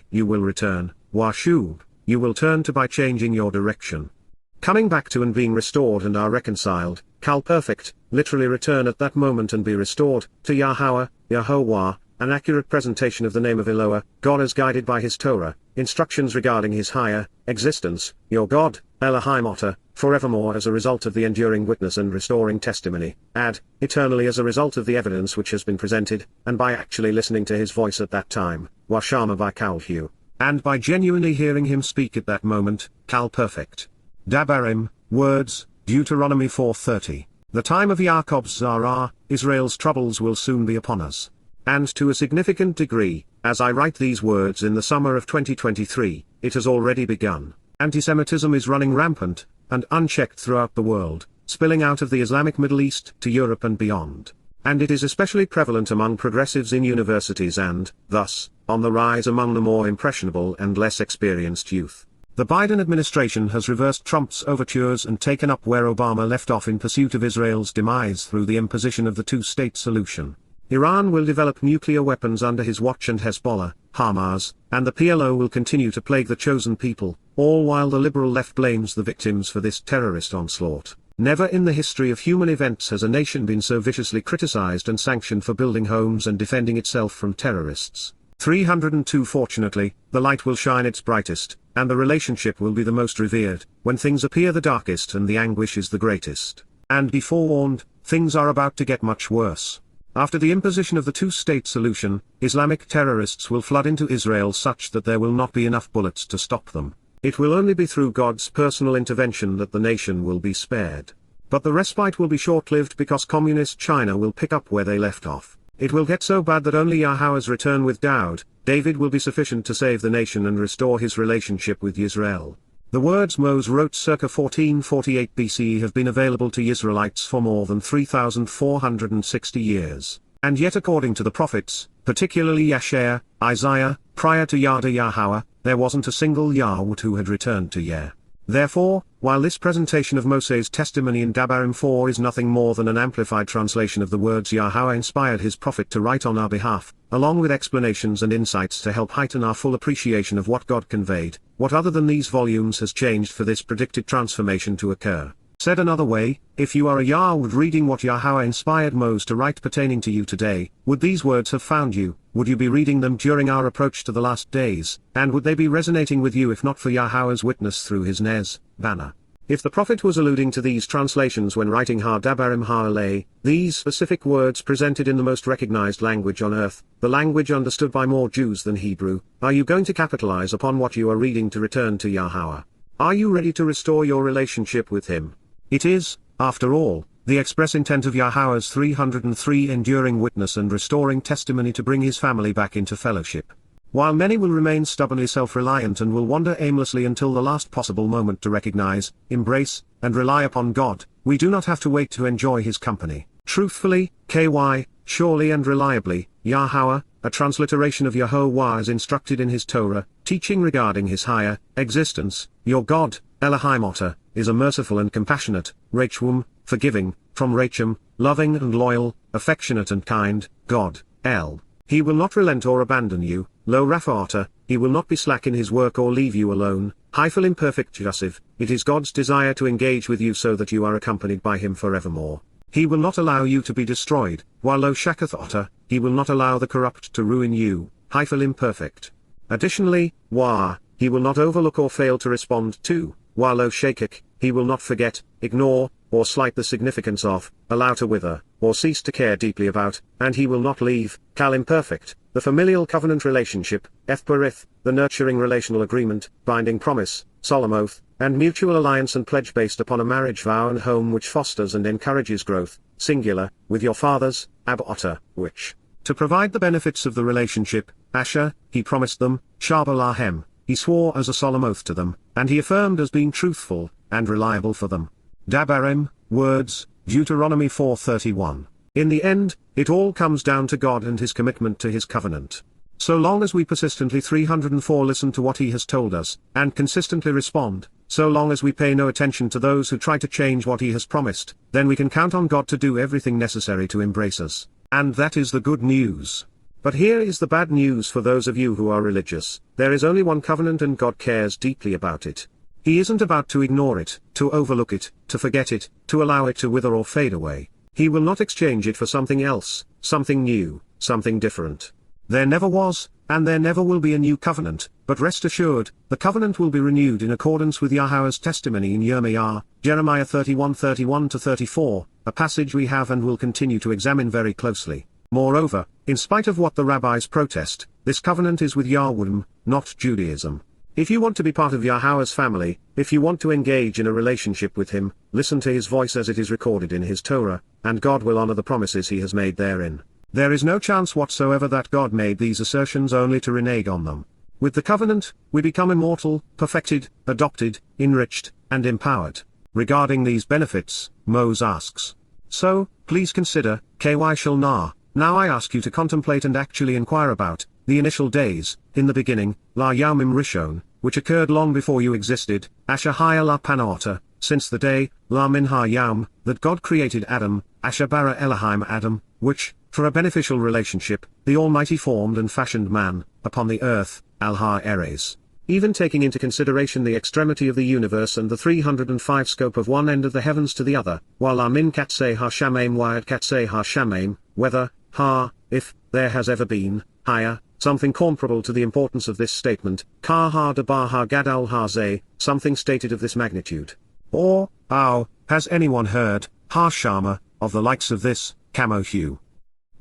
you will return, shub, you will turn to by changing your direction. Coming back to and being restored and are reconciled, perfect, literally return at that moment and be restored, to Yahowah, an accurate presentation of the name of Eloah, God as guided by his Torah, instructions regarding his higher existence, your God, Elohim Otter, forevermore as a result of the enduring witness and restoring testimony, eternally as a result of the evidence which has been presented, and by actually listening to his voice at that time, Washama by Kalhu, and by genuinely hearing him speak at that moment, perfect. Dabarim, words, Deuteronomy 4:30. The time of Yaakov's Zara, Israel's troubles will soon be upon us. And to a significant degree, as I write these words in the summer of 2023, it has already begun. Antisemitism is running rampant, and unchecked throughout the world, spilling out of the Islamic Middle East to Europe and beyond. And it is especially prevalent among progressives in universities and, thus, on the rise among the more impressionable and less experienced youth. The Biden administration has reversed Trump's overtures and taken up where Obama left off in pursuit of Israel's demise through the imposition of the two-state solution. Iran will develop nuclear weapons under his watch, and Hezbollah, Hamas, and the PLO will continue to plague the chosen people, all while the liberal left blames the victims for this terrorist onslaught. Never in the history of human events has a nation been so viciously criticized and sanctioned for building homes and defending itself from terrorists. 302 Fortunately, the light will shine its brightest, and the relationship will be the most revered, when things appear the darkest and the anguish is the greatest. And be forewarned, things are about to get much worse. After the imposition of the two-state solution, Islamic terrorists will flood into Israel such that there will not be enough bullets to stop them. It will only be through God's personal intervention that the nation will be spared. But the respite will be short-lived because communist China will pick up where they left off. It will get so bad that only Yahweh's return with David will be sufficient to save the nation and restore his relationship with Yisrael. The words Moses wrote circa 1448 BCE have been available to Yisraelites for more than 3,460 years, and yet according to the prophets, particularly Yeshaya, Isaiah, prior to Yada Yahowah, there wasn't a single Yahweh who had returned to Yare. Therefore, while this presentation of Moses' testimony in Dabarim 4 is nothing more than an amplified translation of the words Yahweh inspired his prophet to write on our behalf, along with explanations and insights to help heighten our full appreciation of what God conveyed, what other than these volumes has changed for this predicted transformation to occur? Said another way, if you are a Yahweh reading what Yahweh inspired Moses to write pertaining to you today, would these words have found you? Would you be reading them during our approach to the last days, and would they be resonating with you if not for Yahweh's witness through his Nez, banner? If the prophet was alluding to these translations when writing Ha Dabarim Ha-Alei, these specific words presented in the most recognized language on earth, the language understood by more Jews than Hebrew, are you going to capitalize upon what you are reading to return to Yahweh? Are you ready to restore your relationship with him? It is, after all, the express intent of Yahweh's 303 enduring witness and restoring testimony to bring his family back into fellowship. While many will remain stubbornly self-reliant and will wander aimlessly until the last possible moment to recognize, embrace, and rely upon God, we do not have to wait to enjoy his company. Truthfully, surely and reliably, Yahweh, a transliteration of Yahowah as instructed in his Torah, teaching regarding his higher existence, your God, Elohim Otter, is a merciful and compassionate, Rachum, forgiving, from Rachum, loving and loyal, affectionate and kind, God, El. He will not relent or abandon you, Lo Rapha Otter, he will not be slack in his work or leave you alone, Hyphal imperfect Jussiv, it is God's desire to engage with you so that you are accompanied by him forevermore. He will not allow you to be destroyed, while Lo Shakath Otter, he will not allow the corrupt to ruin you, Hyphal imperfect. Additionally, he will not overlook or fail to respond to, while Lo Shakik, he will not forget, ignore, or slight the significance of, allow to wither, or cease to care deeply about, and he will not leave, Kal imperfect, the familial covenant relationship, Ethperith, the nurturing relational agreement, binding promise, solemn oath, and mutual alliance and pledge based upon a marriage vow and home which fosters and encourages growth, singular, with your fathers, Ab Otter, which, to provide the benefits of the relationship, Asher, he promised them, Shaba Lahem, he swore as a solemn oath to them, and he affirmed as being truthful, and reliable for them. Dabarim, words, Deuteronomy 4:31. In the end, it all comes down to God and his commitment to his covenant. So long as we persistently 304 listen to what he has told us, and consistently respond, so long as we pay no attention to those who try to change what he has promised, then we can count on God to do everything necessary to embrace us. And that is the good news. But here is the bad news for those of you who are religious. There is only one covenant and God cares deeply about it. He isn't about to ignore it, to overlook it, to forget it, to allow it to wither or fade away. He will not exchange it for something else, something new, something different. There never was, and there never will be a new covenant, but rest assured, the covenant will be renewed in accordance with Yahweh's testimony in Yirmiyah, Jeremiah 31:31-34, a passage we have and will continue to examine very closely. Moreover, in spite of what the rabbis protest, this covenant is with Yahweh, not Judaism. If you want to be part of Yahweh's family, if you want to engage in a relationship with him, listen to his voice as it is recorded in his Torah, and God will honor the promises he has made therein. There is no chance whatsoever that God made these assertions only to renege on them. With the covenant, we become immortal, perfected, adopted, enriched, and empowered. Regarding these benefits, Moses asks. So, please consider, Ky shall nah. Now I ask you to contemplate and actually inquire about the initial days, in the beginning, la yaumim rishon, which occurred long before you existed, asher haya la panota, since the day, la min ha yaum, that God created Adam, asher bara Elohim Adam, which, for a beneficial relationship, the Almighty formed and fashioned man, upon the earth, al ha eres. Even taking into consideration the extremity of the universe and the 305 scope of one end of the heavens to the other, while la min katsei ha shamaim wired katsei ha shamaim, whether, ha, if, there has ever been, higher, something comparable to the importance of this statement, ka ha dabar ha gadal ha zeh, something stated of this magnitude. Or, has anyone heard, ha shama, of the likes of this, camohu.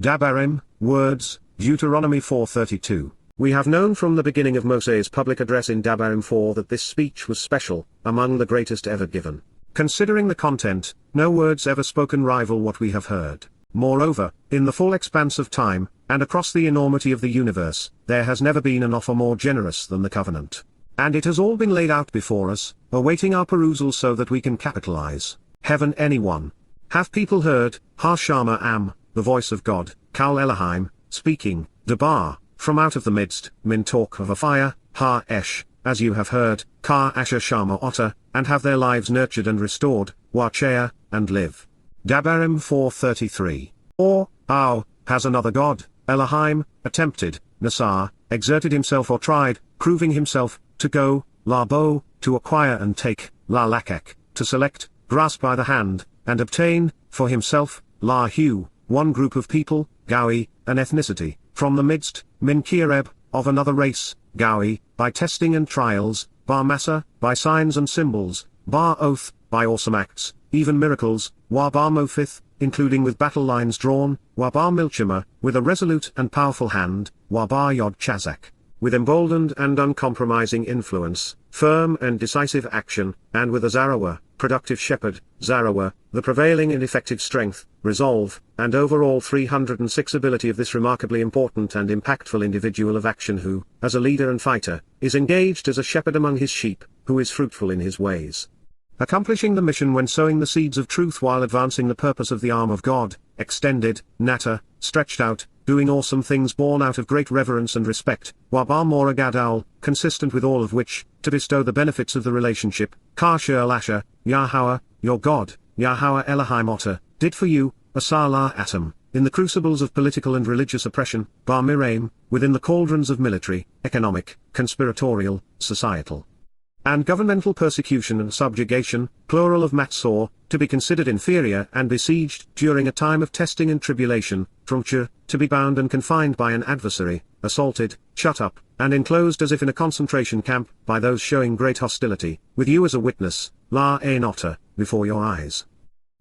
Dabarim, words, Deuteronomy 4:32. We have known from the beginning of Moses' public address in Dabarim 4 that this speech was special, among the greatest ever given. Considering the content, no words ever spoken rival what we have heard. Moreover, in the full expanse of time, and across the enormity of the universe, there has never been an offer more generous than the covenant. And it has all been laid out before us, awaiting our perusal so that we can capitalize. Heaven anyone. Have people heard, Ha Shama Am, the voice of God, Kal Elohim, speaking, Dabar, from out of the midst, min talk of a fire, Ha Esh, as you have heard, Ka Asher Shama Otter, and have their lives nurtured and restored, Wachea, and live. Dabarim 4:33. Or, has another God, Elohim, attempted, Nasar, exerted himself or tried, proving himself, to go, labo, to acquire and take, la lakek, to select, grasp by the hand, and obtain, for himself, la hu, one group of people, gawi, an ethnicity, from the midst, min kireb, of another race, gawi, by testing and trials, bar massa, by signs and symbols, bar oath, by awesome acts, even miracles, wa bar mofith, including with battle lines drawn, wa bar milchima, with a resolute and powerful hand, wa bar yod chazak, with emboldened and uncompromising influence, firm and decisive action, and with a zarawah, productive shepherd, zarawah, the prevailing and effective strength, resolve, and overall 306 ability of this remarkably important and impactful individual of action who, as a leader and fighter, is engaged as a shepherd among his sheep, who is fruitful in his ways. Accomplishing the mission when sowing the seeds of truth while advancing the purpose of the arm of God, extended, natter, stretched out, doing awesome things born out of great reverence and respect, wabar mora gadal, consistent with all of which, to bestow the benefits of the relationship, kasher lasher, Yahowah, your God, Yahowah Elohim Otter, did for you, asala atom, in the crucibles of political and religious oppression, bar miraim, within the cauldrons of military, economic, conspiratorial, societal, and governmental persecution and subjugation, plural of Mitswah, to be considered inferior and besieged during a time of testing and tribulation, from to be bound and confined by an adversary, assaulted, shut up, and enclosed as if in a concentration camp, by those showing great hostility, with you as a witness, la ein otter, before your eyes.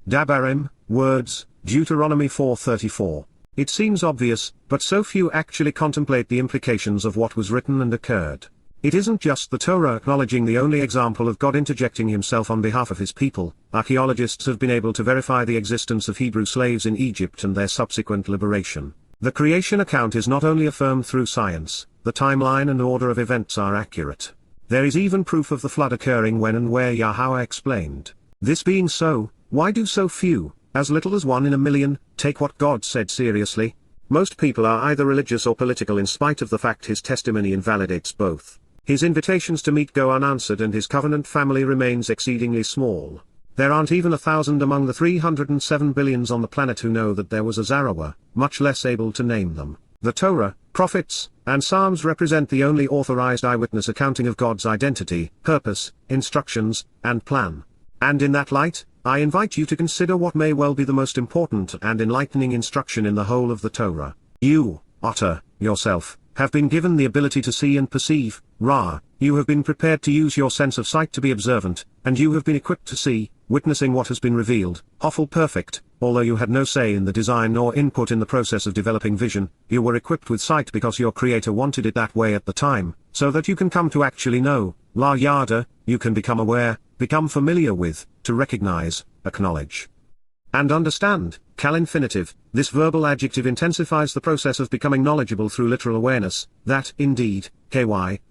Dabarim, words, Deuteronomy 4:34. It seems obvious, but so few actually contemplate the implications of what was written and occurred. It isn't just the Torah acknowledging the only example of God interjecting himself on behalf of his people. Archaeologists have been able to verify the existence of Hebrew slaves in Egypt and their subsequent liberation. The creation account is not only affirmed through science, the timeline and order of events are accurate. There is even proof of the flood occurring when and where Yahowah explained. This being so, why do so few, as little as 1 in a million, take what God said seriously? Most people are either religious or political in spite of the fact his testimony invalidates both. His invitations to meet go unanswered and his covenant family remains exceedingly small. There aren't even 1,000 among the 307 billions on the planet who know that there was a Zarawah, much less able to name them. The Torah, prophets, and Psalms represent the only authorized eyewitness accounting of God's identity, purpose, instructions, and plan. And in that light, I invite you to consider what may well be the most important and enlightening instruction in the whole of the Torah. You, Otter, yourself, have been given the ability to see and perceive, Ra, you have been prepared to use your sense of sight to be observant, and you have been equipped to see, witnessing what has been revealed, Hophel perfect, although you had no say in the design nor input in the process of developing vision, you were equipped with sight because your Creator wanted it that way at the time, so that you can come to actually know, La Yada, you can become aware, become familiar with, to recognize, acknowledge, and understand. Cal infinitive, this verbal adjective intensifies the process of becoming knowledgeable through literal awareness, that, indeed,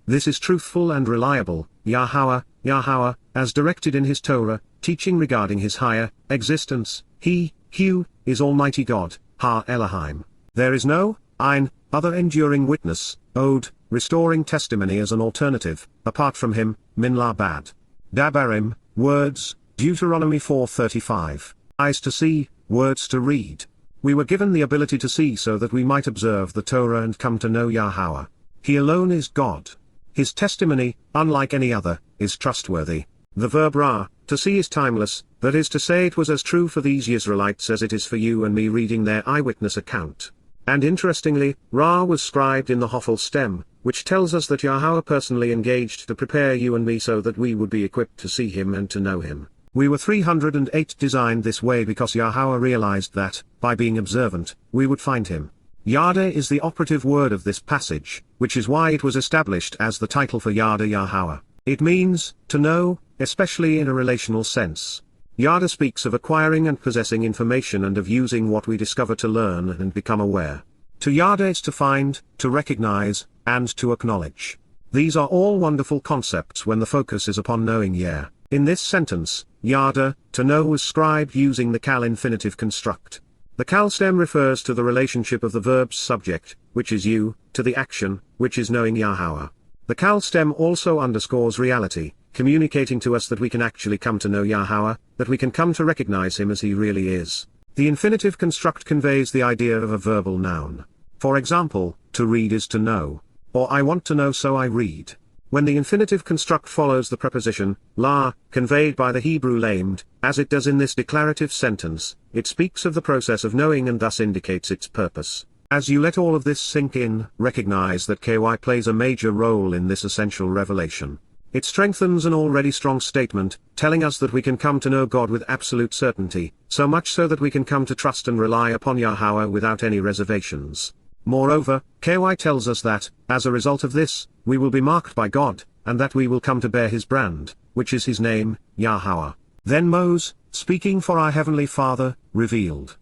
this is truthful and reliable, Yahowah, as directed in his Torah, teaching regarding his higher existence, Hu, is Almighty God, Ha Elohim. There is no, Ein, other enduring witness, Od, restoring testimony as an alternative, apart from him, Min La Bad. Dabarim, words, Deuteronomy 4:35, eyes to see, words to read. We were given the ability to see so that we might observe the Torah and come to know Yahowah. He alone is God. His testimony, unlike any other, is trustworthy. The verb Ra, to see, is timeless, that is to say it was as true for these Yisraelites as it is for you and me reading their eyewitness account. And interestingly, Ra was scribed in the Hophel stem, which tells us that Yahowah personally engaged to prepare you and me so that we would be equipped to see him and to know him. We were 308 designed this way because Yahowah realized that, by being observant, we would find him. Yada is the operative word of this passage, which is why it was established as the title for Yada Yahowah. It means, to know, especially in a relational sense. Yada speaks of acquiring and possessing information and of using what we discover to learn and become aware. To Yada is to find, to recognize, and to acknowledge. These are all wonderful concepts when the focus is upon knowing yare. In this sentence, Yada, to know, was scribed using the Cal infinitive construct. The Cal stem refers to the relationship of the verb's subject, which is you, to the action, which is knowing Yahowah. The Cal stem also underscores reality, communicating to us that we can actually come to know Yahowah, that we can come to recognize him as he really is. The infinitive construct conveys the idea of a verbal noun. For example, to read is to know, or I want to know so I read. When the infinitive construct follows the preposition, la, conveyed by the Hebrew lamed, as it does in this declarative sentence, it speaks of the process of knowing and thus indicates its purpose. As you let all of this sink in, recognize that KY plays a major role in this essential revelation. It strengthens an already strong statement, telling us that we can come to know God with absolute certainty, so much so that we can come to trust and rely upon Yahowah without any reservations. Moreover, KY tells us that, as a result of this, we will be marked by God, and that we will come to bear his brand, which is his name, Yahowah. Then Moses, speaking for our Heavenly Father, revealed.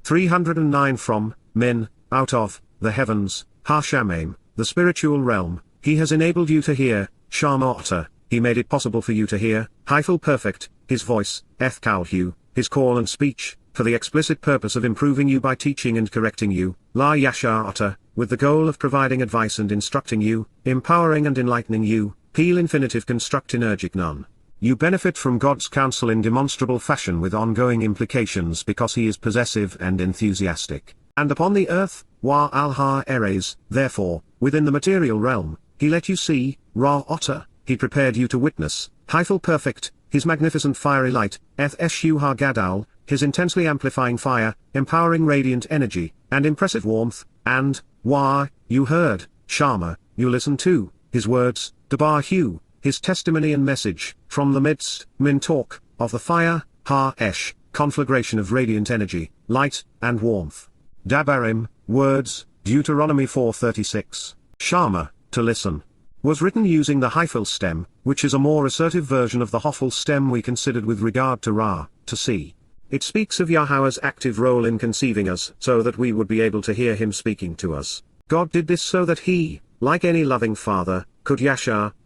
309 from, Min, out of, the heavens, Hashamim, the spiritual realm, he has enabled you to hear, Shama Otter, he made it possible for you to hear, Hyphal perfect, his voice, Ethkalhu, his call and speech, for the explicit purpose of improving you by teaching and correcting you, La Yasha Otter, with the goal of providing advice and instructing you, empowering and enlightening you, Peel infinitive construct energic none. You benefit from God's counsel in demonstrable fashion with ongoing implications because he is possessive and enthusiastic. And upon the earth, Wa al-Ha Eres, therefore, within the material realm, he let you see, Ra Otter, he prepared you to witness, Hyphal perfect, his magnificent fiery light, Eth Eshu Ha Gadal, his intensely amplifying fire, empowering radiant energy, and impressive warmth, and, Wa, you heard, Shama, you listened to, his words, Dabar Hu, his testimony and message, from the midst, Min talk, of the fire, Ha Esh, conflagration of radiant energy, light, and warmth. Dabarim, words, Deuteronomy 4:36, Shama, to listen, was written using the Hyphal stem, which is a more assertive version of the Hophel stem we considered with regard to Ra, to see. It speaks of Yahowah's active role in conceiving us so that we would be able to hear him speaking to us. God did this so that he, like any loving father, could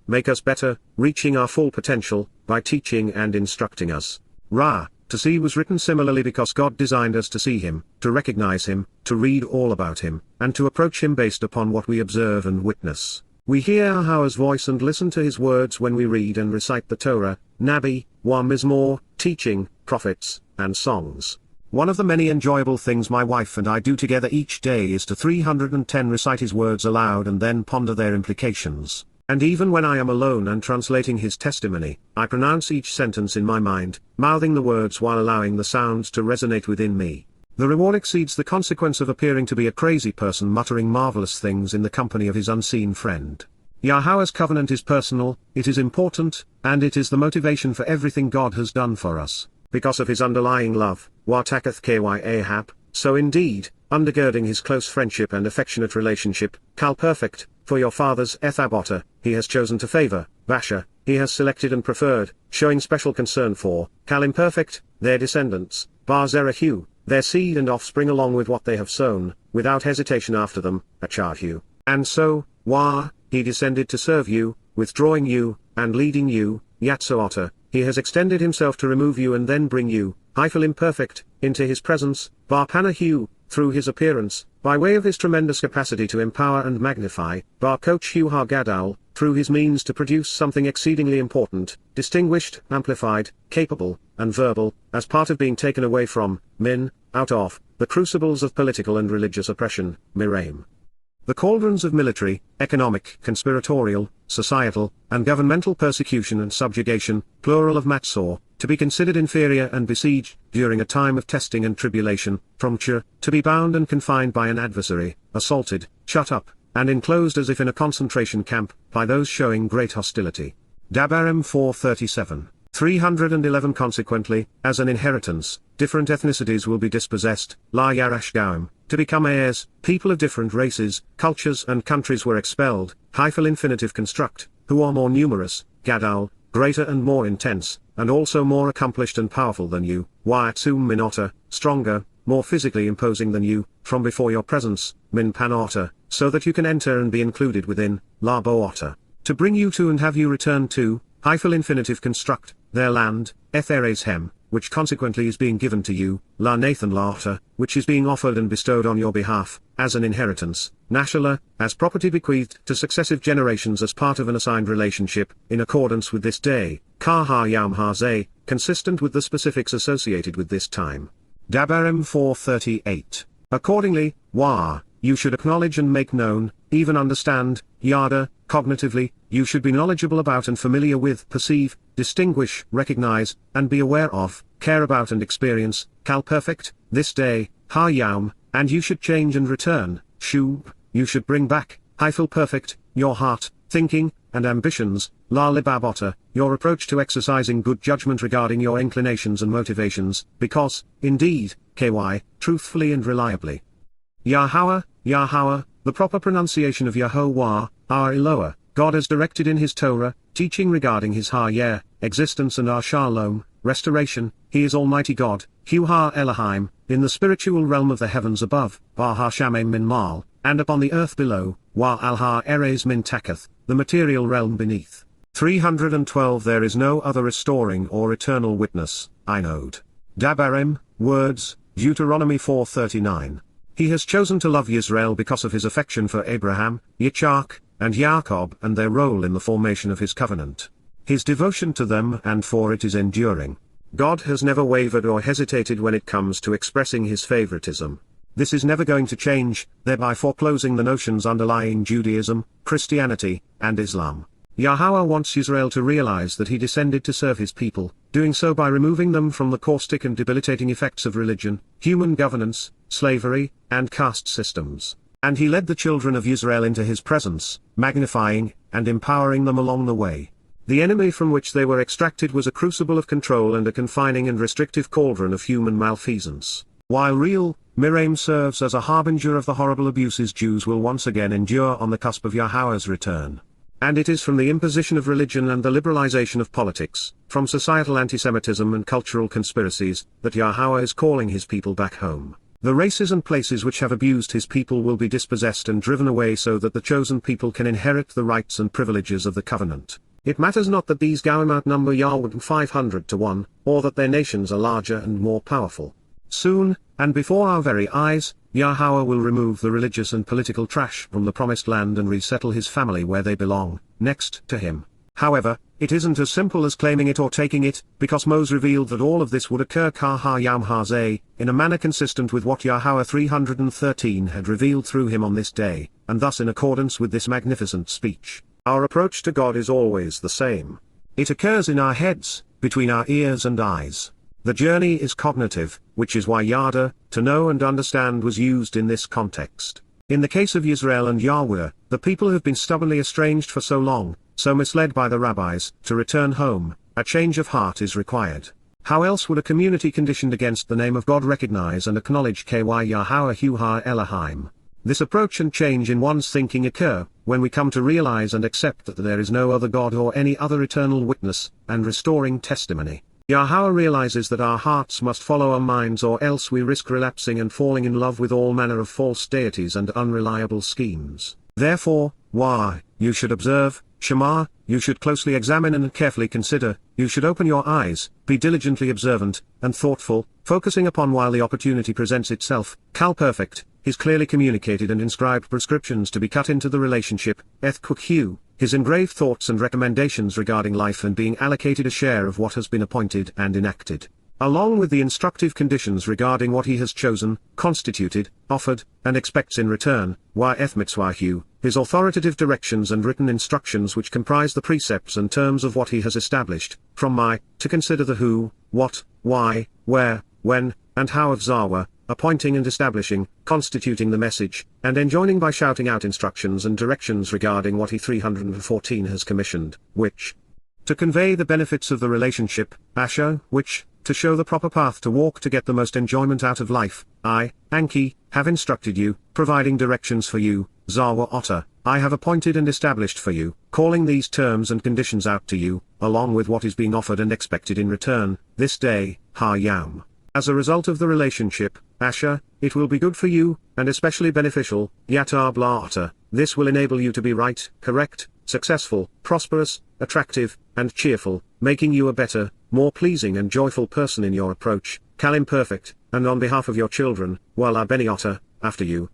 make us better, reaching our full potential, by teaching and instructing us. Ra, to see was written similarly because God designed us to see him, to recognize him, to read all about him, and to approach him based upon what we observe and witness. We hear Yahowah's voice and listen to his words when we read and recite the Torah, Nabi, Mizmor, teaching, prophets, and songs. One of the many enjoyable things my wife and I do together each day is to 310 recite his words aloud and then ponder their implications. And even when I am alone and translating his testimony, I pronounce each sentence in my mind, mouthing the words while allowing the sounds to resonate within me. The reward exceeds the consequence of appearing to be a crazy person muttering marvelous things in the company of his unseen friend. Yahowah's covenant is personal, it is important, and it is the motivation for everything God has done for us. Because of his underlying love, Wataketh Kyahap, so indeed, undergirding his close friendship and affectionate relationship, Kal perfect, for your fathers Ethabota, he has chosen to favor, Vasha, he has selected and preferred, showing special concern for, Kal imperfect, their descendants, Bar Zerahu, their seed and offspring along with what they have sown, without hesitation after them, Achahu. And so, Wah, he descended to serve you, withdrawing you, and leading you, Yatsoata, he has extended himself to remove you and then bring you, Hyphal imperfect, into his presence, Bar Panahu, through his appearance, by way of his tremendous capacity to empower and magnify, Bar Kochu Gadal, through his means to produce something exceedingly important, distinguished, amplified, capable, and verbal, as part of being taken away from, out of, the crucibles of political and religious oppression, Miraim. The cauldrons of military, economic, conspiratorial, societal, and governmental persecution and subjugation, plural of Mitswah, to be considered inferior and besieged, during a time of testing and tribulation, from to be bound and confined by an adversary, assaulted, shut up, and enclosed as if in a concentration camp, by those showing great hostility. Dabarim 4:37. 311 Consequently, as an inheritance, different ethnicities will be dispossessed, la yarashgaim, to become heirs, people of different races, cultures and countries were expelled, hyphal infinitive construct, who are more numerous, gadal, greater and more intense, and also more accomplished and powerful than you, watsum minota, stronger, more physically imposing than you, from before your presence, min panota, so that you can enter and be included within, la boata, to bring you to and have you return to, hyphal infinitive construct, their land, etheres hem, which consequently is being given to you, la nathan laata, which is being offered and bestowed on your behalf, as an inheritance, nashala, as property bequeathed to successive generations as part of an assigned relationship, in accordance with this day, kaha yam haze, consistent with the specifics associated with this time. Dabarim 4:38. Accordingly, Wah, you should acknowledge and make known, even understand, Yada, cognitively, you should be knowledgeable about and familiar with, perceive, distinguish, recognize, and be aware of, care about and experience, Kal perfect, this day, Ha Yaum, and you should change and return, Shub, you should bring back, Hyphal perfect, your heart, thinking, and ambitions, La Libabota, your approach to exercising good judgment regarding your inclinations and motivations, because, indeed, KY, truthfully and reliably. Yahowah, the proper pronunciation of Yahowah, our Eloah, God has directed in his Torah, teaching regarding his yare, existence and our shalom, restoration, he is Almighty God, Hu Elohim, in the spiritual realm of the heavens above, Bar HaShamim min mal, and upon the earth below, Wa al Eres min taketh, the material realm beneath. 312 There is no other restoring or eternal witness, Inod. Dabarim, words, Deuteronomy 4:39. He has chosen to love Yisrael because of his affection for Abraham, Yitzchak, and Jacob and their role in the formation of his covenant. His devotion to them and for it is enduring. God has never wavered or hesitated when it comes to expressing his favoritism. This is never going to change, thereby foreclosing the notions underlying Judaism, Christianity, and Islam. Yahowah wants Yisrael to realize that he descended to serve his people, doing so by removing them from the caustic and debilitating effects of religion, human governance, slavery, and caste systems. And he led the children of Yisrael into his presence, magnifying, and empowering them along the way. The enemy from which they were extracted was a crucible of control and a confining and restrictive cauldron of human malfeasance. While real, Miraim serves as a harbinger of the horrible abuses Jews will once again endure on the cusp of Yahowah's return. And it is from the imposition of religion and the liberalization of politics, from societal antisemitism and cultural conspiracies, that Yahowah is calling his people back home. The races and places which have abused his people will be dispossessed and driven away so that the chosen people can inherit the rights and privileges of the covenant. It matters not that these Goyim outnumber Yahweh 500 to 1, or that their nations are larger and more powerful. Soon, and before our very eyes, Yahweh will remove the religious and political trash from the promised land and resettle his family where they belong, next to him. However, it isn't as simple as claiming it or taking it, because Moses revealed that all of this would occur in a manner consistent with what Yahweh 313 had revealed through him on this day, and thus in accordance with this magnificent speech. Our approach to God is always the same. It occurs in our heads, between our ears and eyes. The journey is cognitive, which is why Yada, to know and understand, was used in this context. In the case of Yisrael and Yahweh, the people have been stubbornly estranged for so long, so misled by the rabbis, to return home, a change of heart is required. How else would a community conditioned against the name of God recognize and acknowledge Yahowah Elohim? This approach and change in one's thinking occur, when we come to realize and accept that there is no other God or any other eternal witness, and restoring testimony. Yahweh realizes that our hearts must follow our minds, or else we risk relapsing and falling in love with all manner of false deities and unreliable schemes. Therefore, you should observe, Shema, you should closely examine and carefully consider, you should open your eyes, be diligently observant, and thoughtful, focusing upon while the opportunity presents itself, perfect, his clearly communicated and inscribed prescriptions to be cut into the relationship, his engraved thoughts and recommendations regarding life and being allocated a share of what has been appointed and enacted, along with the instructive conditions regarding what he has chosen, constituted, offered, and expects in return, Mitswah, his authoritative directions and written instructions which comprise the precepts and terms of what he has established, to consider the who, what, why, where, when, and how of Zawah, appointing and establishing, constituting the message, and enjoining by shouting out instructions and directions regarding what he 314 has commissioned, which, to convey the benefits of the relationship, which, to show the proper path to walk to get the most enjoyment out of life, Anki, have instructed you, providing directions for you, Zawah I have appointed and established for you, calling these terms and conditions out to you, along with what is being offered and expected in return, this day, Yam. As a result of the relationship, it will be good for you, and especially beneficial, this will enable you to be right, correct, successful, prosperous, attractive, and cheerful, making you a better, more pleasing and joyful person in your approach, perfect, and on behalf of your children, after you,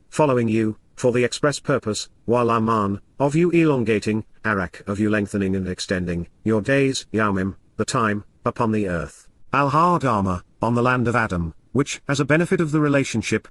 following you, for the express purpose, of you elongating, of you lengthening and extending, your days, the time, upon the earth. Al-Hadama, on the land of Adam, which, as a benefit of the relationship,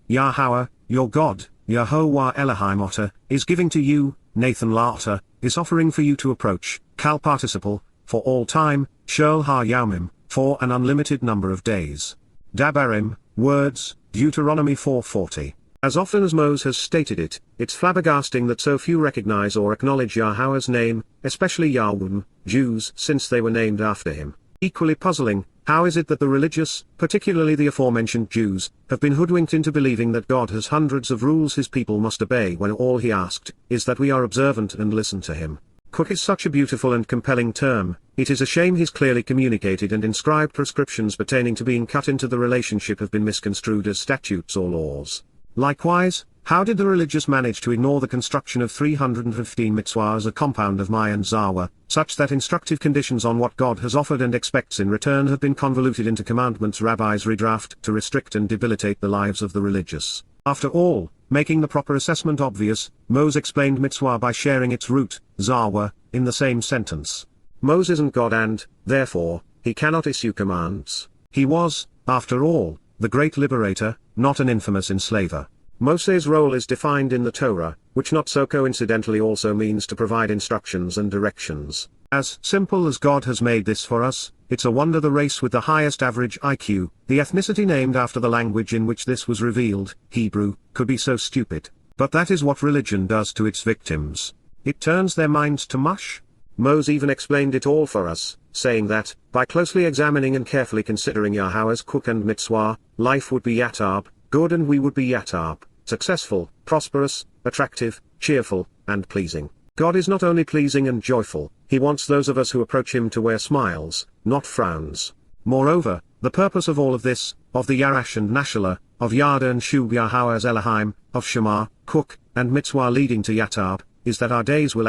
Yahweh, your God, Yahowah Elohim is giving to you, Nathan La is offering for you to approach, participle, for all time, Shel Ha-Yamim, for an unlimited number of days. Dabarim, words, Deuteronomy 4:40. As often as Moses has stated it, it's flabbergasting that so few recognize or acknowledge Yahweh's name, especially Yahweh, Jews, since they were named after him. Equally puzzling, how is it that the religious, particularly the aforementioned Jews, have been hoodwinked into believing that God has hundreds of rules his people must obey when all he asked is that we are observant and listen to him? Choq is such a beautiful and compelling term. It is a shame his clearly communicated and inscribed prescriptions pertaining to being cut into the relationship have been misconstrued as statutes or laws. Likewise, how did the religious manage to ignore the construction of 315 Mitswah as a compound of Mai and Zawah, such that instructive conditions on what God has offered and expects in return have been convoluted into commandments rabbis redraft to restrict and debilitate the lives of the religious? After all, making the proper assessment obvious, Moses explained Mitswah by sharing its root, Zawah, in the same sentence. Moses isn't God and, therefore, he cannot issue commands. He was, after all, the great liberator, not an infamous enslaver. Moses' role is defined in the Torah, which not so coincidentally also means to provide instructions and directions. As simple as God has made this for us, it's a wonder the race with the highest average IQ, the ethnicity named after the language in which this was revealed, Hebrew, could be so stupid. But that is what religion does to its victims. It turns their minds to mush. Moses even explained it all for us, saying that, by closely examining and carefully considering Yahweh's choq and Mitswah, life would be yatab, good, and we would be yatab, successful, prosperous, attractive, cheerful, and pleasing. God is not only pleasing and joyful, he wants those of us who approach him to wear smiles, not frowns. Moreover, the purpose of all of this, of the Yarash and Nashalah, of Yada and Shub Yahweh's Elohim, of Shema, choq, and Mitswah leading to Yatab, is that our days will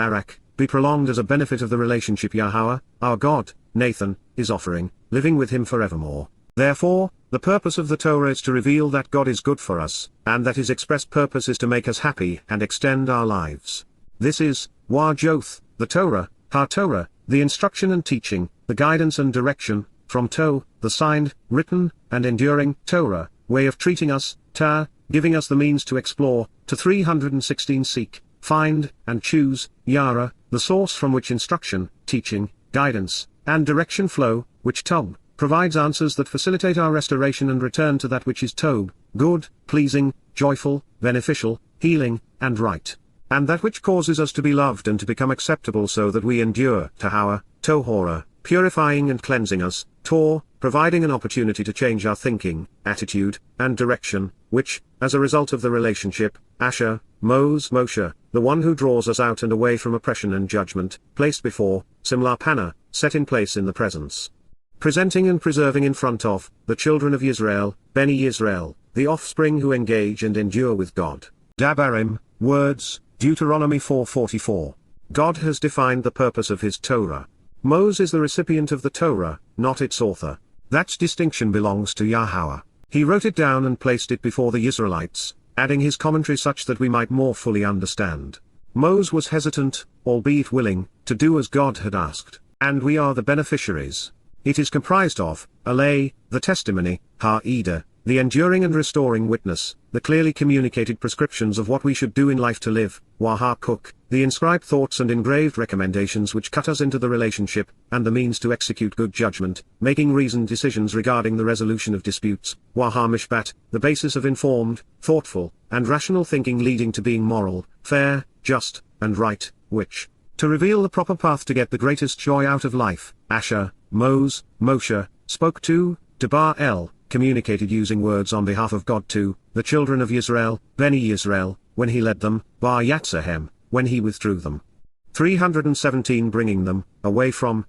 be prolonged as a benefit of the relationship Yahweh, our God, Nathan, is offering, living with him forevermore. Therefore, the purpose of the Torah is to reveal that God is good for us, and that his express purpose is to make us happy and extend our lives. This is, zo'th, the Torah, ha-Torah, the instruction and teaching, the guidance and direction, from to, the signed, written, and enduring, Torah, way of treating us, ta, giving us the means to explore, to 316 seek, find, and choose, yare, the source from which instruction, teaching, guidance, and direction flow, which tov, provides answers that facilitate our restoration and return to that which is tov, good, pleasing, joyful, beneficial, healing, and right. And that which causes us to be loved and to become acceptable so that we endure, Towrah, Torah, purifying and cleansing us, Tor, providing an opportunity to change our thinking, attitude, and direction, which, as a result of the relationship, Asher, Moshe, the one who draws us out and away from oppression and judgment, placed before, Simla Panna, set in place in the presence. Presenting and preserving in front of, the children of Yisrael, Beni Yisrael, the offspring who engage and endure with God. Dabarim, words, Deuteronomy 4:44. God has defined the purpose of his Torah. Moses is the recipient of the Torah, not its author. That distinction belongs to Yahowah. He wrote it down and placed it before the Yisraelites, adding his commentary such that we might more fully understand. Moses was hesitant, albeit willing, to do as God had asked, and we are the beneficiaries. It is comprised of, alay, the testimony, ha-ida, the enduring and restoring witness, the clearly communicated prescriptions of what we should do in life to live, choq, the inscribed thoughts and engraved recommendations which cut us into the relationship, and the means to execute good judgment, making reasoned decisions regarding the resolution of disputes, mishpat, the basis of informed, thoughtful, and rational thinking leading to being moral, fair, just, and right, to reveal the proper path to get the greatest joy out of life, Asher, Moshe, spoke to, Debar El, communicated using words on behalf of God to, the children of Yisrael, Beni Yisrael, when he led them, Bar Yatzahem, when he withdrew them. 317 bringing them, away from,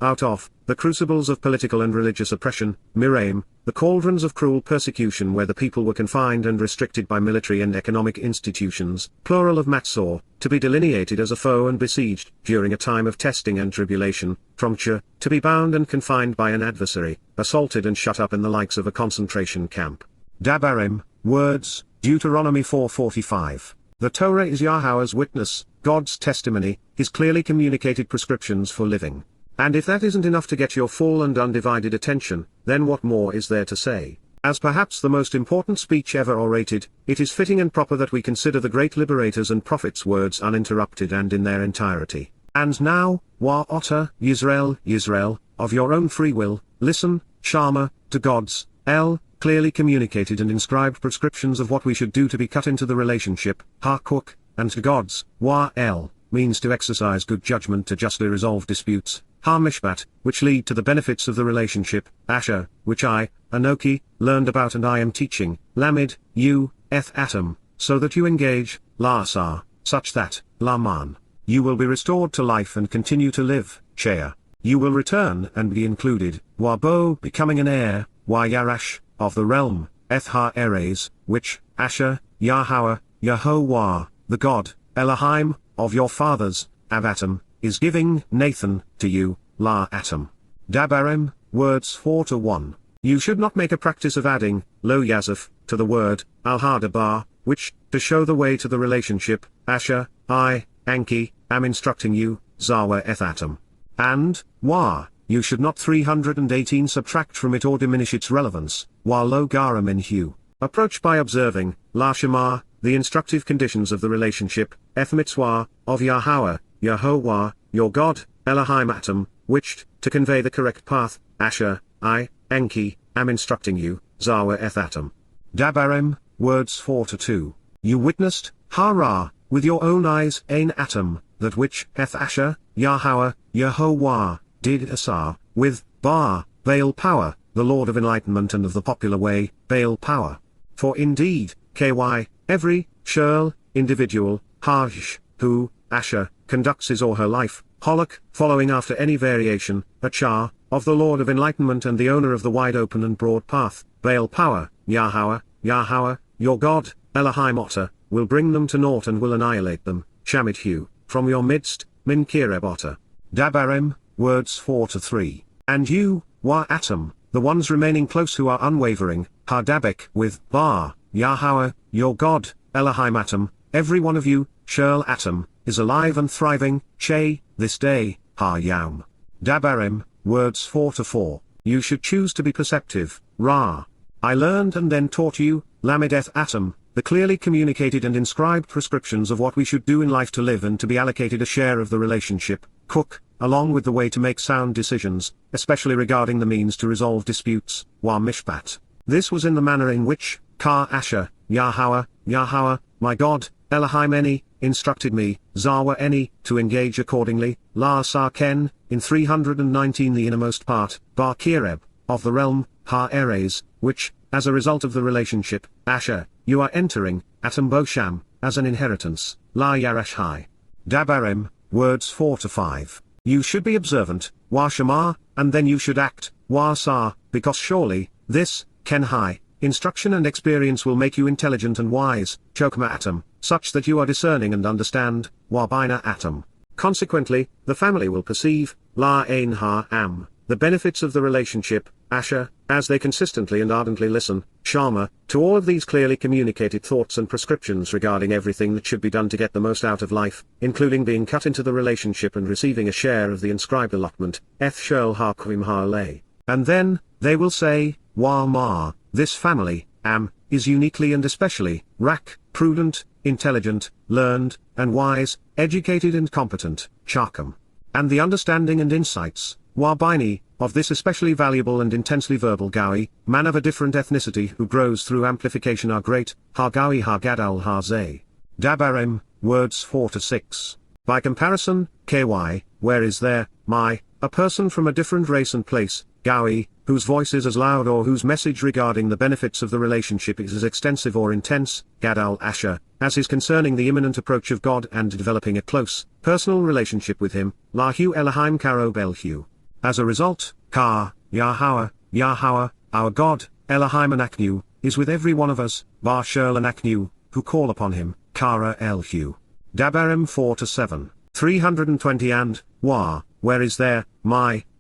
out of, the crucibles of political and religious oppression, Miraim, the cauldrons of cruel persecution where the people were confined and restricted by military and economic institutions, plural of Matzor, to be delineated as a foe and besieged, during a time of testing and tribulation, from to be bound and confined by an adversary, assaulted and shut up in the likes of a concentration camp. Dabarim, words, Deuteronomy 4:45. The Torah is Yahweh's witness, God's testimony, his clearly communicated prescriptions for living. And if that isn't enough to get your full and undivided attention, then what more is there to say? As perhaps the most important speech ever orated, it is fitting and proper that we consider the great liberators and prophets' words uninterrupted and in their entirety. And now, Otter, Yisrael, of your own free will, listen, Shama, to God's, clearly communicated and inscribed prescriptions of what we should do to be cut into the relationship, choq, and to God's, means to exercise good judgment to justly resolve disputes, mishpat, which lead to the benefits of the relationship, Asher, which I, Anoki, learned about and I am teaching, Lamed, atom, so that you engage, Lasar, such that, Laman, you will be restored to life and continue to live, Shea, you will return and be included, Wabo becoming an heir, Yarash, of the realm, Eres, which, Asher, Yahowah, the God, Elohim, of your fathers, Avatam, is giving, Nathan, to you, La Atom. Dabarim, words 4-1. You should not make a practice of adding, Lo Yazif, to the word, Al-Hadabar, which, to show the way to the relationship, Asher, I, Anki, am instructing you, Zawa Atom. And, you should not 318 subtract from it or diminish its relevance, while Lo Gara Minhu. Approach by observing, La Shema, the instructive conditions of the relationship, Mitswah, of Yahowah, your God, Elohim Atom, which, to convey the correct path, Asher, I, Enki, am instructing you, Zawa Atom. Dabarim, words 4-2. You witnessed, Hara, with your own eyes, Ein Atom, that which, Asher, Yahowah, did Asar, with, Baal power, the Lord of enlightenment and of the popular way, Baal power. For indeed, every, shirl, individual, who, Asher, conducts his or her life, Holok, following after any variation, of the Lord of enlightenment and the owner of the wide open and broad path, Baal power, Yahowah, your God, Elohim Otter, will bring them to naught and will annihilate them, Shamidhu, from your midst, min kireb otter. Dabarim, words 4-3. And you, wa atom, the ones remaining close who are unwavering, Hardabek with Bar, Yahowah, your God, Elohim atom, every one of you, Shirl atom, is alive and thriving, Che, this day, Ha Yaum. Dabarim, words 4-4. You should choose to be perceptive, Ra. I learned and then taught you, Lamedeth atom, the clearly communicated and inscribed prescriptions of what we should do in life to live and to be allocated a share of the relationship, Choq, along with the way to make sound decisions, especially regarding the means to resolve disputes, Wa Mishpat. This was in the manner in which, Ka Asher, Yahowah, my God, Elohim Eni, instructed me, Zawa Eni, to engage accordingly, La Sarken, in 319 the innermost part, Bar Kireb, of the realm, Ha Eres, which, as a result of the relationship, Asher, you are entering, Atom Bosham, as an inheritance, La Yarashai. Dabarim, words 4-5. You should be observant, Wa Shema, and then you should act, Wa Sa, because surely, this, Kenhai, instruction and experience will make you intelligent and wise, Chokma atom, such that you are discerning and understand, Wa Bina atom. Consequently, the family will perceive, La Ein Ha Am, the benefits of the relationship, Asher, as they consistently and ardently listen, Shama, to all of these clearly communicated thoughts and prescriptions regarding everything that should be done to get the most out of life, including being cut into the relationship and receiving a share of the inscribed allotment, Eth Shirl Ha Kvim Ha Lay. And then, they will say, Wa Ma, this family, Am, is uniquely and especially, Rak, prudent, intelligent, learned, and wise, educated and competent, Chakam. And the understanding and insights, Wa Bini, of this especially valuable and intensely verbal Gawi, man of a different ethnicity who grows through amplification are great, Ha Gawi Ha Gadal Ha Zay. Dabarim, words 4-6. By comparison, KY, where is there, a person from a different race and place, Gawi, whose voice is as loud or whose message regarding the benefits of the relationship is as extensive or intense, Gadal Asher, as is concerning the imminent approach of God and developing a close, personal relationship with him, Lahu Elohim Karob Elhu. As a result, Ka, Yahowah, our God, Elohim Anaknu, is with every one of us, Bar Shirl Anaknu, who call upon him, Qara Elhu. Dabarim 4-7. 320 and, Wa, where is there,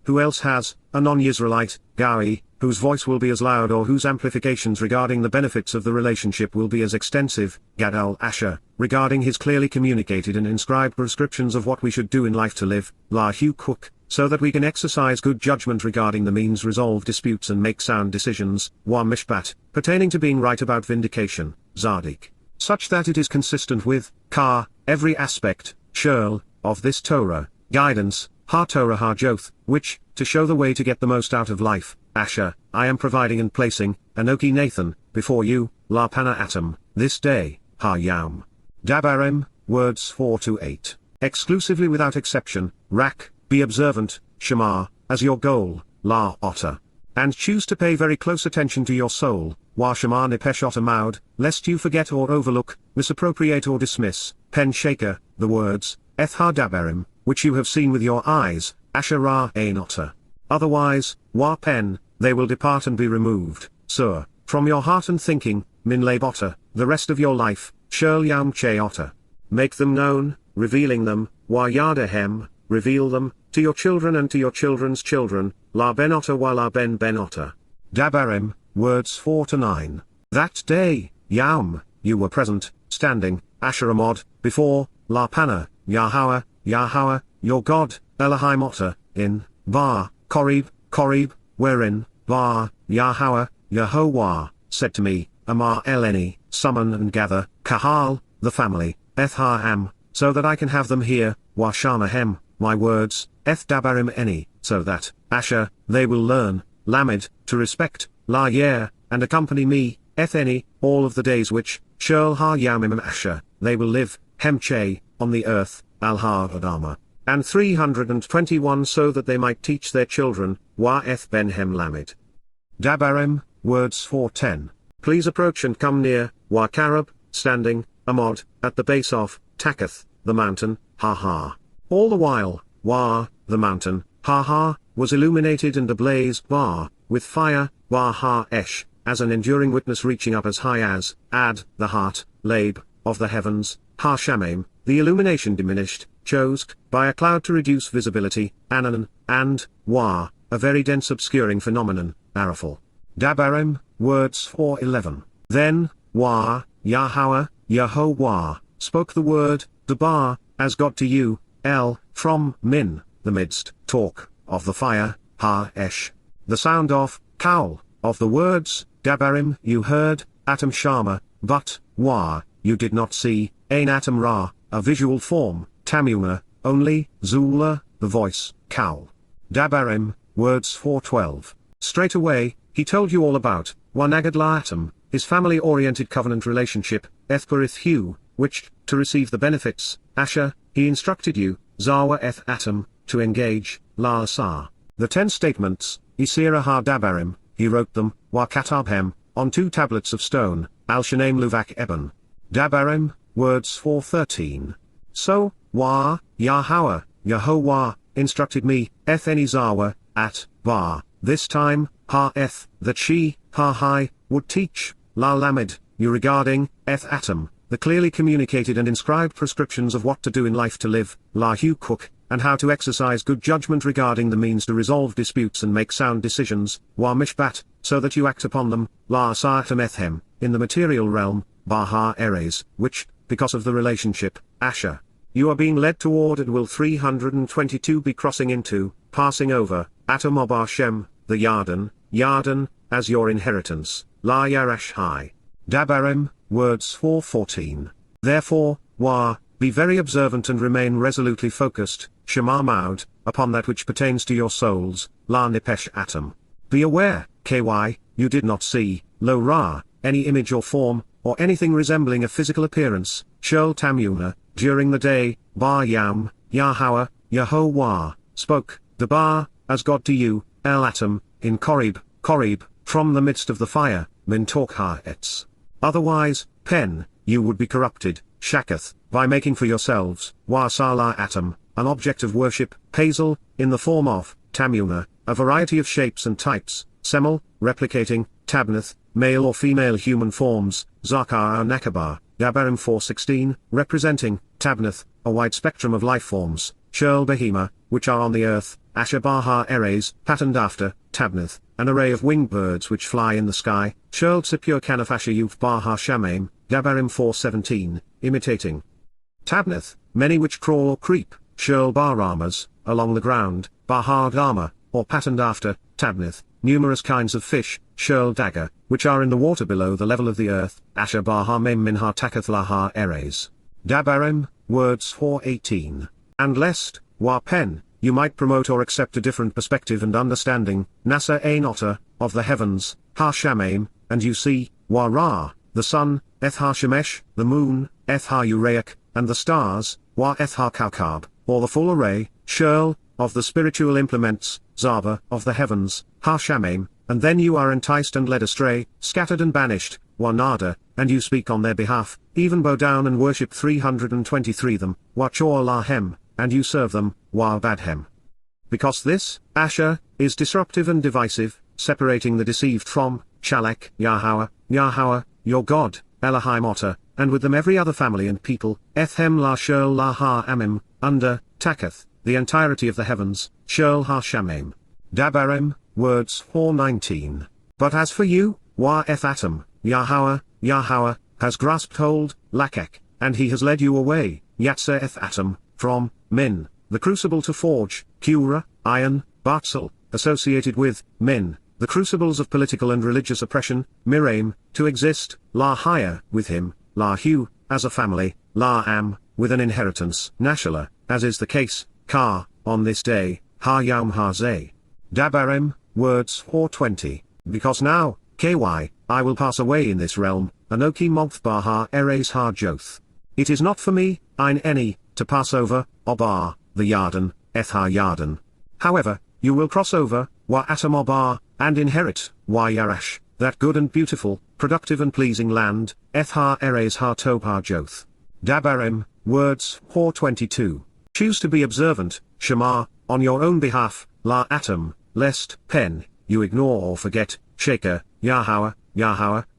who else has, a non-Yisraelite, Gawi, whose voice will be as loud or whose amplifications regarding the benefits of the relationship will be as extensive, Gadal Asher, regarding his clearly communicated and inscribed prescriptions of what we should do in life to live, Lahu Choq, so that we can exercise good judgment regarding the means resolve disputes and make sound decisions, Wa Mishpat, pertaining to being right about vindication, Zadik, such that it is consistent with, Ka, every aspect, Shirl, of this Torah, guidance, Ha Torah Ha Joth, which, to show the way to get the most out of life, Asher, I am providing and placing, Anoki Nathan, before you, La Pana Atom, this day, Ha Yaum. Dabarim, words 4-8. Exclusively without exception, Rak, be observant, Shema, as your goal, La Otter. And choose to pay very close attention to your soul, Wa Shema Nipesh Otter Maud, lest you forget or overlook, misappropriate or dismiss, Pen Shaker, the words, Eth Ha Dabarim, which you have seen with your eyes, Asher Ra Ein Otter. Otherwise, Wa Pen, they will depart and be removed, Sur, from your heart and thinking, Min Lab Otter, the rest of your life, Shirl Yaum Che Otter. Make them known, revealing them, Wa Yada Hem, reveal them, to your children and to your children's children, La Ben Otter Wa La Ben Ben Otter. Dabarim, words 4-9. That day, Yaum, you were present, standing, Asher Amod, before, La Pana, Yahowah, your God, Elohim Otter, in, Bar, Korib, wherein, Bar, Yahowah, said to me, Amar Eleni, summon and gather, Kahal, the family, Eth Ha Am, so that I can have them here, Wa Shama Hem, my words, Eth Dabarim Eni, so that, Asher, they will learn, Lamed, to respect, La Yare, and accompany me, Eth Eni, all of the days which, Shirl Ha Yamim Asher, they will live, Hem Che, on the earth, Al Ha Adama. And 321 so that they might teach their children, Wa Eth Ben Hem Lamed. Dabarim, words 4-10. Please approach and come near, Wa Karab, standing, Amod, at the base of, Taketh, the mountain, Ha. All the while, Wa, the mountain, Ha, was illuminated and ablaze, Wa, with fire, Wa Ha Esh, as an enduring witness reaching up as high as, Ad, the heart, Lab, of the heavens, Ha Shamim, the illumination diminished, choq, by a cloud to reduce visibility, anan, and, wah, a very dense obscuring phenomenon, arafel. Dabarim, words 4:11. Then, wah, Yahowah, Yahowah, spoke the word, dabar, as God to you, from min, the midst, talk, of the fire, ha-esh. The sound of, kaul, of the words, dabarim, you heard, atom shama, but, wah, you did not see, ein atom ra, a visual form, tamuna, only, zula, the voice, kaul. Dabarim, words 4:12. Straight away, he told you all about, wanagad la atom, his family-oriented covenant relationship, ethperith hu, which, to receive the benefits, asher, he instructed you, zawa eth atom, to engage, la asar. The 10 statements, isira ha dabarim, he wrote them, wa katabhem, on 2 tablets of stone, al-shanaim luvak eben. Dabarim, words 4:13. So, wah, Yahowah, Yahowah, instructed me, eth enizawa, at, bar, this time, ha-eth, that she, ha-hi, would teach, la lamed, you regarding, eth atom, the clearly communicated and inscribed prescriptions of what to do in life to live, la hu cook, and how to exercise good judgment regarding the means to resolve disputes and make sound decisions, wa mishpat, so that you act upon them, la sa'atam ethem, in the material realm, baha eres, which, because of the relationship, asher, you are being led toward and will 322 be crossing into, passing over, atom ob Hashem, the Yarden, as your inheritance, la yarash hai. Dabarim, words 4:14. Therefore, wah, be very observant and remain resolutely focused, shema maud, upon that which pertains to your souls, la nipesh atom. Be aware, ky, you did not see, lo ra, any image or form, or anything resembling a physical appearance, shel tamuna, during the day, bar yam, Yahowah, Yahowah, spoke, dabar, as God to you, el atom, in korib, from the midst of the fire, min talk ha-etz. Otherwise, pen, you would be corrupted, shakath, by making for yourselves, wa sala atom, an object of worship, hazel, in the form of, tamuna, a variety of shapes and types, semel, replicating, tabnath, male or female human forms, zakar or nakabar, dabarim 4:16, representing, tabnath, a wide spectrum of life forms, shurl behema, which are on the earth, asher baha eres, patterned after, tabnath, an array of winged birds which fly in the sky, shurl tsipur kanaf asher yuf baha shamaim, dabarim 4:17, imitating, tabnath, many which crawl or creep, shurl baramas, along the ground, baha dama, or patterned after, tabnath, numerous kinds of fish, shurl dagger, which are in the water below the level of the earth, asher baha mem minha takath laha eres. Dabarim, words 4:18. And lest, wa pen, you might promote or accept a different perspective and understanding, nasa ein otter, of the heavens, ha shamaim, and you see, wa ra, the sun, eth ha shemesh, the moon, eth ha uraic, and the stars, wa eth ha kaukab, or the full array, shurl, of the spiritual implements, zaba, of the heavens, ha shamaim, and then you are enticed and led astray, scattered and banished, wa nada, and you speak on their behalf, even bow down and worship 323 them, wa chor lahem, and you serve them, wa badhem. Because this, asher, is disruptive and divisive, separating the deceived from, Shalek, Yahowah, your God, Elohim Otter, and with them every other family and people, Ethem la shurl la ha amim, under, Takath, the entirety of the heavens, shurl ha shamim. Dabarim, words 4:19. But as for you, wa eth atom, Yahowah, has grasped hold, lakek, and he has led you away, yatsa eth atom, from, min, the crucible to forge, Qara, iron, Bartzal, associated with, min, the crucibles of political and religious oppression, Miraim, to exist, la haya, with him, la hu, as a family, la am, with an inheritance, nashala, as is the case, ka, on this day, ha yam ha zay. Dabarim, words 4:20, because now, ky, I will pass away in this realm, anoki mogth baha eres ha joth. It is not for me, ein eni, to pass over, obar, the Yarden, eth ha Yarden. However, you will cross over, wa atam obar, and inherit, wa yarash, that good and beautiful, productive and pleasing land, eth ha eres ha tob ha joth. Dabarim, words 4:22. Choose to be observant, shema, on your own behalf, la atom, lest, pen, you ignore or forget, shaker, Yahowah,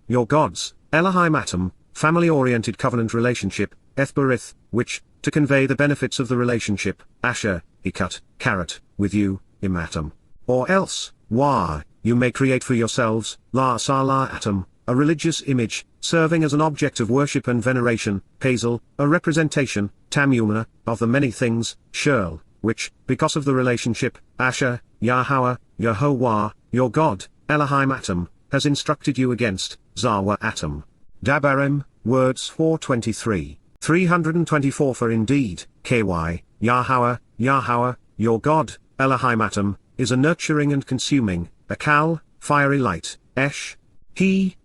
your gods, Elohim atom, family-oriented covenant relationship, Ethberith, which, to convey the benefits of the relationship, Asher, he cut, caret, with you, im atom. Or else, you may create for yourselves, la sala atom, a religious image, serving as an object of worship and veneration, Pazel, a representation, Tamuna, of the many things, Shirl, which, because of the relationship, Asher, Yahowah, your God, Elohim atom, has instructed you against, Zawah atom. Dabarim, words 423. 324 For indeed, Yahowah, your God, Elohim atom, is a nurturing and consuming, a kal, fiery light, he,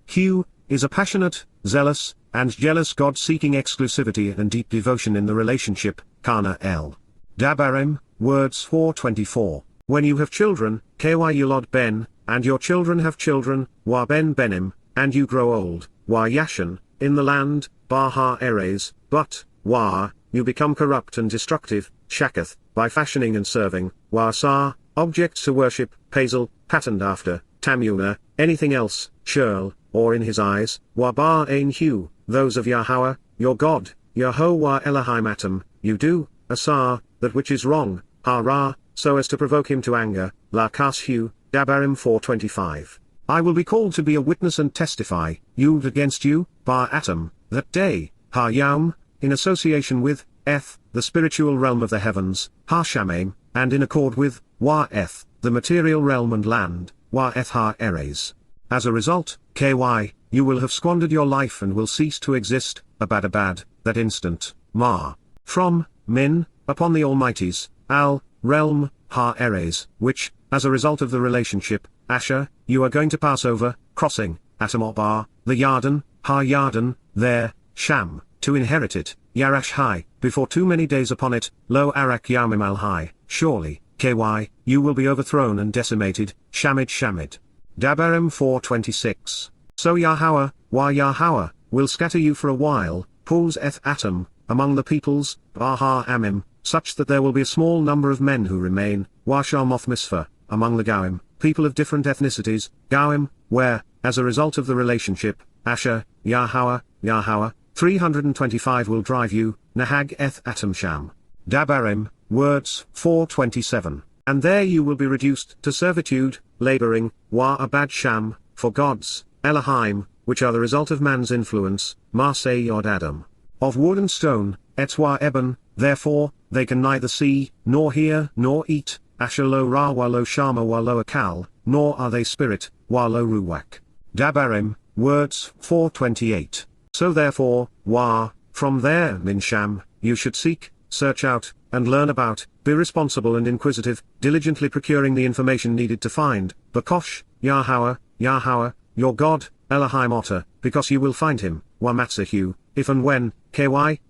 is a passionate, zealous, and jealous God seeking exclusivity and deep devotion in the relationship, Kana el. Dabarim, words 424. When you have children, Yulod ben, and your children have children, Wa ben benim, and you grow old, Wa yashan, in the land, Baha eres, but, you become corrupt and destructive, Shakath, by fashioning and serving, Wa sa, objects to worship, Pazel, patterned after, Tamuna, anything else, Shirl, or in his eyes, Wa ba ein hu, those of Yahowah, your God, Yahowah Elohim atom, you do, asar, that which is wrong, hara, so as to provoke him to anger, la kashu, Dabarim 425. I will be called to be a witness and testify, Yud against you, Ba atom, that day, Ha-Yaum, in association with, Eth, the spiritual realm of the heavens, Ha-Shamaim, and in accord with, Wa-Eth, the material realm and land, Wa-Eth Ha-Eres. As a result, you will have squandered your life and will cease to exist, abad, that instant, Ma. From, Min, upon the Almighty's, Al, realm, Ha-Eres, which, as a result of the relationship, Asher, you are going to pass over, crossing, Atamobah, the Yarden, Ha-Yarden, there, Sham, to inherit it, Yarash High, before too many days upon it, Lo Arak Yamim Al High, surely, you will be overthrown and decimated, Shamid. Dabarim 426. So Yahowah, will scatter you for a while, pools eth atom, among the peoples, Baha Amim, such that there will be a small number of men who remain, Washamoth Misfah, among the Gawim, people of different ethnicities, Gawim, where, as a result of the relationship, Asher, Yahowah, 325 will drive you, Nahag eth atom sham. Dabarim, words 427. And there you will be reduced to servitude, laboring, abad sham, for gods, Elohim, which are the result of man's influence, Marsei Yod Adam. Of wood and stone, Etzwa Eben, therefore, they can neither see, nor hear, nor eat, Asher lo ra wa lo shama wa lo akal, nor are they spirit, wa lo ruwak. Dabarim, words 428. So therefore, from there min sham, you should seek, search out, and learn about, be responsible and inquisitive, diligently procuring the information needed to find, Bakosh, Yahowah, your God, Elohim Otter, because you will find him, Wamatzahu, if and when,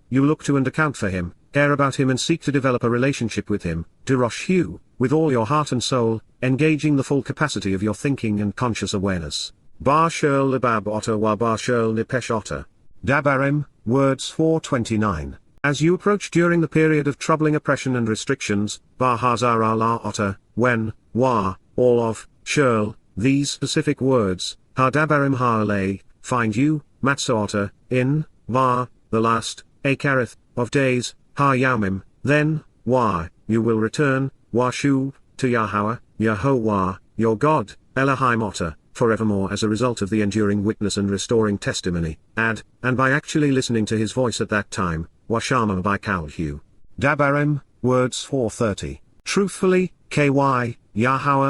you look to and account for him, care about him and seek to develop a relationship with him, Diroshu, with all your heart and soul, engaging the full capacity of your thinking and conscious awareness. Bar Shirl Libab Otter wa Bar Shirl Nipesh Otter. Dabarim, words 429. As you approach during the period of troubling oppression and restrictions, Bar Hazar Allah Otter, when, all of, Shirl, these specific words, Dabarim Ha'alei, find you, Mitswah Otter, in, the last, Kareth, of days, Ha-Yaumim, then, you will return, Shu, to Yahowah, your God, Elohim Otter, forevermore as a result of the enduring witness and restoring testimony, and by actually listening to his voice at that time, Washama by Kalhu. Dabarim, words 430. Truthfully, Yahowah,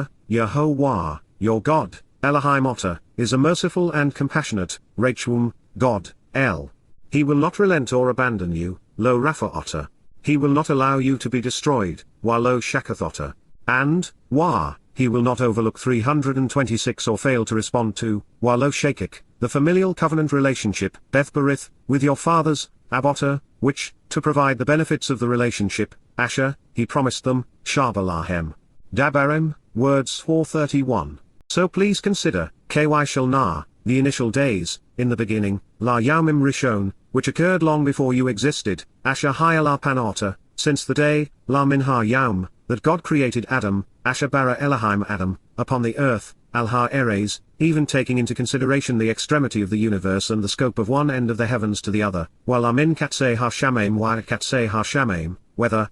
your God, Elohim Otter, is a merciful and compassionate, Rachum, God, El. He will not relent or abandon you, Lo Rapha Otter. He will not allow you to be destroyed, Lo Shakath Otter. And, he will not overlook 326 or fail to respond to, Lo Shakik, the familial covenant relationship, Bethberith, with your fathers, Abotter, which, to provide the benefits of the relationship, Asher, he promised them, Shabalahem. Dabarim, words 431. So please consider, Shalna, the initial days, in the beginning, La Yaumim Rishon, which occurred long before you existed, Asher Hayala Panota, since the day, La Minha Yaum, that God created Adam, Asher Bara Elohim Adam, upon the earth, Al Ha Eres, even taking into consideration the extremity of the universe and the scope of one end of the heavens to the other, while Amin katseh ha-shamaim wa katseh ha-shamaim, whether,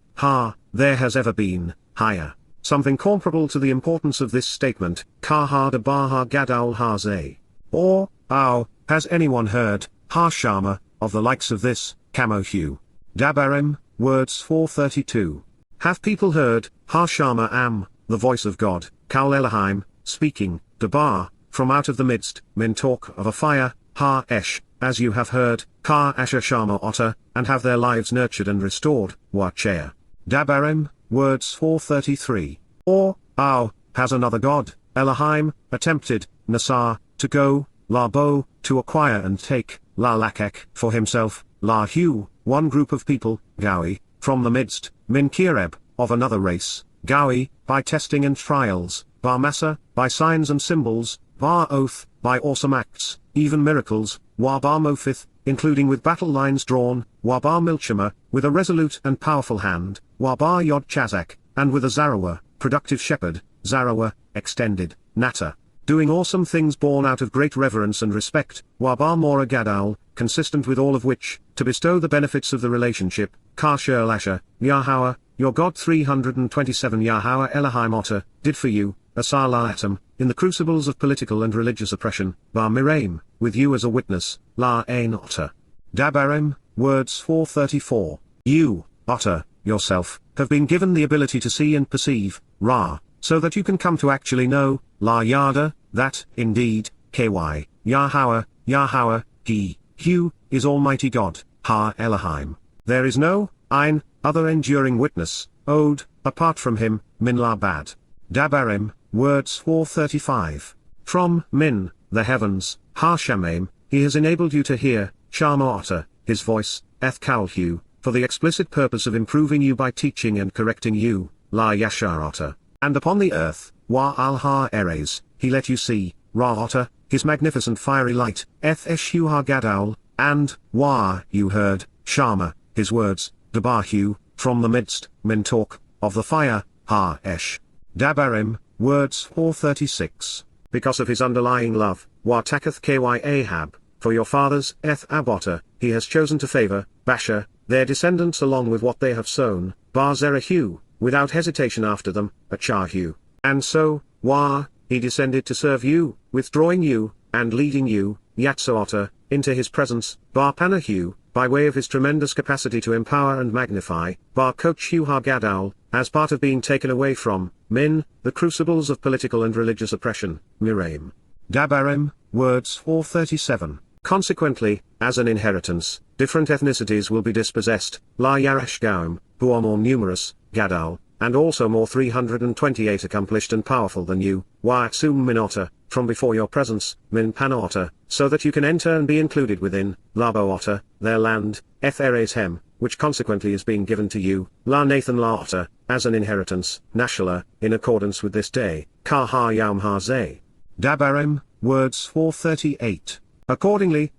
there has ever been, higher, something comparable to the importance of this statement, ka da ba ha gadol ha-zeh. Or, has anyone heard, ha-shama, of the likes of this, Kamohu? Dabarim, words 432. Have people heard, ha-shama the voice of God, Kal Elohim, speaking, Dabar, from out of the midst, min talk of a fire, ha-esh, as you have heard, ka asher shama otter, and have their lives nurtured and restored, wa-chea. Dabarim, words 433. Or, has another God, Elohim, attempted, nasar, to go, la-bo, to acquire and take, la-lakek, for himself, la-hu, one group of people, gawi, from the midst, min kireb, of another race, gawi, by testing and trials, bar massa, by signs and symbols, bar oath, by awesome acts, even miracles, wa bar mofith, including with battle lines drawn, wa bar milchama, with a resolute and powerful hand, wa bar yod chazak, and with a zarawa, productive shepherd, zarawa, extended, nata, doing awesome things born out of great reverence and respect, wa bar mora gadal, consistent with all of which, to bestow the benefits of the relationship, kasher lasher, Yahowah, your God 327 Yahowah Elohim Otter, did for you, asar la atom, in the crucibles of political and religious oppression, bar miraim, with you as a witness, la ein otter. Dabarim, words 434. You, otter, yourself, have been given the ability to see and perceive, ra, so that you can come to actually know, la yada, that, indeed, ky, Yahowah, he, Hu, is Almighty God, ha Elohim. There is no, ein, other enduring witness, ode, apart from him, min la bad. Dabarim, words 435. From, min, the heavens, ha shamaim, he has enabled you to hear, shama otter, his voice, eth kalhu, for the explicit purpose of improving you by teaching and correcting you, la yashar otter. And upon the earth, wa al ha eres, he let you see, ra otter, his magnificent fiery light, eth eshu ha gadol, and, wa, you heard, shama, his words, dabahu, from the midst, min talk, of the fire, ha esh. Dabarim, words 436. Because of his underlying love, wa taketh ky Ahab, for your fathers, eth abotter, he has chosen to favor, Basher, their descendants along with what they have sown, bar zerahu, without hesitation after them, achahu. And so, he descended to serve you, withdrawing you, and leading you, Yatzotter, into his presence, bar panahu, by way of his tremendous capacity to empower and magnify, bar kochu ha-gadol, as part of being taken away from, min, the crucibles of political and religious oppression, miraim. Dabarim, words 437. Consequently, as an inheritance, different ethnicities will be dispossessed, la yarashgaum, who are more numerous, gadol, and also more 328 accomplished and powerful than you, wa-atsum min otter, from before your presence, min pana otter, so that you can enter and be included within, labo otter, their land, eth eres hem, which consequently is being given to you, la nathan la otter, as an inheritance, nashala, in accordance with this day, ka ha yaum ha zeh. Dabarim, words 438. Accordingly,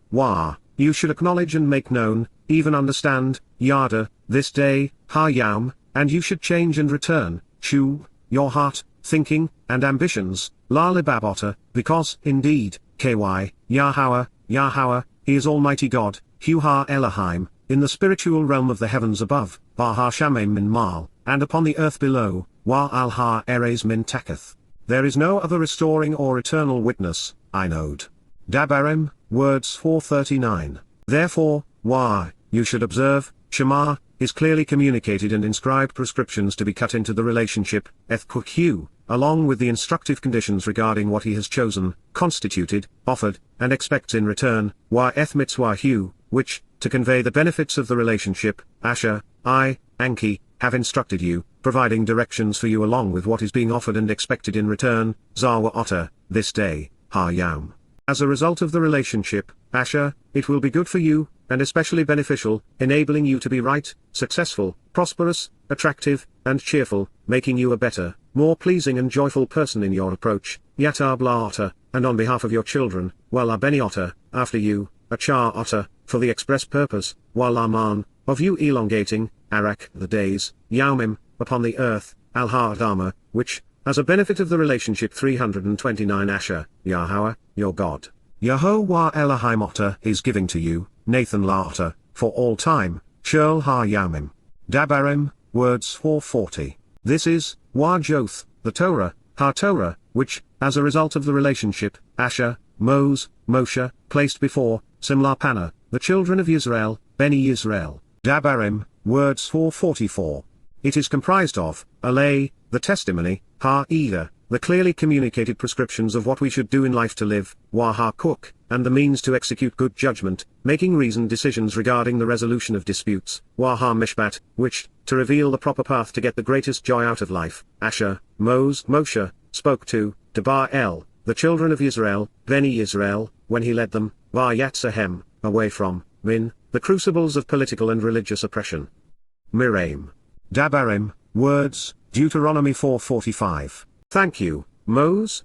you should acknowledge and make known, even understand, yada, this day, ha yaum, and you should change and return, shu, your heart, thinking, and ambitions, la libab otter, because, indeed, ky, Yahowah, he is Almighty God, Hu ha Elohim, in the spiritual realm of the heavens above, bar ha shamim min mal, and upon the earth below, wa al ha eres min taketh. There is no other restoring or eternal witness, Inod. Dabarim, words 439. Therefore, you should observe, Shema, is clearly communicated and inscribed prescriptions to be cut into the relationship, eth-kuq, along with the instructive conditions regarding what he has chosen, constituted, offered, and expects in return, eth Mitswah, which, to convey the benefits of the relationship, Asher, Anki, have instructed you, providing directions for you along with what is being offered and expected in return, Zawa Otter, this day, Ha Yaum. As a result of the relationship, Asher, it will be good for you, and especially beneficial, enabling you to be right, successful, prosperous, attractive, and cheerful, making you a better, more pleasing and joyful person in your approach, Yatab La Otter, and on behalf of your children, Wala Beni Otter, after you, Achar Otter, for the express purpose, Wala Man, of you elongating, Arak, the days, Yaumim, upon the earth, Al-Ha-Adama, which, as a benefit of the relationship. 329 Asher, Yahowah, your God. Yehovah Elohim Otter is giving to you, Nathan Laata, for all time, Shirl Ha-Yamim. Dabarim, words 440. This is, zo'th, the Torah, Ha-Torah, which, as a result of the relationship, Asher, Moshe, placed before, Simla-Pana, the children of Yisrael, Beni Yisrael. Dabarim, words 444. It is comprised of, Alay, the testimony, Ha-Eda, the clearly communicated prescriptions of what we should do in life to live, Wa-Ha-Cook, and the means to execute good judgment, making reasoned decisions regarding the resolution of disputes, Wa-Ha-Mishpat, which, to reveal the proper path to get the greatest joy out of life, Asher, Moshe, spoke to, Debar-El, the children of Yisrael, Beni Yisrael, when he led them, Vayatzahem, away from, Min, the crucibles of political and religious oppression. Miraim. Dabarim, words, Deuteronomy 4:45. Thank you, Moses,